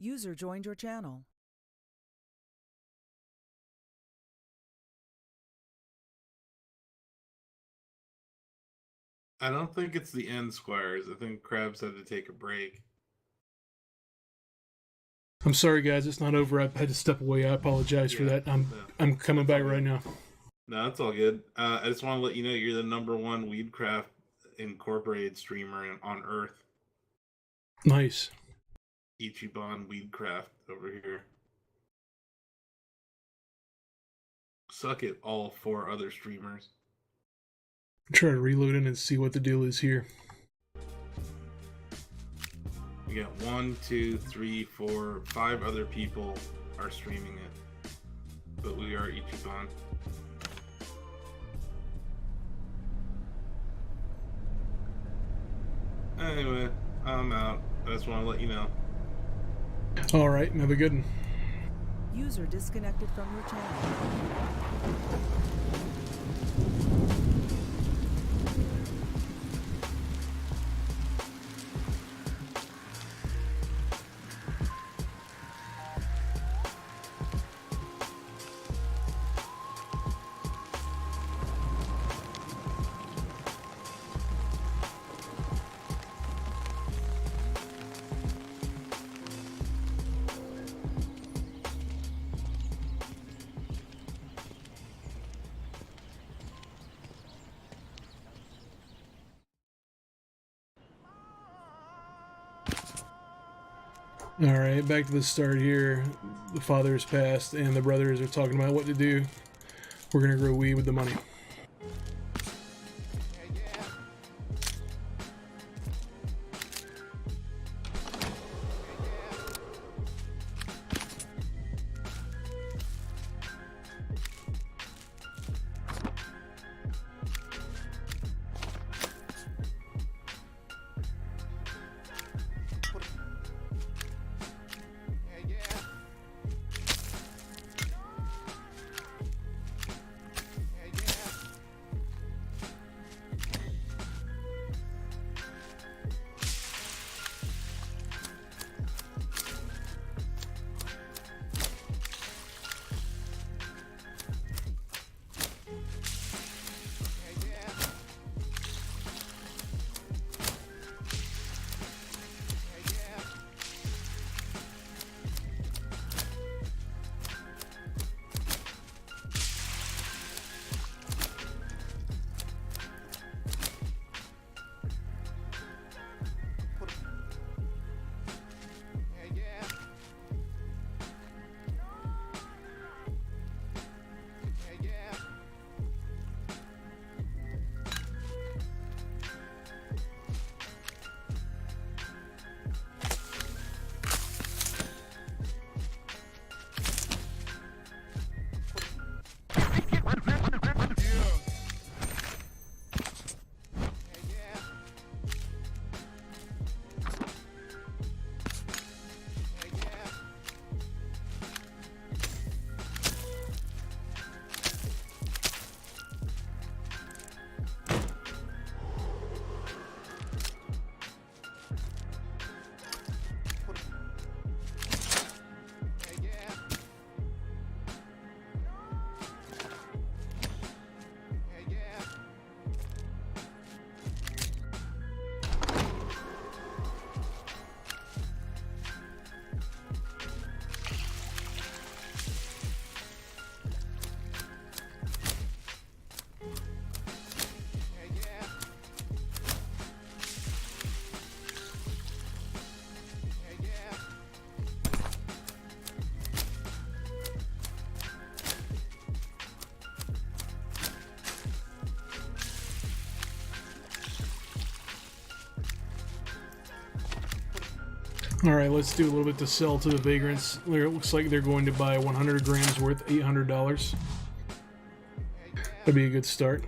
User joined your channel. I don't think it's the end, Squires. I think Krabs had to take a break. I'm sorry, guys. It's not over. I had to step away. I apologize for that. I'm coming back right now. No, it's all good. I just want to let you know you're the #1 Weedcraft Incorporated streamer on Earth. Nice. Ichiban Weedcraft over here. Suck it, all 4 other streamers. Try to reload in and see what the deal is here. We got 1, 2, 3, 4, 5 other people are streaming it, but we are Ichiban. Anyway, I'm out. I just want to let you know. All right, have a good one. User disconnected from your channel. All right, back to the start here. The father has passed, and the brothers are talking about what to do. We're gonna grow weed with the money. All right, let's do a little bit to sell to the vagrants. It looks like they're going to buy 100 grams worth, $800. That'd be a good start.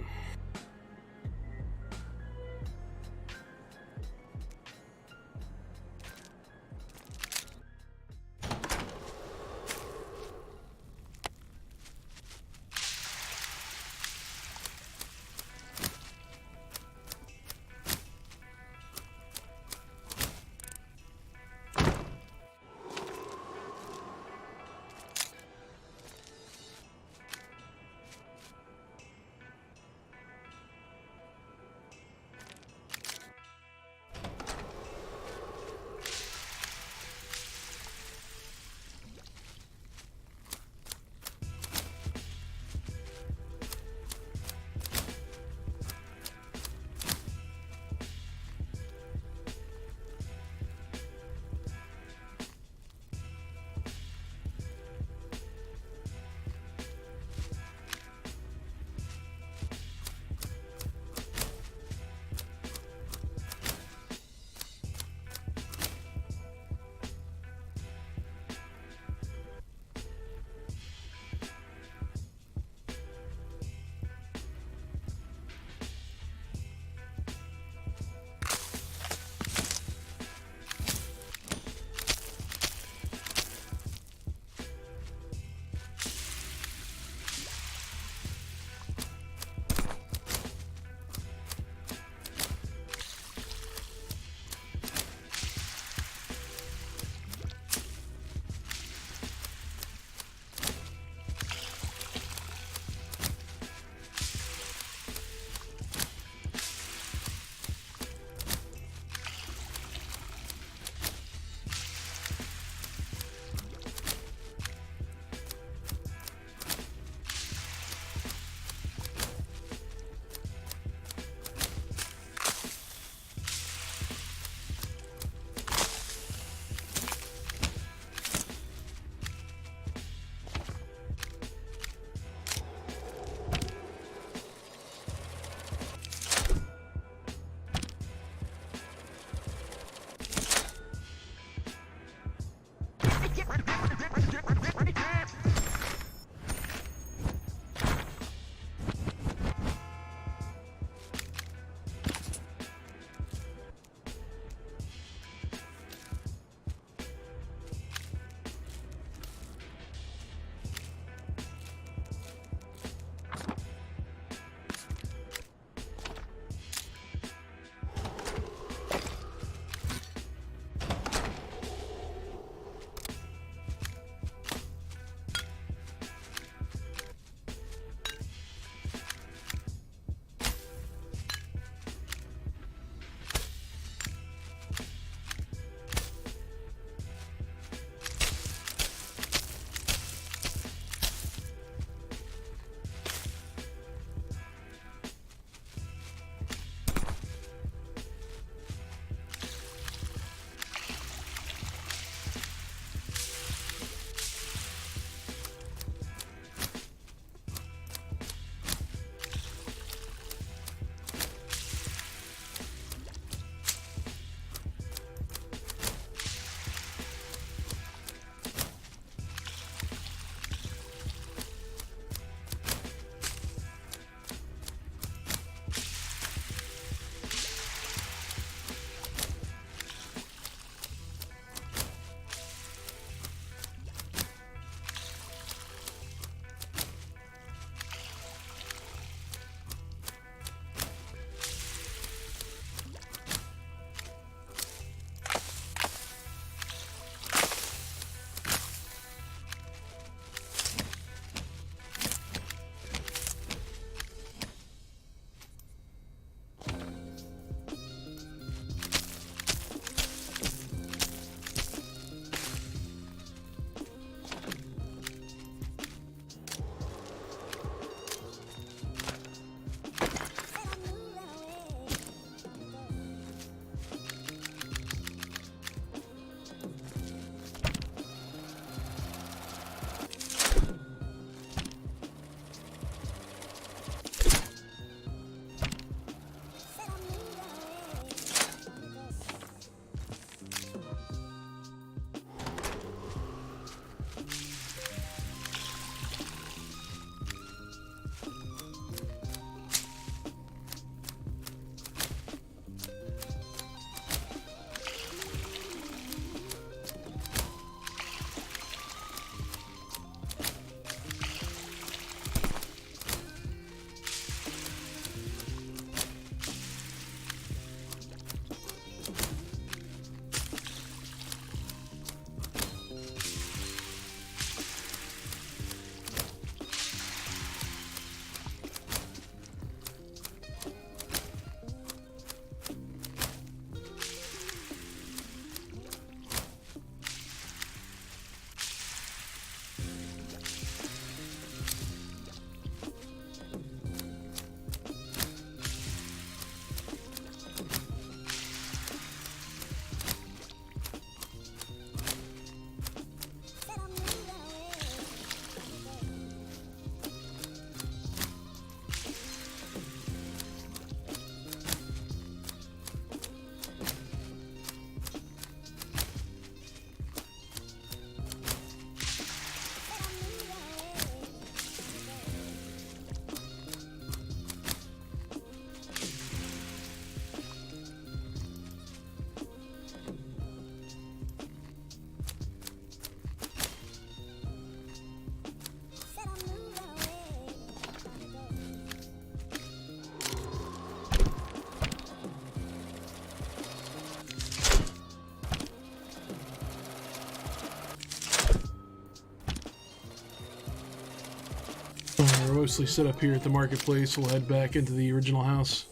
mostly set up here at the marketplace. We'll head back into the original house.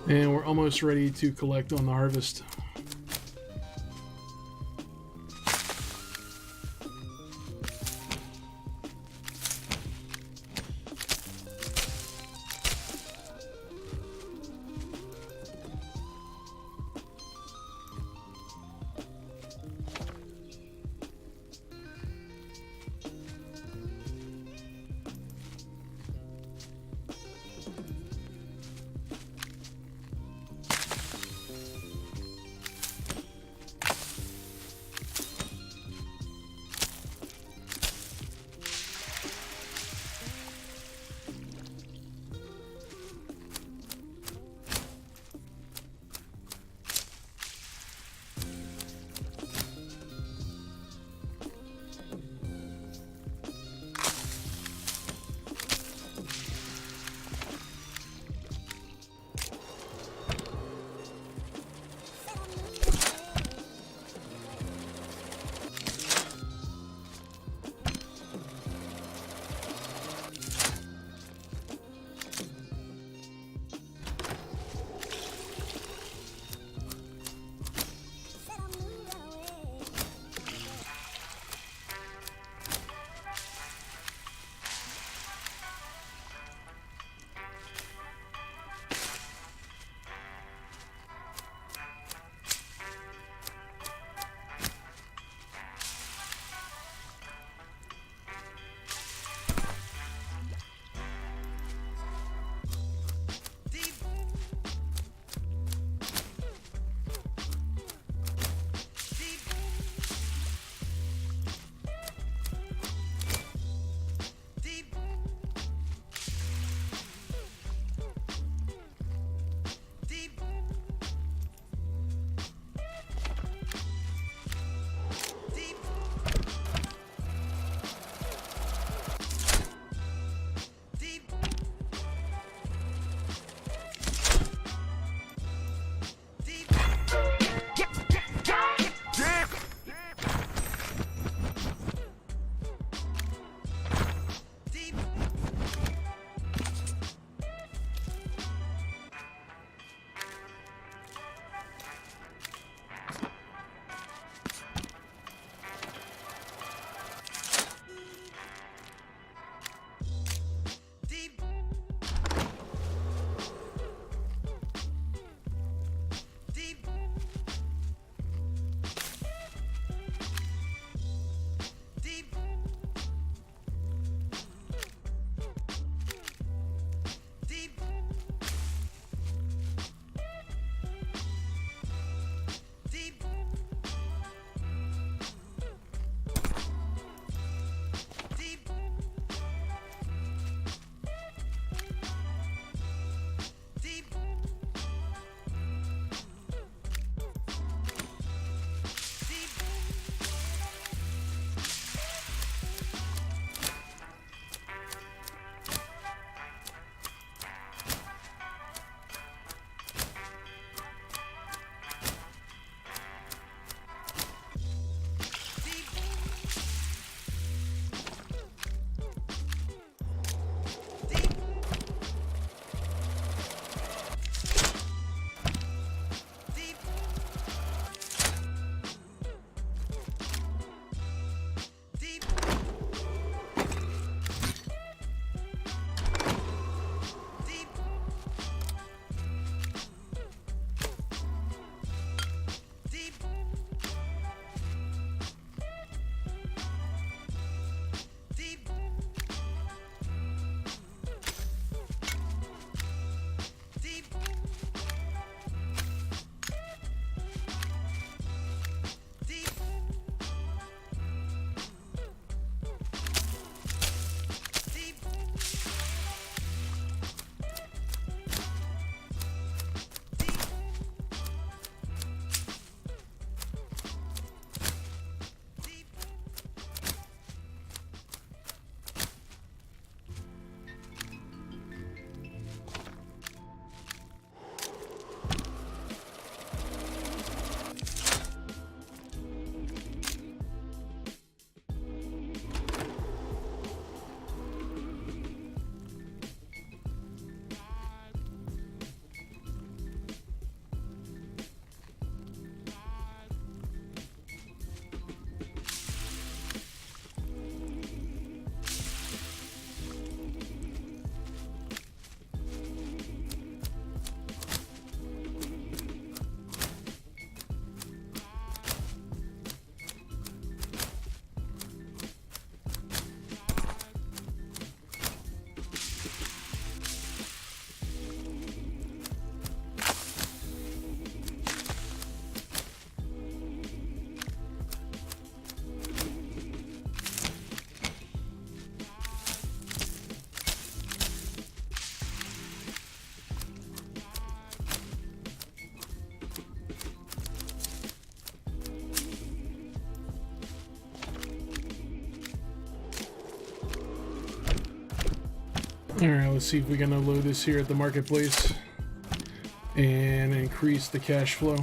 And we're almost ready to collect on the harvest. Alright, let's see if we can unload this here at the marketplace and increase the cash flow.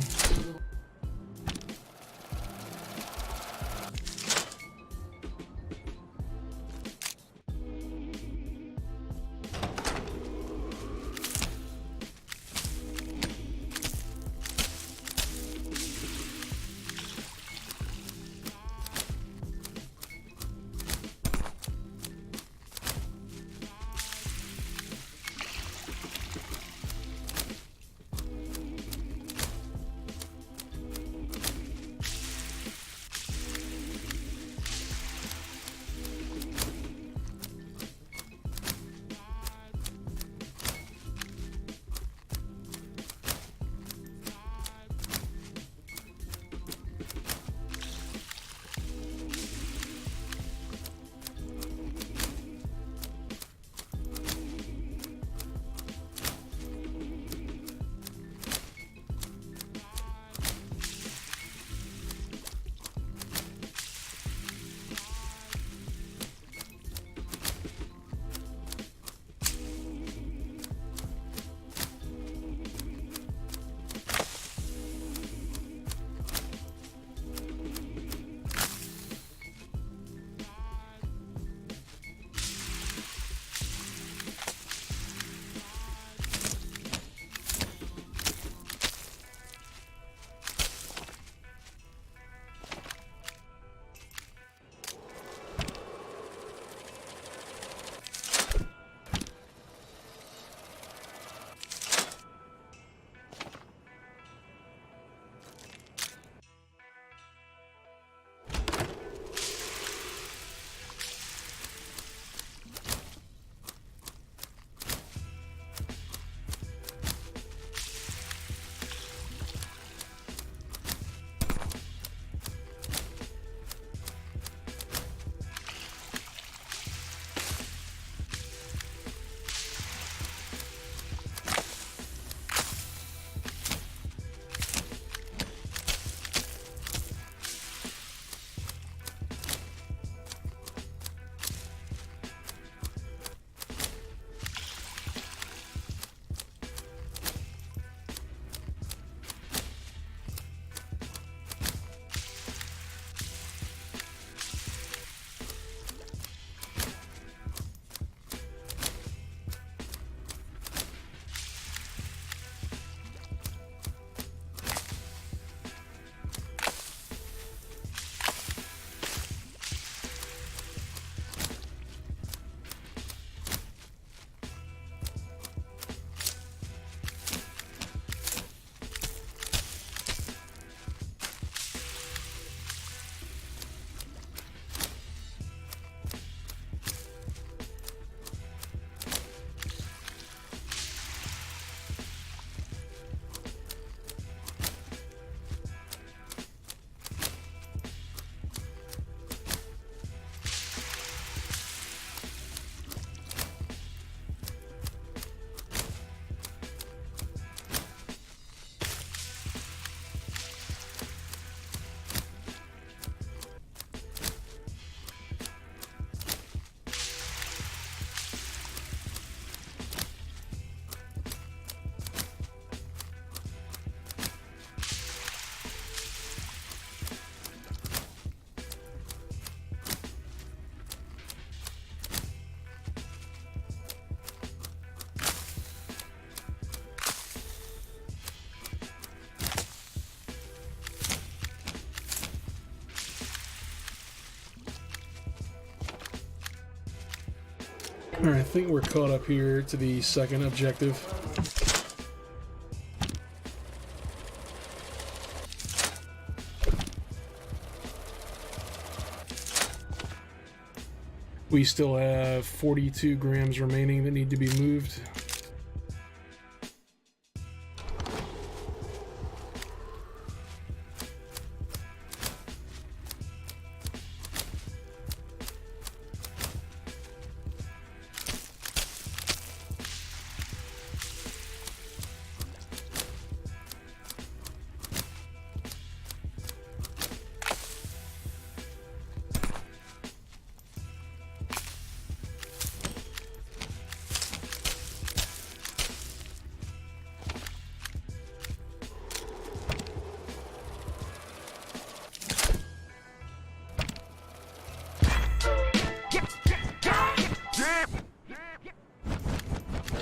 Alright, I think we're caught up here to the second objective. We still have 42 grams remaining that need to be moved.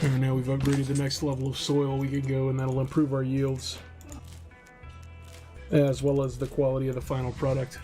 And now we've upgraded the next level of soil we can go, and that'll improve our yields as well as the quality of the final product.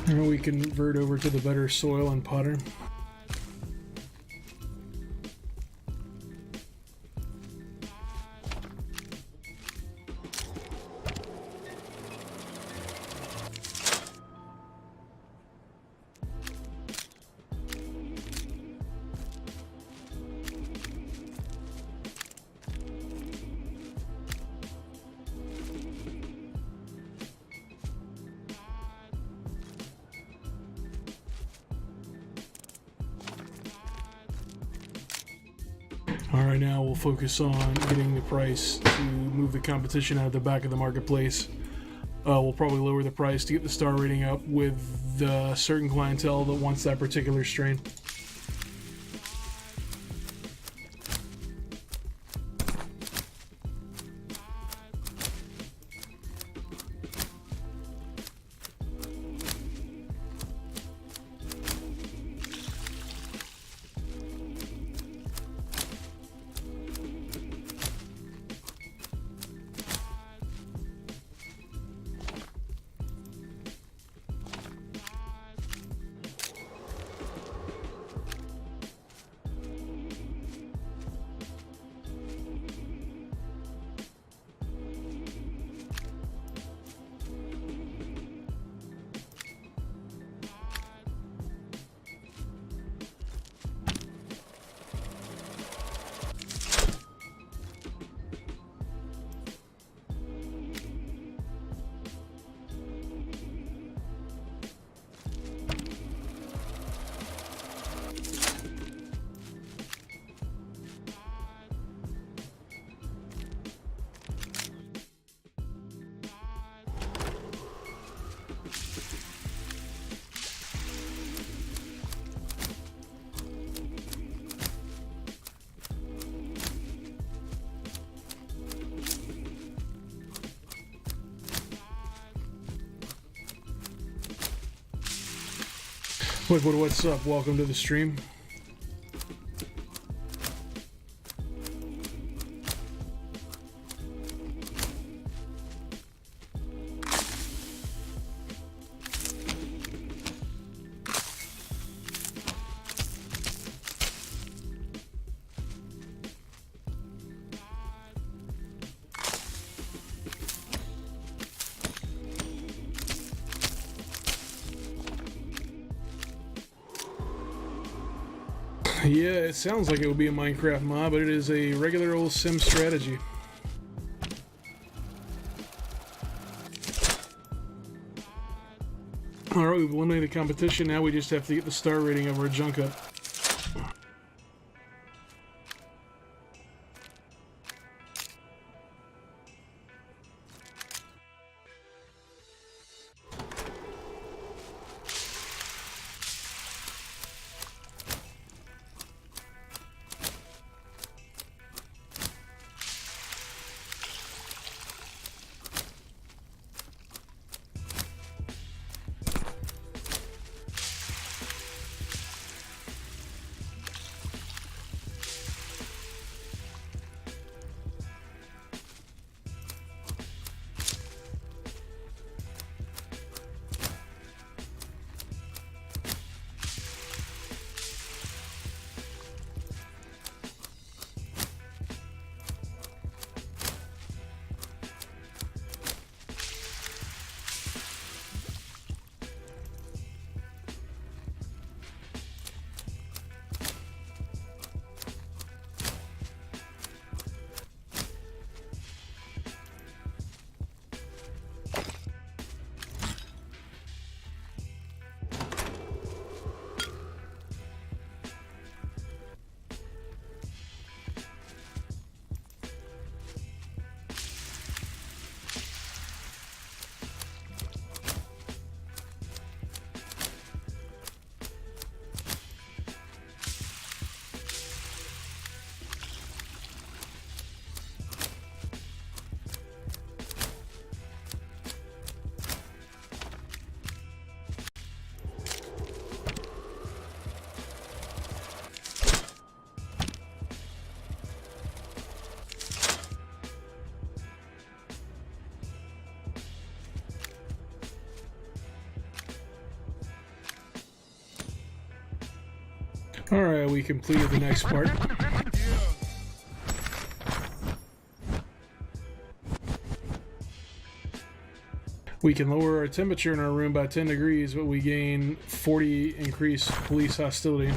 Now we convert over to the better soil and potter. Alright, now we'll focus on getting the price to move the competition out of the back of the marketplace. We'll probably lower the price to get the star rating up with certain clientele that wants that particular strain. What's up? Welcome to the stream. Yeah, it sounds like it would be a Minecraft mod, but it is a regular old sim strategy. Alright, we've eliminated the competition, now we just have to get the star rating of our junk up. Alright, we completed the next part. We can lower our temperature in our room by 10 degrees, but we gain 40 increased police hostility.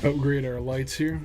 Upgrade our lights here.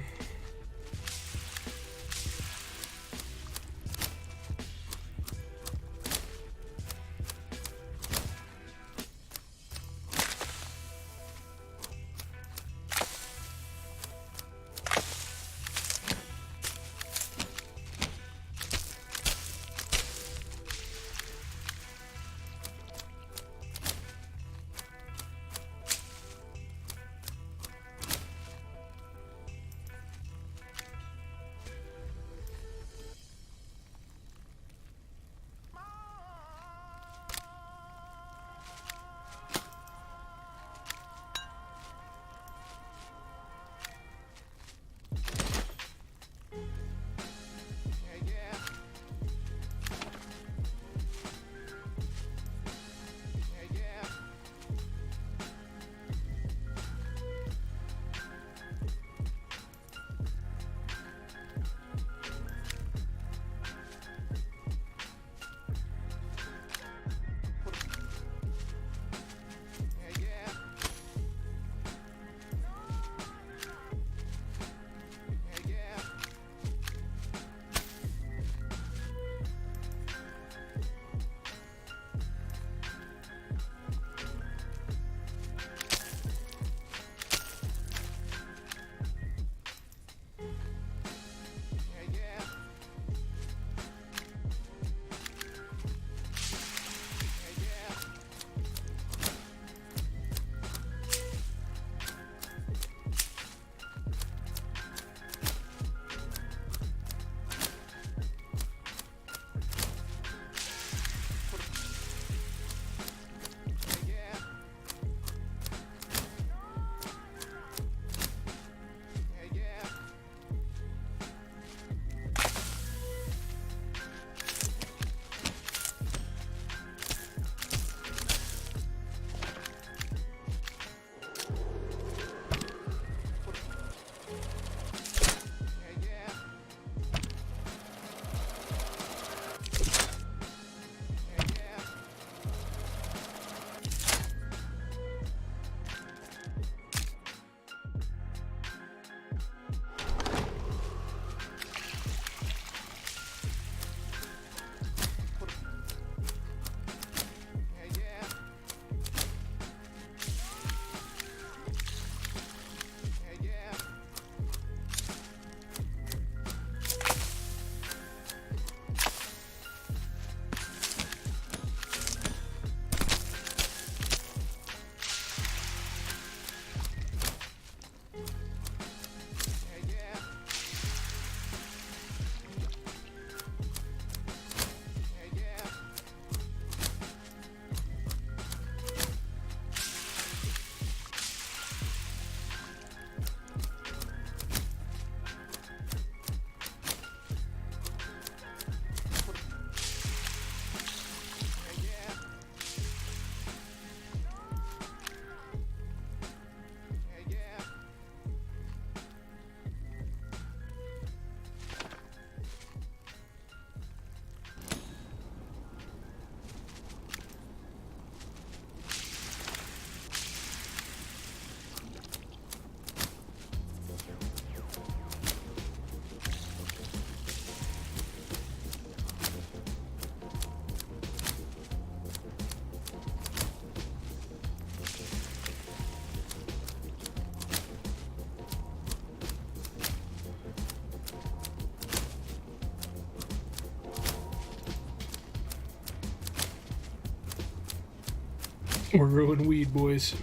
We're growing weed, boys.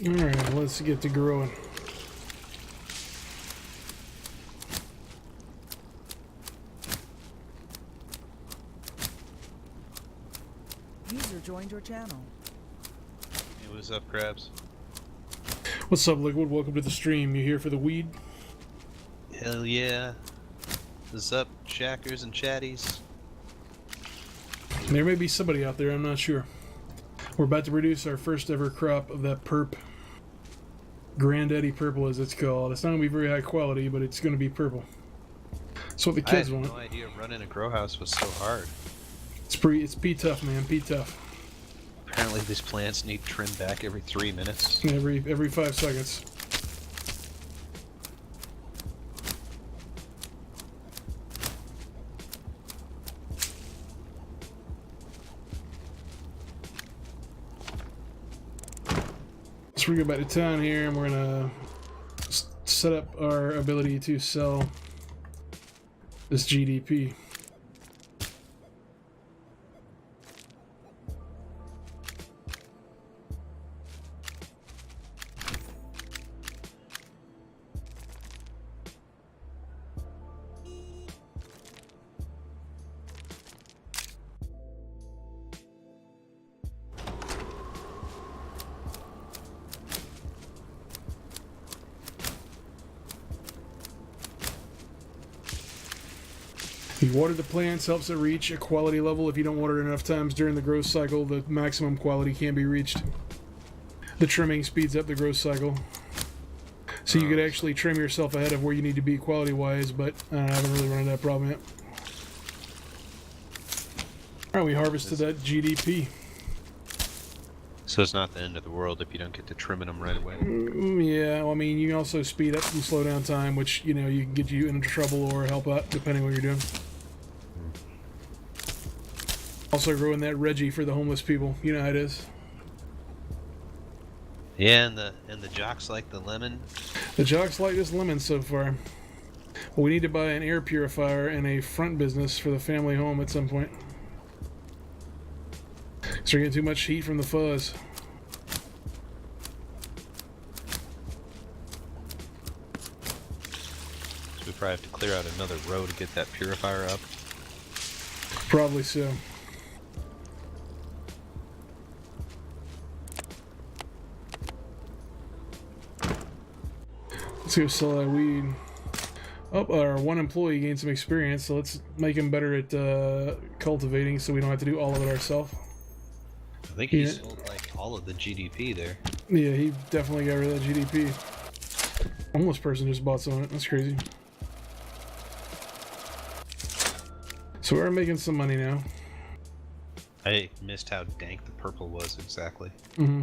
Alright, let's get to growing. User joined your channel. Hey, what's up, Krabs? What's up, Liquid? Welcome to the stream. You here for the weed? Hell yeah. What's up, shackers and chatties? There may be somebody out there, I'm not sure. We're about to produce our first ever crop of that perp. Granddaddy purple, as it's called. It's not going to be very high quality, but it's going to be purple. That's what the kids I had want. no idea running a grow house was so hard. It's pea tough, man. Pea tough. Apparently these plants need trimmed back every 3 minutes. Every 5 seconds. So we go back to town here, and we're gonna set up our ability to sell this GDP. You water the plants, helps it reach a quality level. If you don't water it enough times during the growth cycle, the maximum quality can't be reached. The trimming speeds up the growth cycle. So you could actually trim yourself ahead of where you need to be quality-wise, but I haven't really run into that problem yet. Alright, we harvested that GDP. So it's not the end of the world if you don't get to trimming them right away. Yeah, well, I mean, you can also speed up and slow down time, which, you know, you can get you into trouble or help out, depending on what you're doing. Also growing that Reggie for the homeless people. You know how it is. Yeah, and the jocks like the lemon. The jocks like this lemon so far. Well, we need to buy an air purifier and a front business for the family home at some point. Because we're getting too much heat from the fuzz. So we probably have to clear out another row to get that purifier up. Probably so. Let's go sell that weed. Oh, our one employee gained some experience, so let's make him better at cultivating so we don't have to do all of it ourselves. I think he sold like all of the GDP there. Yeah, he definitely got rid of that GDP. Homeless person just bought some of it. That's crazy. So we're making some money now. I missed how dank the purple was exactly. Mm-hmm.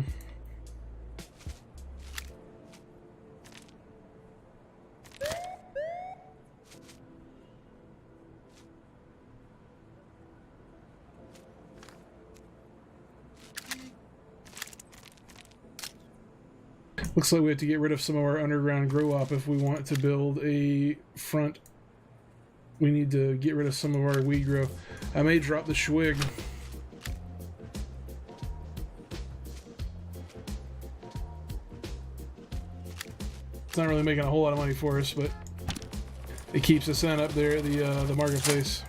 Looks like we have to get rid of some of our underground grow op if we want to build a front. We need to get rid of some of our weed grow. I may drop the swig. It's not really making a whole lot of money for us, but it keeps us in up there at the marketplace.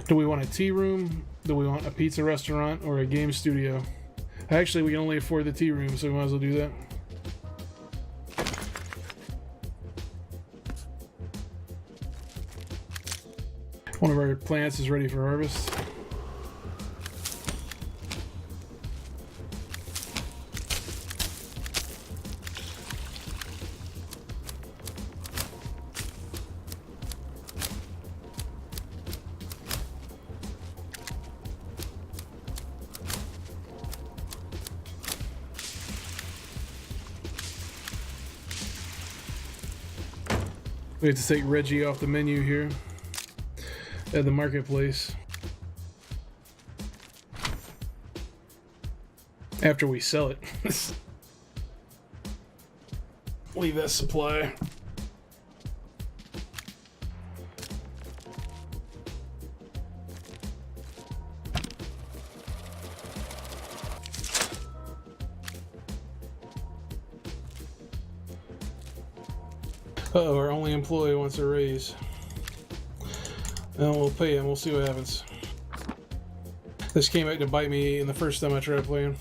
Do we want a tea room? Do we want a pizza restaurant or a game studio? Actually, we can only afford the tea room, so we might as well do that. One of our plants is ready for harvest. We have to take Reggie off the menu here at the marketplace. After we sell it. Leave that supply. Uh-oh, our only employee wants a raise. And we'll pay him, we'll see what happens. This came back to bite me in the first time I tried playing.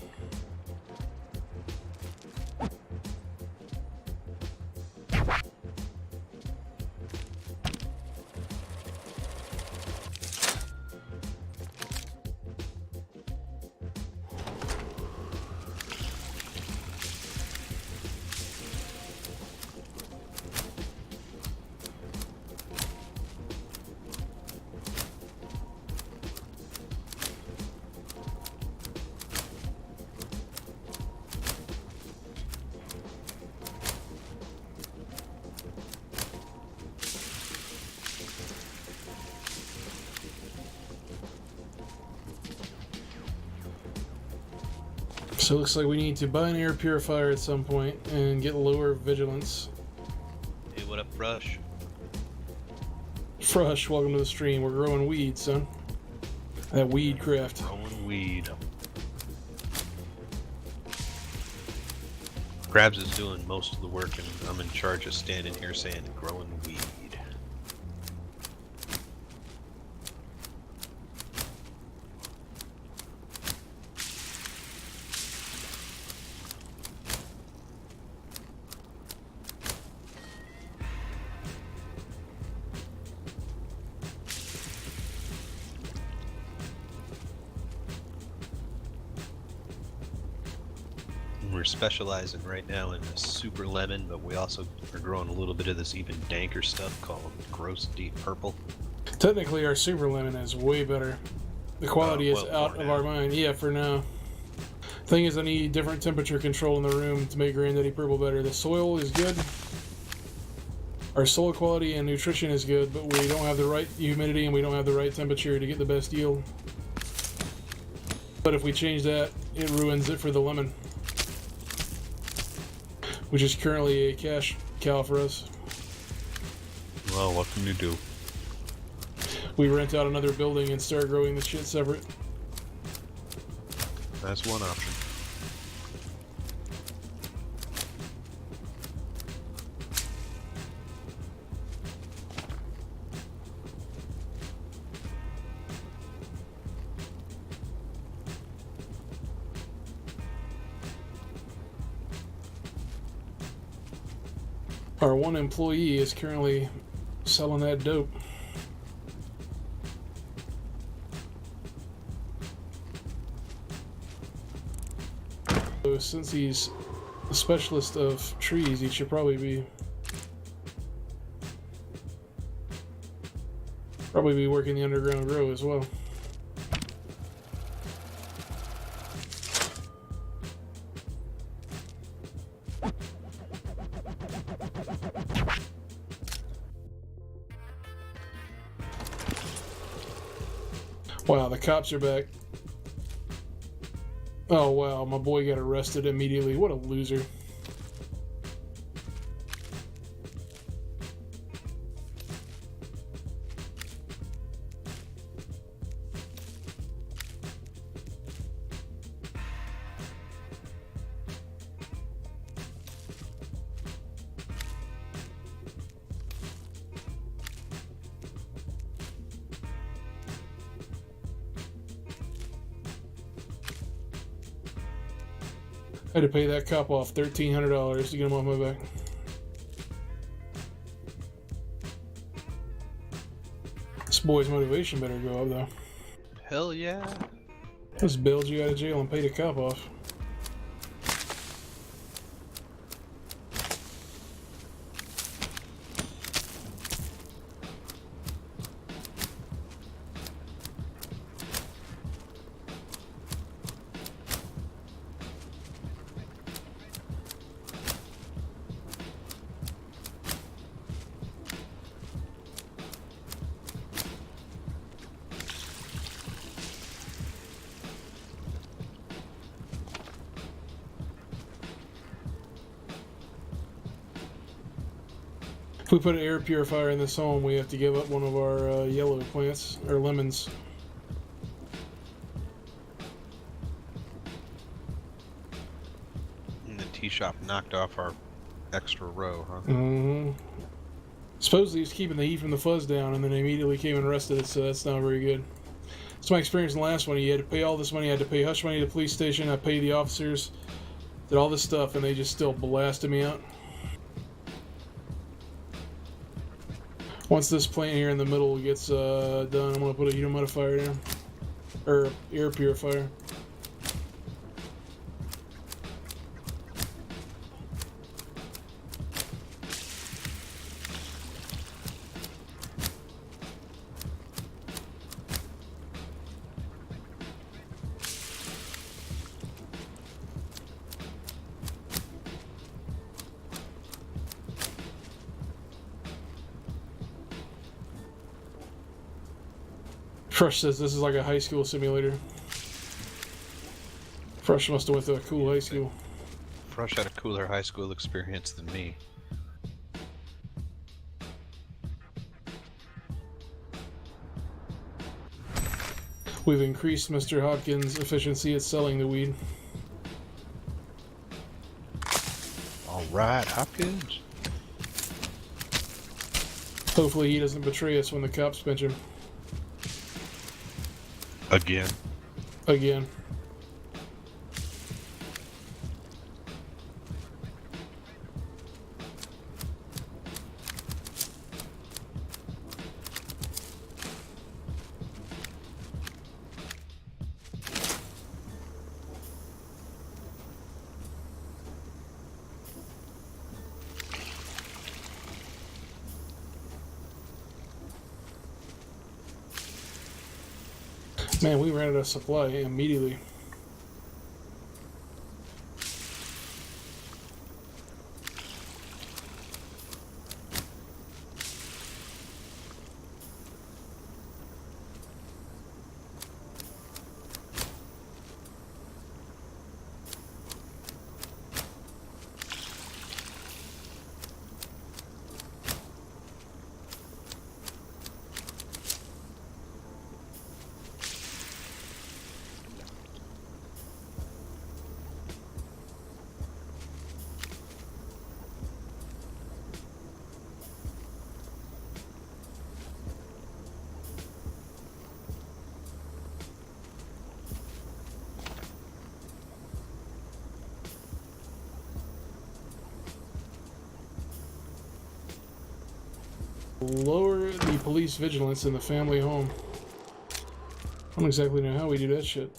So it looks like we need to buy an air purifier at some point and get lower vigilance. Hey, what up, Rush? Frush, welcome to the stream. We're growing weed, son. That Weedcraft. Growing weed. Grabs is doing most of the work, and I'm in charge of standing here saying growing weed. We're specializing right now in the super lemon, but we also are growing a little bit of this even danker stuff called gross deep purple. Technically, our super lemon is way better. The quality is well, out for of now. our mind. Yeah, for now. Thing is, I need different temperature control in the room to make Granddaddy Purple better. The soil is good. Our soil quality and nutrition is good, but we don't have the right humidity and we don't have the right temperature to get the best yield. But if we change that, it ruins it for the lemon, which is currently a cash cow for us. Well, what can you do? We rent out another building and start growing the shit separate. That's one option. Our one employee is currently selling that dope. So since he's a specialist of trees, he should probably be working the underground grow as well. Wow, the cops are back. Oh wow, my boy got arrested immediately. What a loser. I had to pay that cop off $1,300 to get him off my back. This boy's motivation better go up though. Hell yeah. Just bailed you out of jail and paid a cop off. If we put an air purifier in this home, we have to give up one of our yellow plants, or lemons. And the tea shop knocked off our extra row, huh? Mm-hmm. Supposedly he's keeping the heat from the fuzz down, and then they immediately came and arrested it, so that's not very good. That's my experience in the last one. You had to pay all this money, I had to pay hush money to the police station, I paid the officers, did all this stuff, and they just still blasted me out. Once this plant here in the middle gets done, I'm going to put a humidifier down. Or air purifier. Fresh says this is like a high school simulator. Fresh must have went to a cool high school. Fresh had a cooler high school experience than me. We've increased Mr. Hopkins' efficiency at selling the weed. Alright, Hopkins. Hopefully he doesn't betray us when the cops pinch him. Again. Again. Man, we ran out of supply immediately. Lower the police vigilance in the family home. I don't exactly know how we do that shit.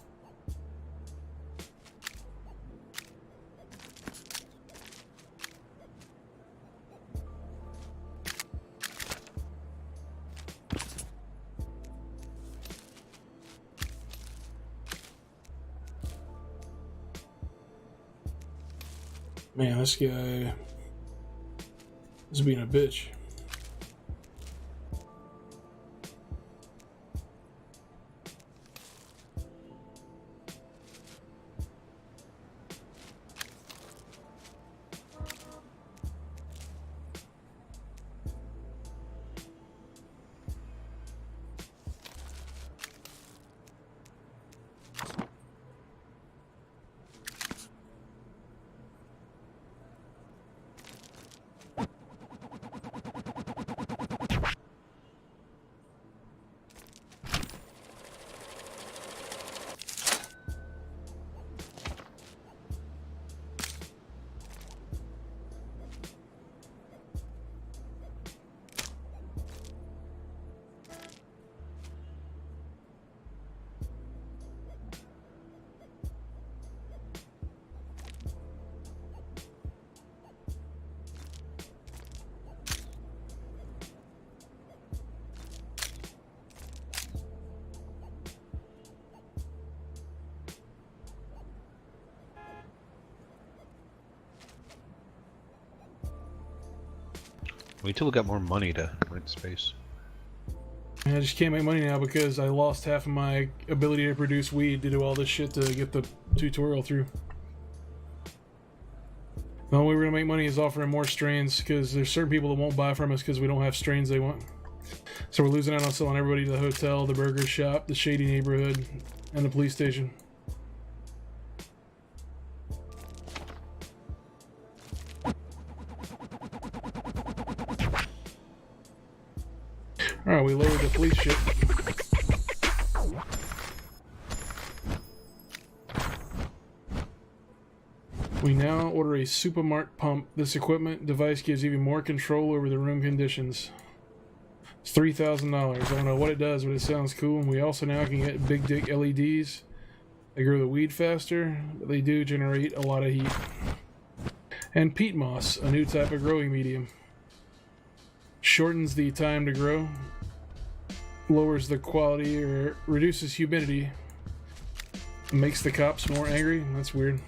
Man, this guy is being a bitch. Wait till we got more money to rent space. I just can't make money now because I lost half of my ability to produce weed to do all this shit to get the tutorial through. The only way we're gonna make money is offering more strains because there's certain people that won't buy from us because we don't have strains they want. So we're losing out on selling everybody to the hotel, the burger shop, the shady neighborhood, and the police station. Alright, we lowered the police shit. We now order a Supermart pump. This equipment device gives even more control over the room conditions. It's $3,000. I don't know what it does, but it sounds cool. And we also now can get big dick LEDs. They grow the weed faster, but they do generate a lot of heat. And peat moss, a new type of growing medium. Shortens the time to grow, lowers the quality or reduces humidity, makes the cops more angry. That's weird.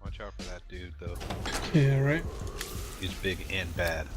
Watch out for that dude, though. Yeah, right. is big and bad.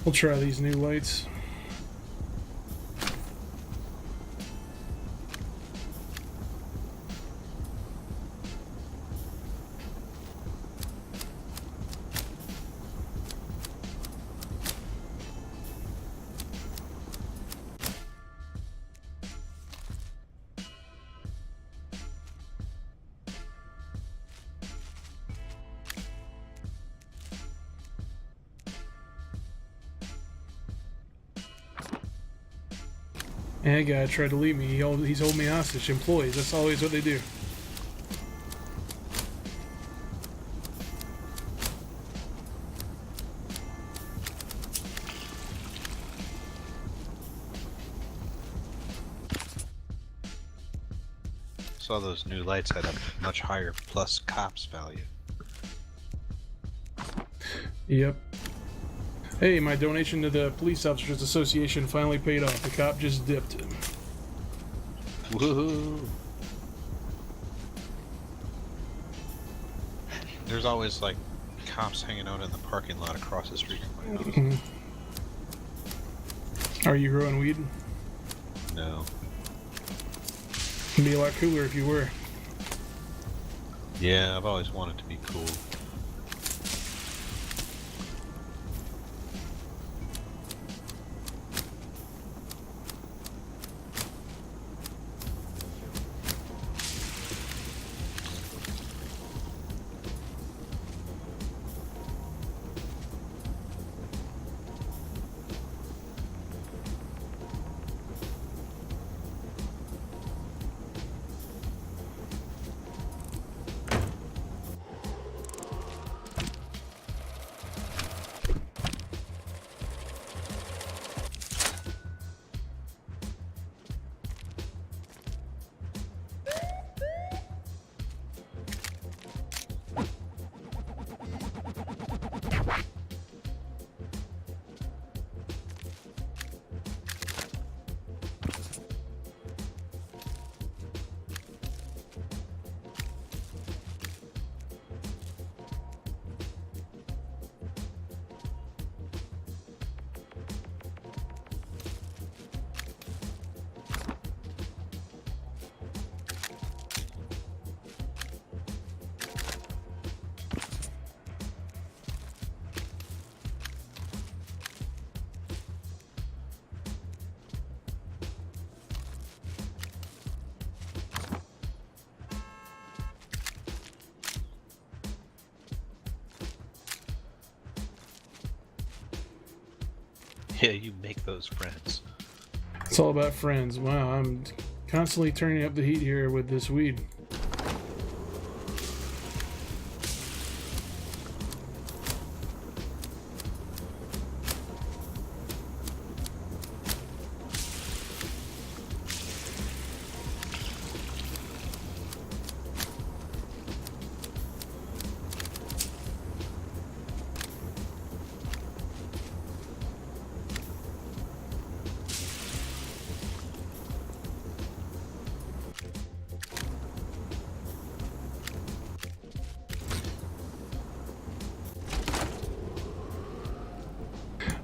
We'll try these new lights. And that guy tried to leave me. He's holding me hostage. Employees, that's always what they do. Saw those new lights had a much higher plus cops value. Yep. Hey, my donation to the Police Officers Association finally paid off. The cop just dipped. Woohoo! There's always like cops hanging out in the parking lot across the street from my house. Are you growing weed? No. It'd be a lot cooler if you were. Yeah, I've always wanted to be cool. Yeah, you make those friends. It's all about friends. Wow, I'm constantly turning up the heat here with this weed.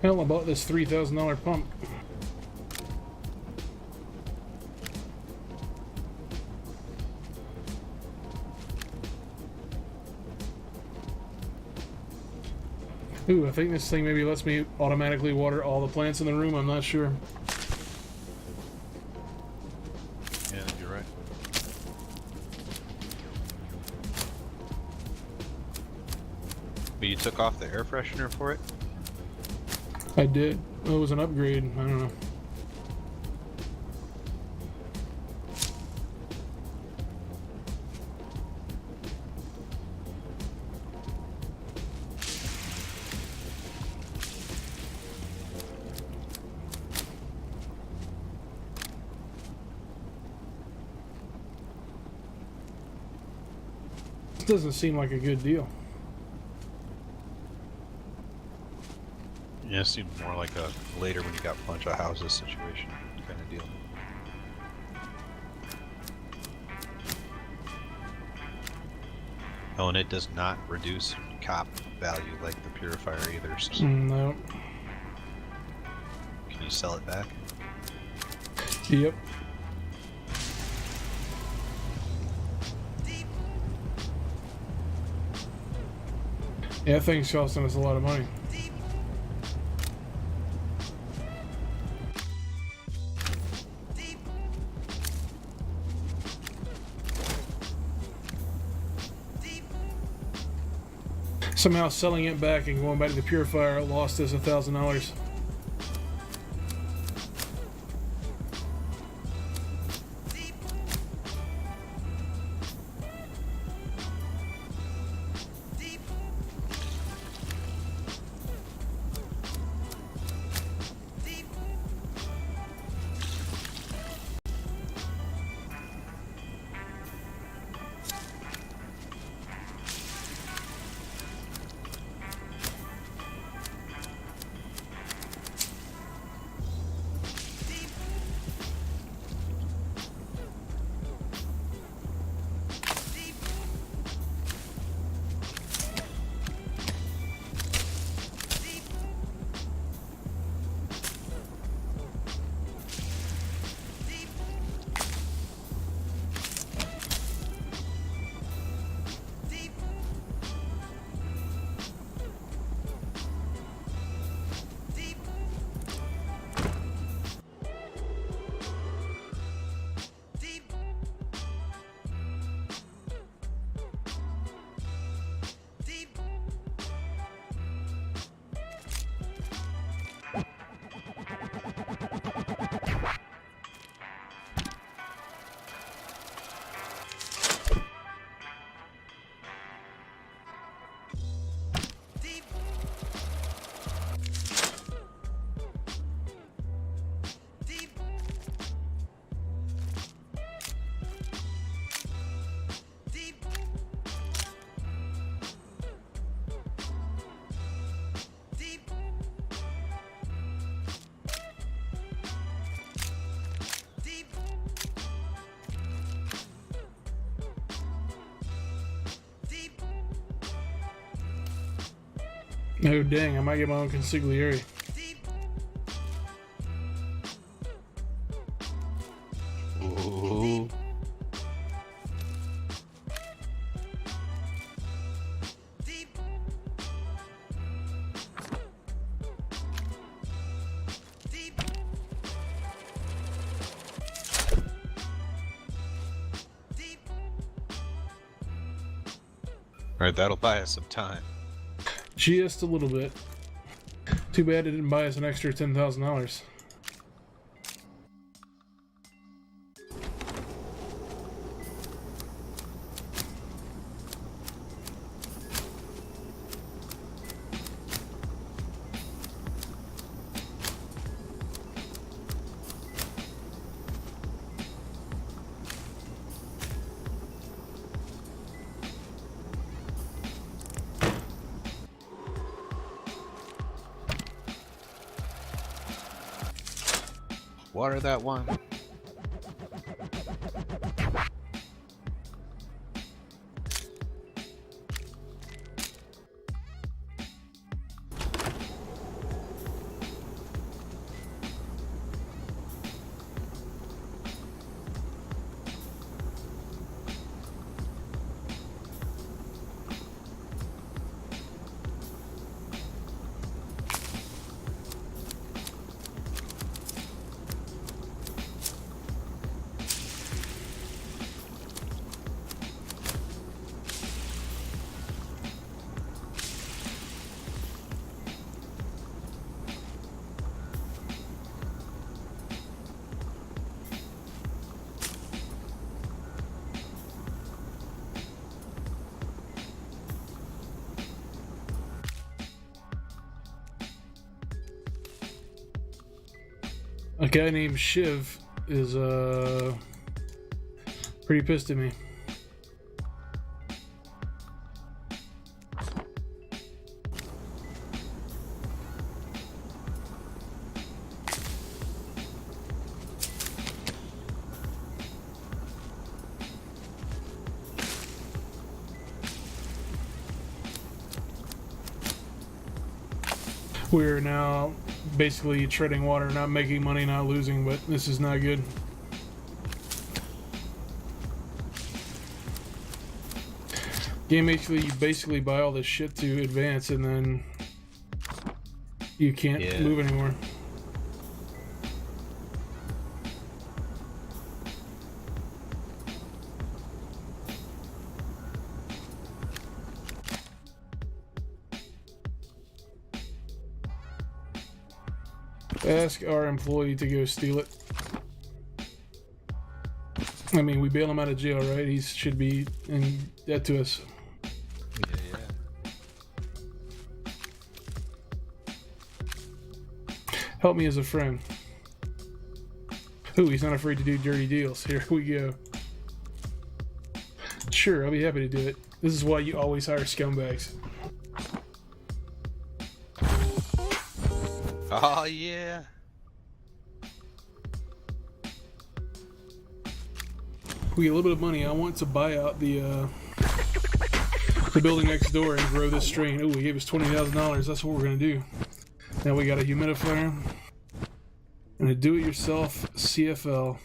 Well, I bought this $3,000 pump. Ooh, I think this thing maybe lets me automatically water all the plants in the room. I'm not sure. Yeah, you're right. But you took off the air freshener for it? I did. It was an upgrade. I don't know. This doesn't seem like a good deal. Yeah, it seemed more like a later when you got a bunch of houses situation kind of deal. Oh, and it does not reduce cop value like the purifier either. So No. can you sell it back? Yep. Yeah, that thing's costing us a lot of money. Somehow selling it back and going back to the purifier lost us $1,000. Oh dang, I might get my own consigliere. Ooh. Alright, that'll buy us some time. Just a little bit. Too bad it didn't buy us an extra $10,000. Water that one. A guy named Shiv is pretty pissed at me. We're now basically treading water, not making money, not losing, but this is not good. Game actually, you basically buy all this shit to advance, and then you can't move anymore. Ask our employee to go steal it. I mean, we bail him out of jail, right? He should be in debt to us. Help me as a friend. Ooh, he's not afraid to do dirty deals. Here we go. Sure, I'll be happy to do it. This is why you always hire scumbags. Oh, yeah. We get a little bit of money. I want to buy out the building next door and grow this strain. Oh, he gave us $20,000. That's what we're going to do. Now we got a humidifier and a do-it-yourself CFL.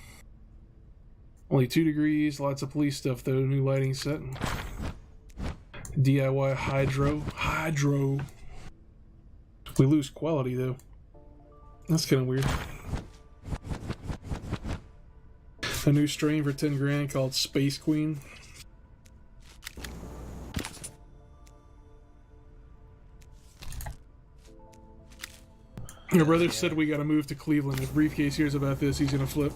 Only 2 degrees. Lots of police stuff, though. New lighting set. DIY hydro. We lose quality, though. That's kind of weird. A new strain for 10 grand called Space Queen. Your brother said we gotta move to Cleveland. If Briefcase hears about this, he's gonna flip.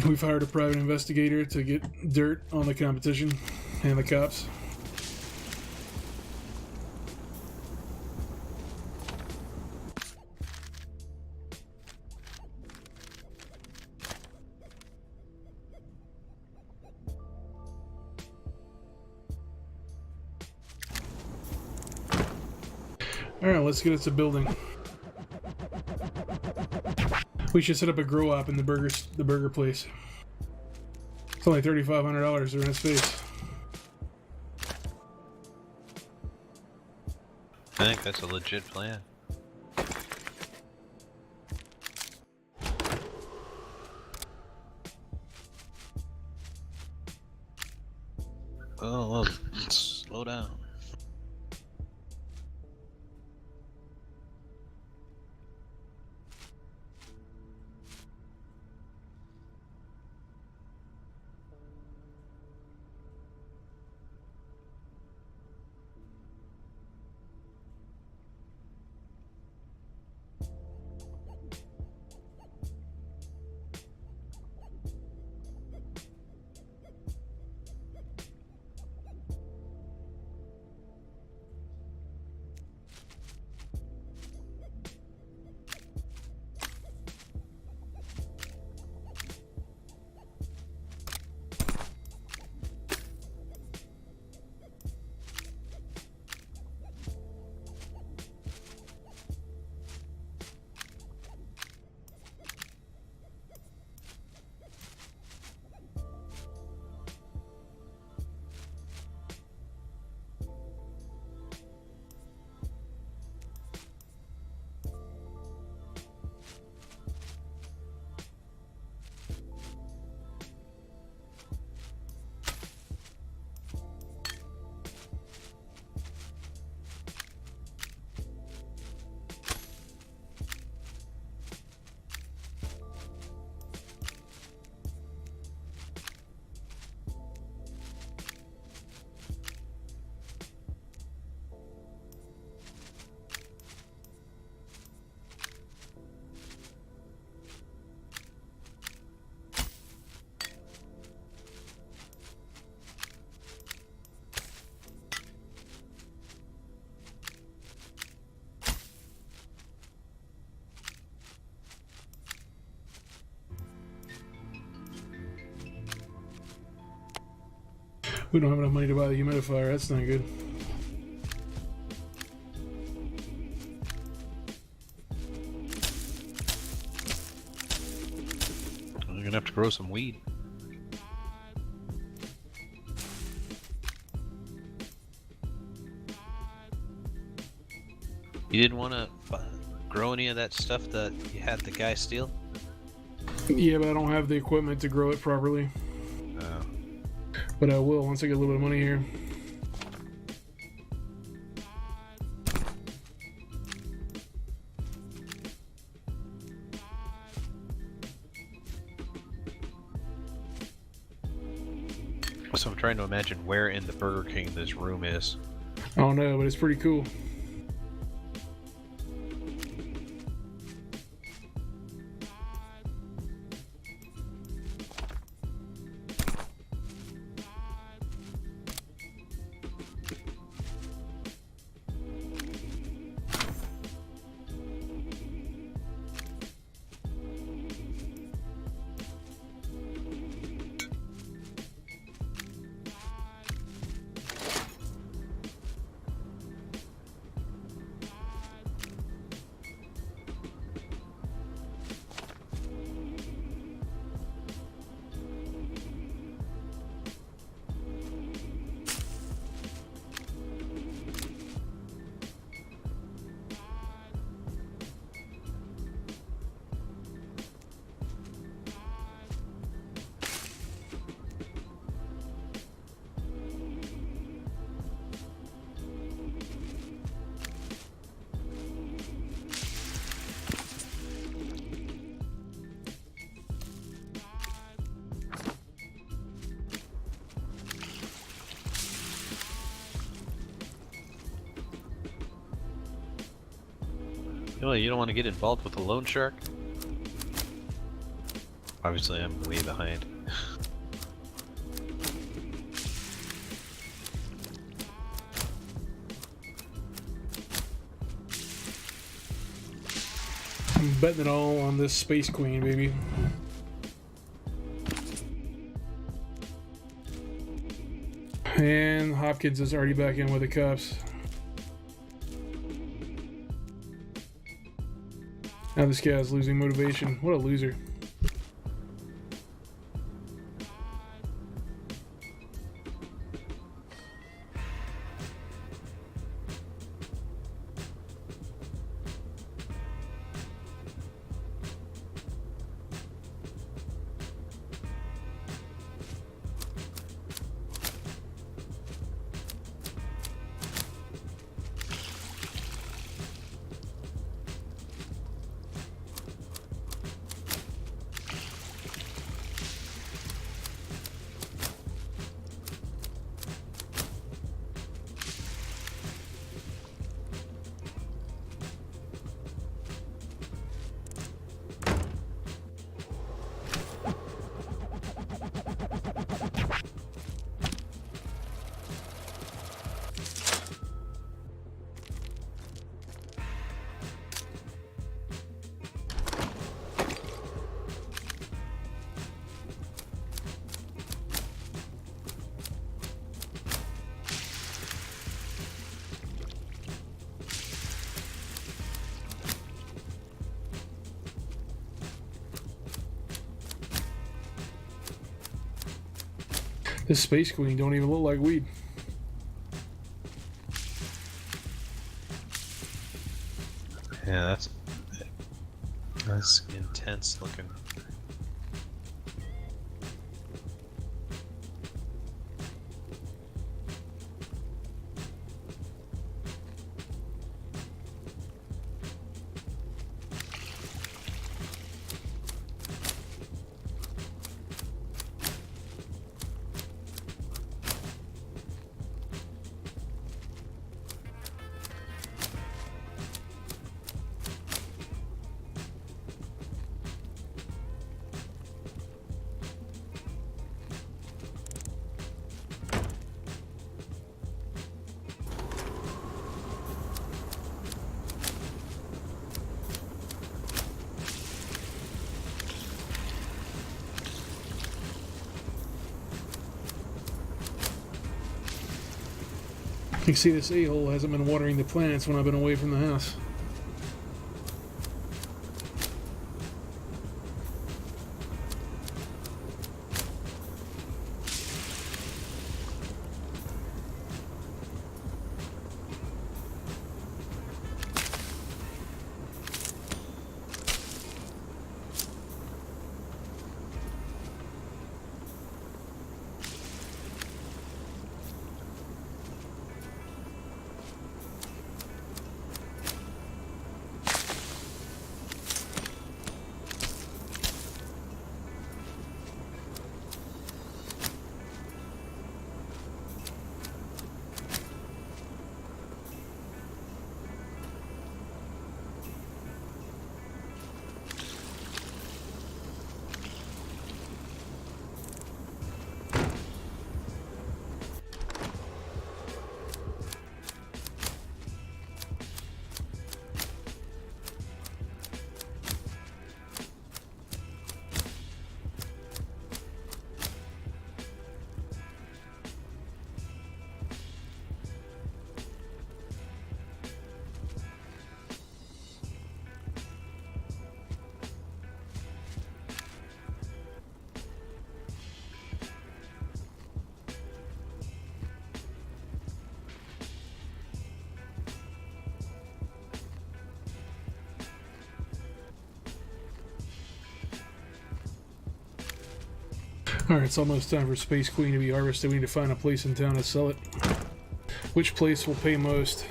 We've hired a private investigator to get dirt on the competition and the cops. Alright, let's get us a building. We should set up a grow op in the burger place. It's only $3,500 to rent a space. I think that's a legit plan. Oh, well, slow down. We don't have enough money to buy the humidifier. That's not good. You're gonna have to grow some weed. You didn't want to grow any of that stuff that you had the guy steal? Yeah, but I don't have the equipment to grow it properly. Oh. But I will once I get a little bit of money here. So I'm trying to imagine where in the Burger King this room is. I don't know, but it's pretty cool. You don't want to get involved with a loan shark? Obviously, I'm way behind. I'm betting it all on this Space Queen, baby. And Hopkins is already back in with the cups. Now this guy's losing motivation. What a loser. This Space Queen don't even look like weed. Yeah, that's intense looking. You see, this a-hole hasn't been watering the plants when I've been away from the house. Alright, it's almost time for Space Queen to be harvested. We need to find a place in town to sell it. Which place will pay most?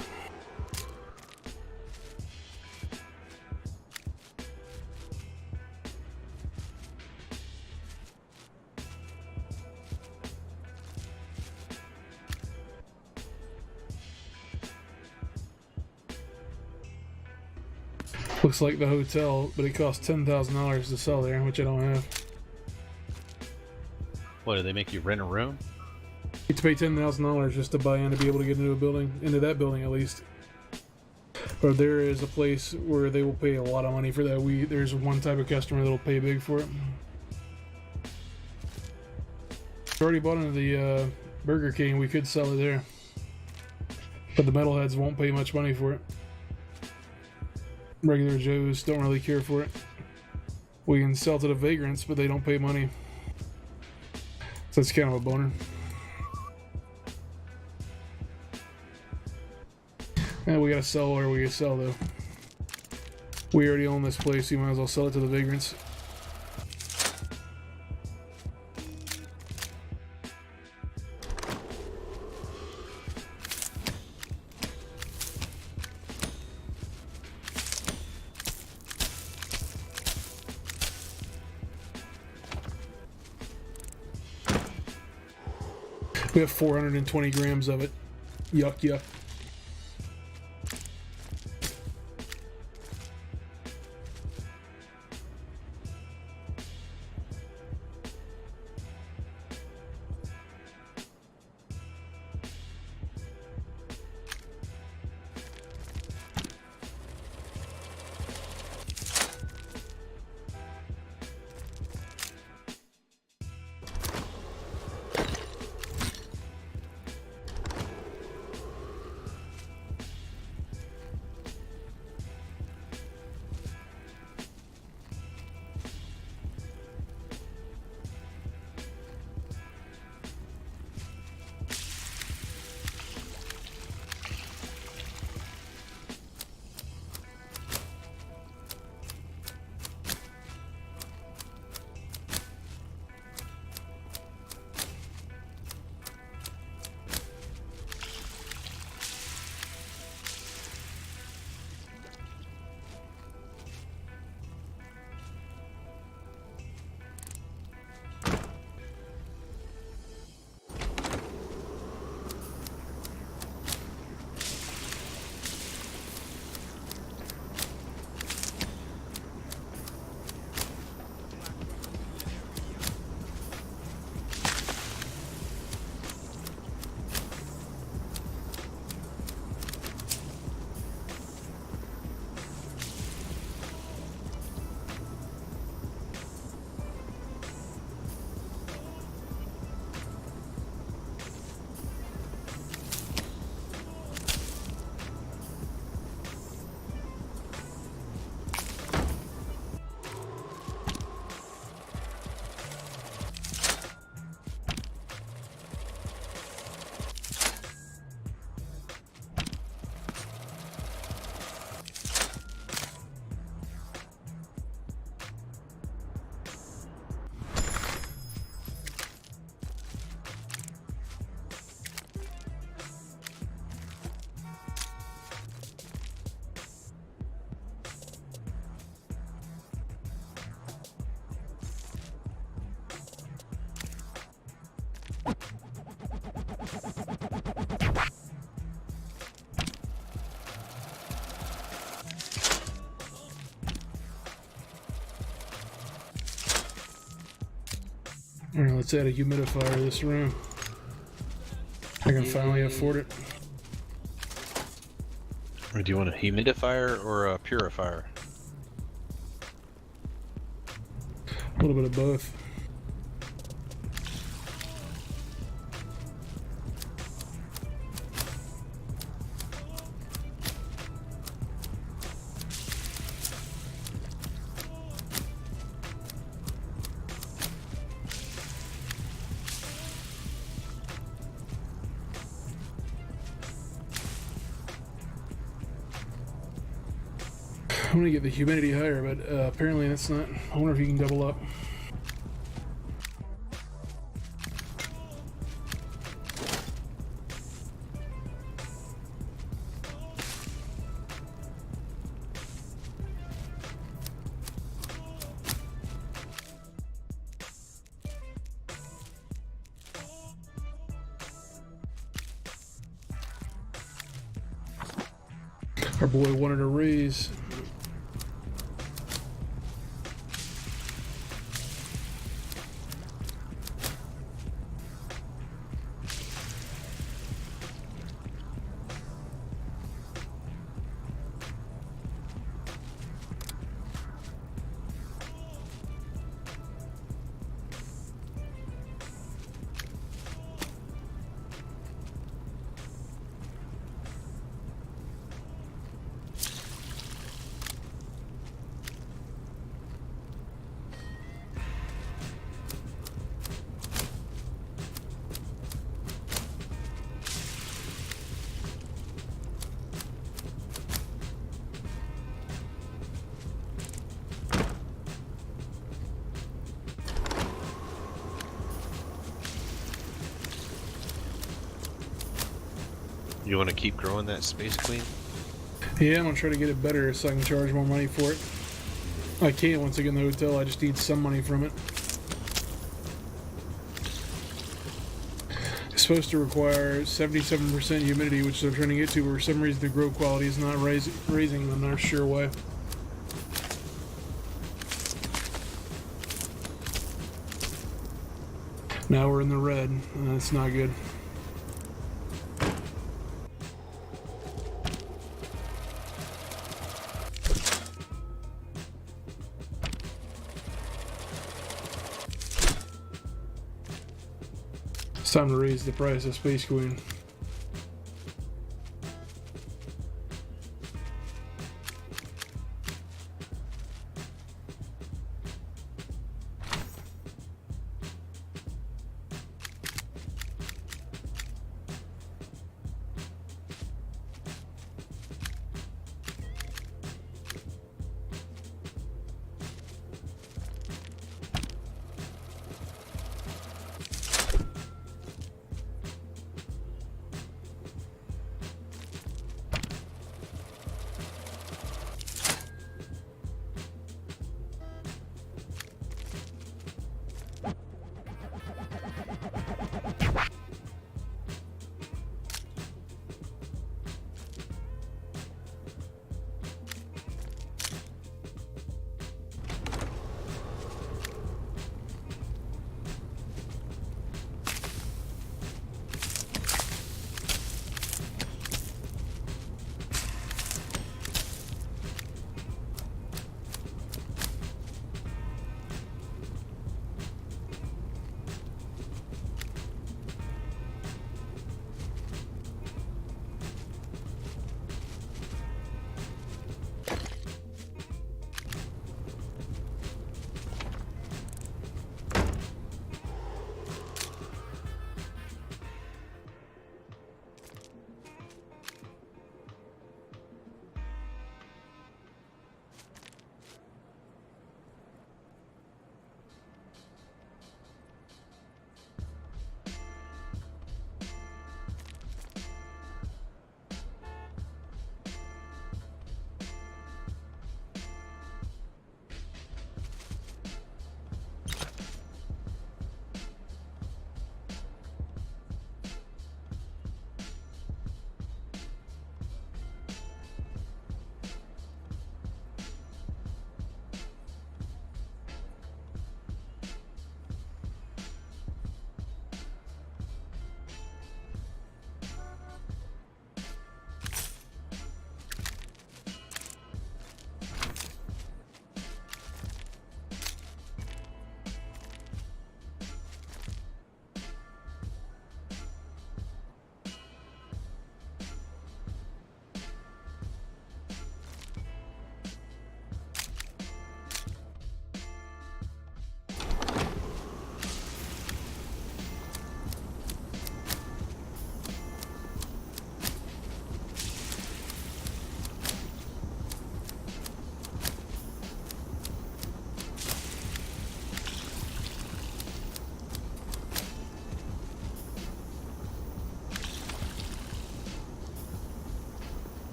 Looks like the hotel, but it costs $10,000 to sell there, which I don't have. What, do they make you rent a room? You have to pay $10,000 just to buy in to be able to get into a building, into that building at least. But there is a place where they will pay a lot of money for that. There's one type of customer that'll pay big for it. I already bought into the Burger King. We could sell it there, but the metalheads won't pay much money for it. Regular Joes don't really care for it. We can sell to the vagrants, but they don't pay money. So it's kind of a boner. And we gotta sell where we can sell though. We already own this place, so you might as well sell it to the vagrants. We have 420 grams of it. Yuck, yuck. Alright, let's add a humidifier this room. I can finally afford it. Or do you want a humidifier or a purifier? A little bit of both. I want to get the humidity higher, but apparently that's not. I wonder if you can double up. Our boy wanted a raise. You want to keep growing that Space Queen? Yeah, I'm gonna try to get it better so I can charge more money for it. I can't once I get in the hotel. I just need some money from it. It's supposed to require 77% humidity, which I'm trying to get to, but for some reason the grow quality is not raising. I'm not sure why. Now we're in the red. That's not good. It's time to raise the price of Space Queen.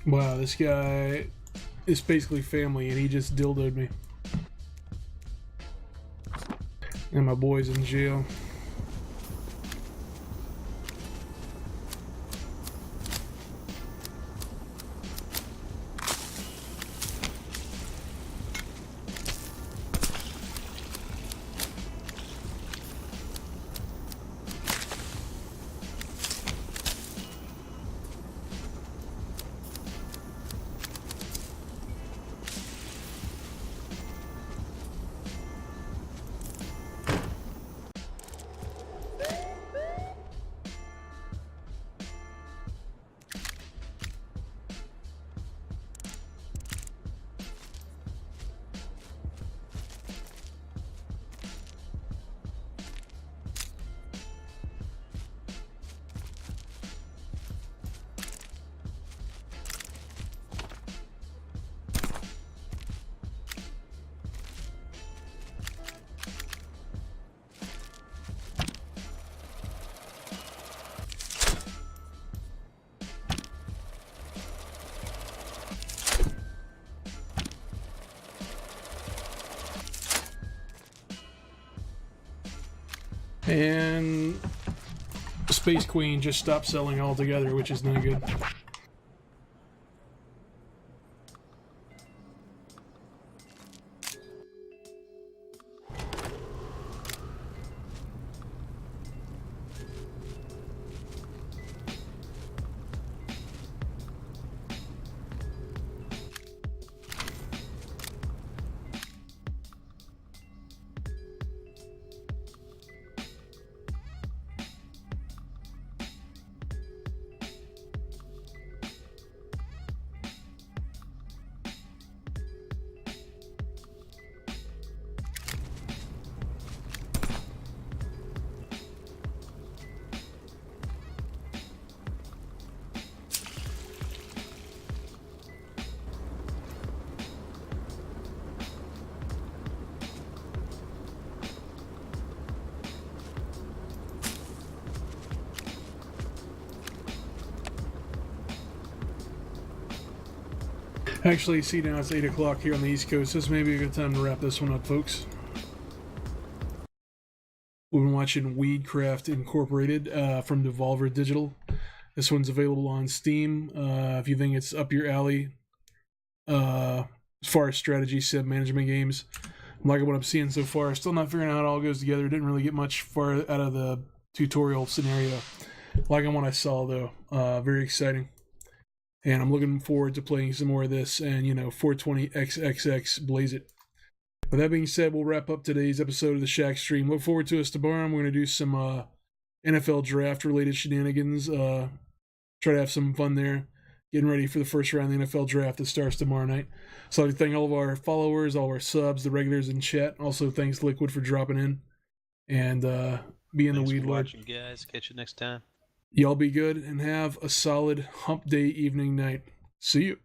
Wow, this guy is basically family, and he just dildoed me. And my boy's in jail. And Space Queen just stopped selling altogether, which is not good. Actually, see, now it's 8 o'clock here on the East Coast. This may be a good time to wrap this one up, folks. We've been watching Weedcraft Incorporated from Devolver Digital. This one's available on Steam. If you think it's up your alley, as far as strategy sim management games, I'm liking what I'm seeing so far. Still not figuring out how it all goes together. Didn't really get much far out of the tutorial scenario. Liking what I saw, though. Very exciting. And I'm looking forward to playing some more of this and, 420XXX blaze it. With that being said, we'll wrap up today's episode of the Shack Stream. Look forward to us tomorrow. We're going to do some NFL draft related shenanigans. Try to have some fun there. Getting ready for the first round of the NFL draft that starts tomorrow night. So I'd like to thank all of our followers, all of our subs, the regulars in chat. Also, thanks Liquid for dropping in and being the Weed Lord. Watching, guys. Catch you next time. Y'all be good and have a solid hump day evening night. See you.